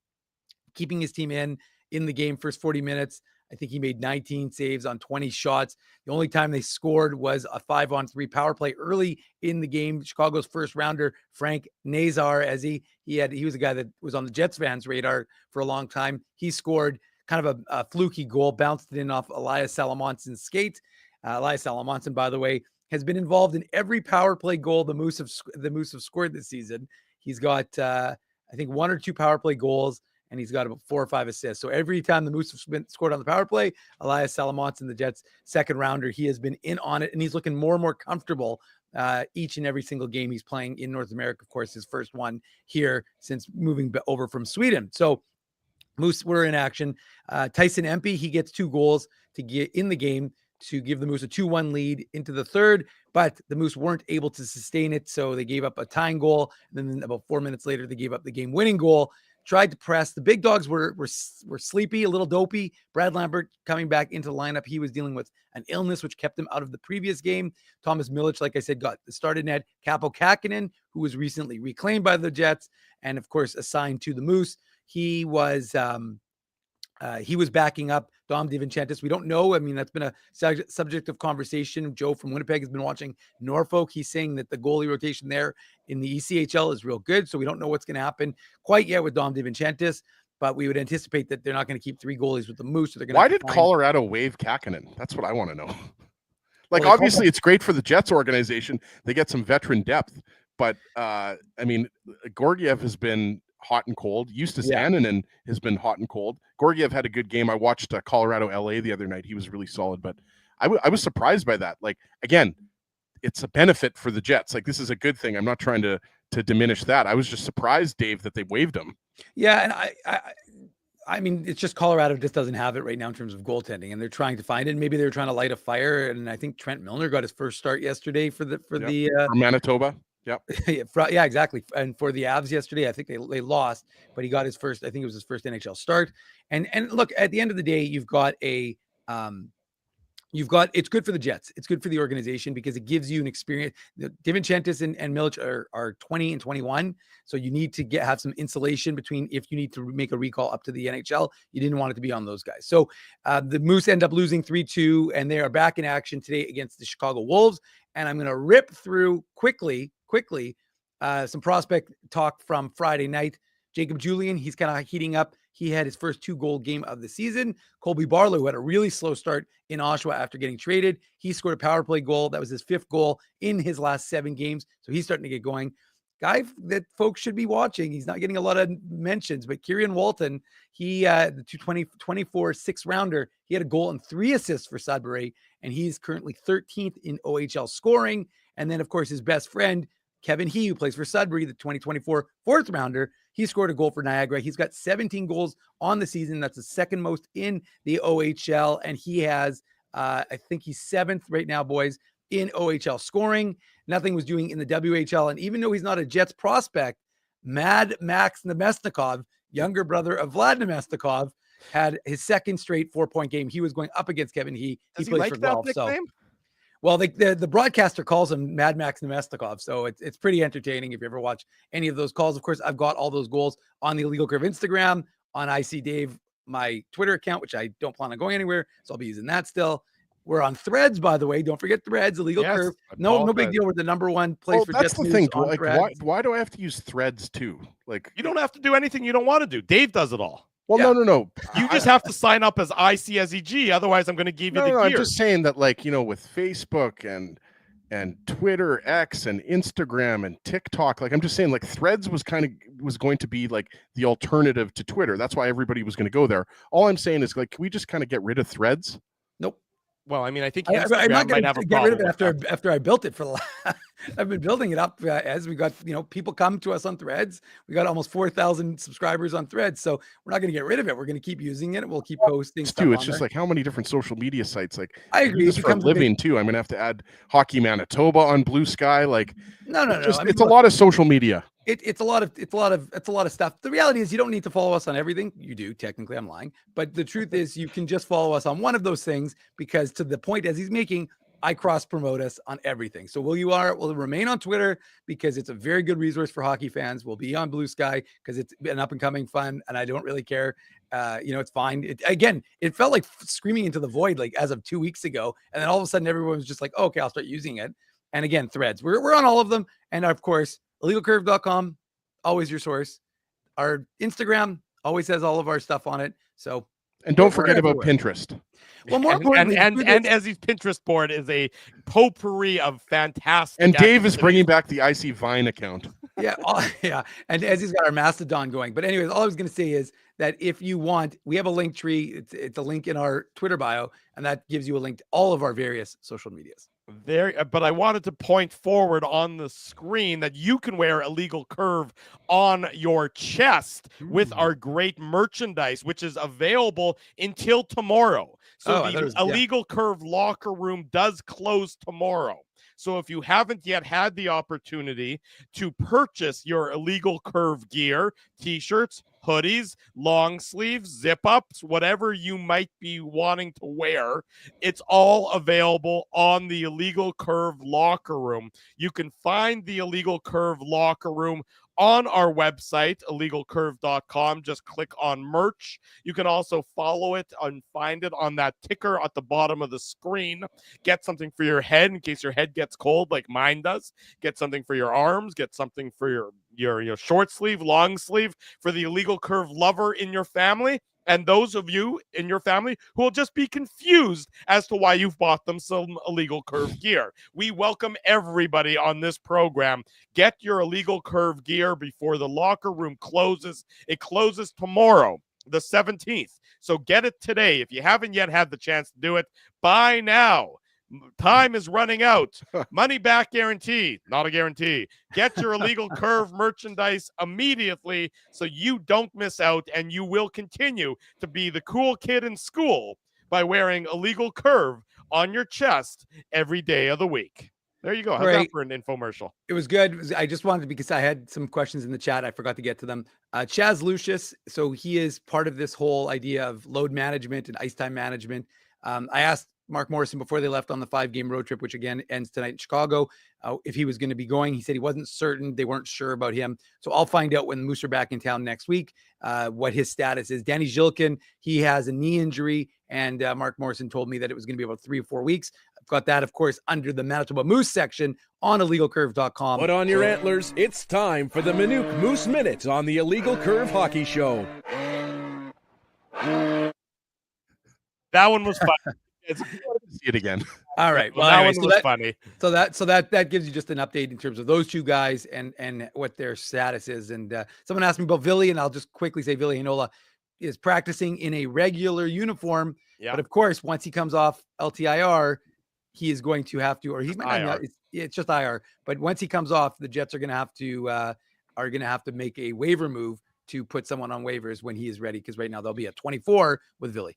keeping his team in the game first 40 minutes. I think he made 19 saves on 20 shots. The only time they scored was a 5-on-3 power play early in the game. Chicago's first rounder, Frank Nazar, as he was a guy that was on the Jets fans' radar for a long time. He scored kind of a fluky goal, bounced it in off Elias Salamontson's skate. Elias Salamontson, by the way, has been involved in every power play goal the Moose have scored this season. He's got, I think, 1 or 2 power play goals, and he's got about 4 or 5 assists. So every time the Moose have scored on the power play, Elias Salamontson, the Jets' second rounder, he has been in on it, and he's looking more and more comfortable each and every single game he's playing in North America. Of course, his first one here since moving over from Sweden. So Moose were in action. Tyson Empey, he gets 2 goals to get in the game to give the Moose a 2-1 lead into the third, but the Moose weren't able to sustain it, so they gave up a tying goal. And then about 4 minutes later, they gave up the game-winning goal. Tried to press. The big dogs were sleepy, a little dopey. Brad Lambert coming back into the lineup. He was dealing with an illness, which kept him out of the previous game. Thomas Milic, like I said, got the started net. Capo Kakinen, who was recently reclaimed by the Jets, and of course assigned to the Moose. He was backing up Dom DiVincentis. We don't know. I mean, that's been a subject of conversation. Joe from Winnipeg has been watching Norfolk. He's saying that the goalie rotation there in the ECHL is real good. So we don't know what's going to happen quite yet with Dom DiVincentis, but we would anticipate that they're not going to keep 3 goalies with the Moose. So they're going Why did Colorado waive Kakinen? That's what I want to know. Like, well, obviously it's great for the Jets organization. They get some veteran depth, but I mean, Georgiev has been hot and cold. Eustace Annunen has been hot and cold. Georgiev had a good game. I watched Colorado LA the other night. He was really solid, but I was surprised by that. Like, again, it's a benefit for the Jets. Like, this is a good thing. I'm not trying to diminish that. I was just surprised, Dave, that they waived him. Yeah, and I mean, it's just Colorado just doesn't have it right now in terms of goaltending, and they're trying to find it. Maybe they're trying to light a fire, and I think Trent Milner got his first start yesterday for Manitoba. Yep. Yeah, exactly. And for the Avs yesterday, I think they lost, but he got his first, I think it was his first NHL start. And look, at the end of the day, it's good for the Jets. It's good for the organization because it gives you an experience. DiVincentis and Milic are 20 and 21. So you need to have some insulation between if you need to make a recall up to the NHL. You didn't want it to be on those guys. So the Moose end up losing 3-2, and they are back in action today against the Chicago Wolves. And I'm going to rip through quickly some prospect talk from Friday night. Jacob Julian, he's kind of heating up. He had his first 2-goal game of the season. Colby Barlow, who had a really slow start in Oshawa after getting traded, he scored a power play goal. That was his 5th goal in his last 7 games. So he's starting to get going. Guy that folks should be watching. He's not getting a lot of mentions, but Kieran Walton, he the 2024 6-rounder, he had a goal and 3 assists for Sudbury, and he's currently 13th in OHL scoring. And then, of course, his best friend, Kevin He, who plays for Sudbury, the 2024 4th-rounder, he scored a goal for Niagara. He's got 17 goals on the season. That's the 2nd most in the OHL, and he has, I think he's 7th right now, boys, in OHL scoring. Nothing was doing in the WHL, and even though he's not a Jets prospect, Mad Max Nemesnikov, younger brother of Vlad Nemesnikov, had his 2nd straight 4-point game. He was going up against Kevin He. Does he plays like for Guelph, that nickname? Well, the broadcaster calls him Mad Max Nemesnikov, so it's pretty entertaining if you ever watch any of those calls. Of course, I've got all those goals on the Illegal Curve Instagram, on IC Dave, my Twitter account, which I don't plan on going anywhere, so I'll be using that still. We're on Threads, by the way. Don't forget Threads, Illegal Curve. No big deal. We're the #1 place for Jets news. That's the thing. Like, why do I have to use Threads too? Like, you don't have to do anything you don't want to do. Dave does it all. Well, no. You just have to sign up as ICSEG. Otherwise, I'm going to give you the gear. I'm just saying that, like, with Facebook and Twitter, X, and Instagram, and TikTok, like, I'm just saying, like, Threads was going to be like the alternative to Twitter. That's why everybody was going to go there. All I'm saying is, like, can we just kind of get rid of Threads? Nope. Well, I mean, I think I'm not going to get rid of it after I built it I've been building it up as we got, people come to us on Threads. We got almost 4,000 subscribers on Threads. So we're not going to get rid of it. We're going to keep using it. We'll keep posting stuff. It's just like how many different social media sites, like I agree. This for a living too. I'm going to have to add Hockey Manitoba on Blue Sky. Like, no. It's a lot of social media. It's a lot of stuff. The reality is you don't need to follow us on everything. You do. Technically, I'm lying. But the truth is you can just follow us on one of those things, because to the point as he's making, I cross promote us on everything. So we'll remain on Twitter because it's a very good resource for hockey fans. We'll be on Blue Sky because it's an up and coming fun, and I don't really care. It's fine. It felt like screaming into the void, like as of 2 weeks ago. And then all of a sudden everyone was just like, oh, okay, I'll start using it. And again, Threads, we're on all of them. And of course, illegalcurve.com, always your source. Our Instagram always has all of our stuff on it. So, and don't forget about Pinterest. Well, more importantly, and Ezzy's Pinterest board is a potpourri of fantastic. And Dave is bringing back the IC Vine account. Yeah. And Ezzy's got our Mastodon going. But anyways, all I was going to say is that if you want, we have a link tree. It's a link in our Twitter bio, and that gives you a link to all of our various social medias. There, but I wanted to point forward on the screen that you can wear Illegal Curve on your chest with our great merchandise, which is available until tomorrow. So the Illegal Curve locker room does close tomorrow. So if you haven't yet had the opportunity to purchase your Illegal Curve gear, t-shirts, hoodies, long sleeves, zip ups, whatever you might be wanting to wear, it's all available on the Illegal Curve locker room. You can find the Illegal Curve locker room on our website, illegalcurve.com. Just click on merch. You can also follow it and find it on that ticker at the bottom of the screen. Get something for your head in case your head gets cold like mine does. Get something for your arms. Get something for your short sleeve, long sleeve, for the Illegal Curve lover in your family. And those of you in your family who will just be confused as to why you've bought them some Illegal Curve gear. We welcome everybody on this program. Get your Illegal Curve gear before the locker room closes. It closes tomorrow, the 17th. So get it today. If you haven't yet had the chance to do it, buy now. Time is running out. Money back guarantee. Not a guarantee. Get your Illegal Curve merchandise immediately so you don't miss out, and you will continue to be the cool kid in school by wearing Illegal Curve on your chest every day of the week. There you go. How's that for an infomercial? It was good. I just wanted to, because I had some questions in the chat. I forgot to get to them. Chaz Lucius, so he is part of this whole idea of load management and ice time management. I asked Mark Morrison before they left on the 5-game road trip, which again ends tonight in Chicago, if he was going to be going. He said he wasn't certain. They weren't sure about him. So I'll find out when the Moose are back in town next week, what his status is. Danny Zhilkin, he has a knee injury, and Mark Morrison told me that it was going to be about 3 or 4 weeks. I've got that, of course, under the Manitoba Moose section on illegalcurve.com. Put on your antlers. It's time for the Minuk Moose Minute on the Illegal Curve Hockey Show. That one was fun. See it again. All right. Well, that one was funny. So that gives you just an update in terms of those two guys and what their status is. And someone asked me about Ville, and I'll just quickly say Ville Heinola is practicing in a regular uniform. Yeah. But of course, once he comes off LTIR, he is going to have to, or he's it's just IR. But once he comes off, the Jets are going to have to make a waiver move to put someone on waivers when he is ready. Because right now they'll be at 24 with Ville.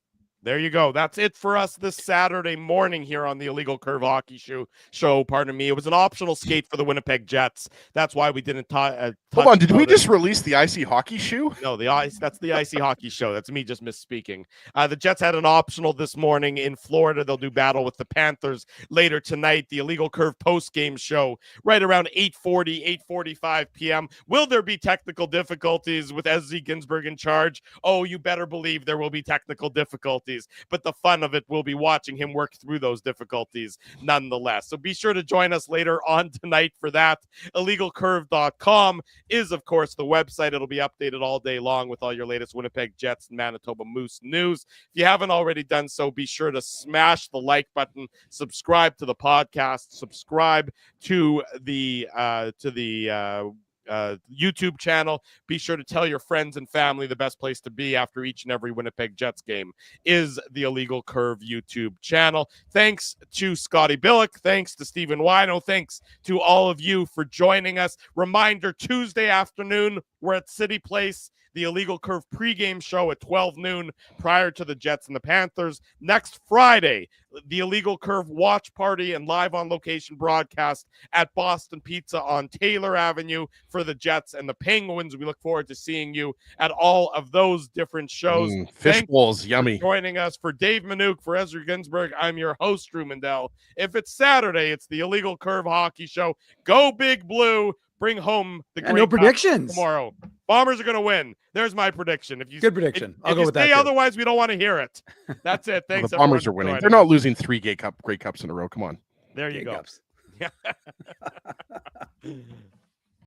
There you go. That's it for us this Saturday morning here on the Illegal Curve Hockey Show. Pardon me. It was an optional skate for the Winnipeg Jets. That's why we didn't Hold on. Did we just release the Icy Hockey Shoe? No, that's the Icy Hockey Show. That's me just misspeaking. The Jets had an optional this morning in Florida. They'll do battle with the Panthers later tonight. The Illegal Curve post-game show right around 8:45 p.m. Will there be technical difficulties with Ezra Ginsburg in charge? Oh, you better believe there will be technical difficulties. But the fun of it will be watching him work through those difficulties nonetheless. So be sure to join us later on tonight for that. Illegalcurve.com is, of course, the website. It'll be updated all day long with all your latest Winnipeg Jets and Manitoba Moose news. If you haven't already done so, be sure to smash the like button, subscribe to the podcast, subscribe to the YouTube channel. Be sure to tell your friends and family the best place to be after each and every Winnipeg Jets game is the Illegal Curve YouTube channel. Thanks to Scotty Billeck. Thanks to Stephen Whyno. Thanks to all of you for joining us. Reminder, Tuesday afternoon, we're at City Place. The Illegal Curve pregame show at 12 noon prior to the Jets and the Panthers. Next Friday, the Illegal Curve watch party and live on location broadcast at Boston Pizza on Taylor Avenue for the Jets and the Penguins. We look forward to seeing you at all of those different shows. Fish bowls, yummy. Joining us for Dave Minuk, for Ezra Ginsburg, I'm your host, Drew Mindell. If it's Saturday, it's the Illegal Curve Hockey Show. Go Big Blue. Bring home the great no predictions tomorrow. Bombers are going to win. There's my prediction. Good prediction. I'll go with that. Otherwise, we don't want to hear it. That's it. Thanks. The Bombers are winning. They're not losing 3 Grey Cups in a row. Come on. There you go. Cups.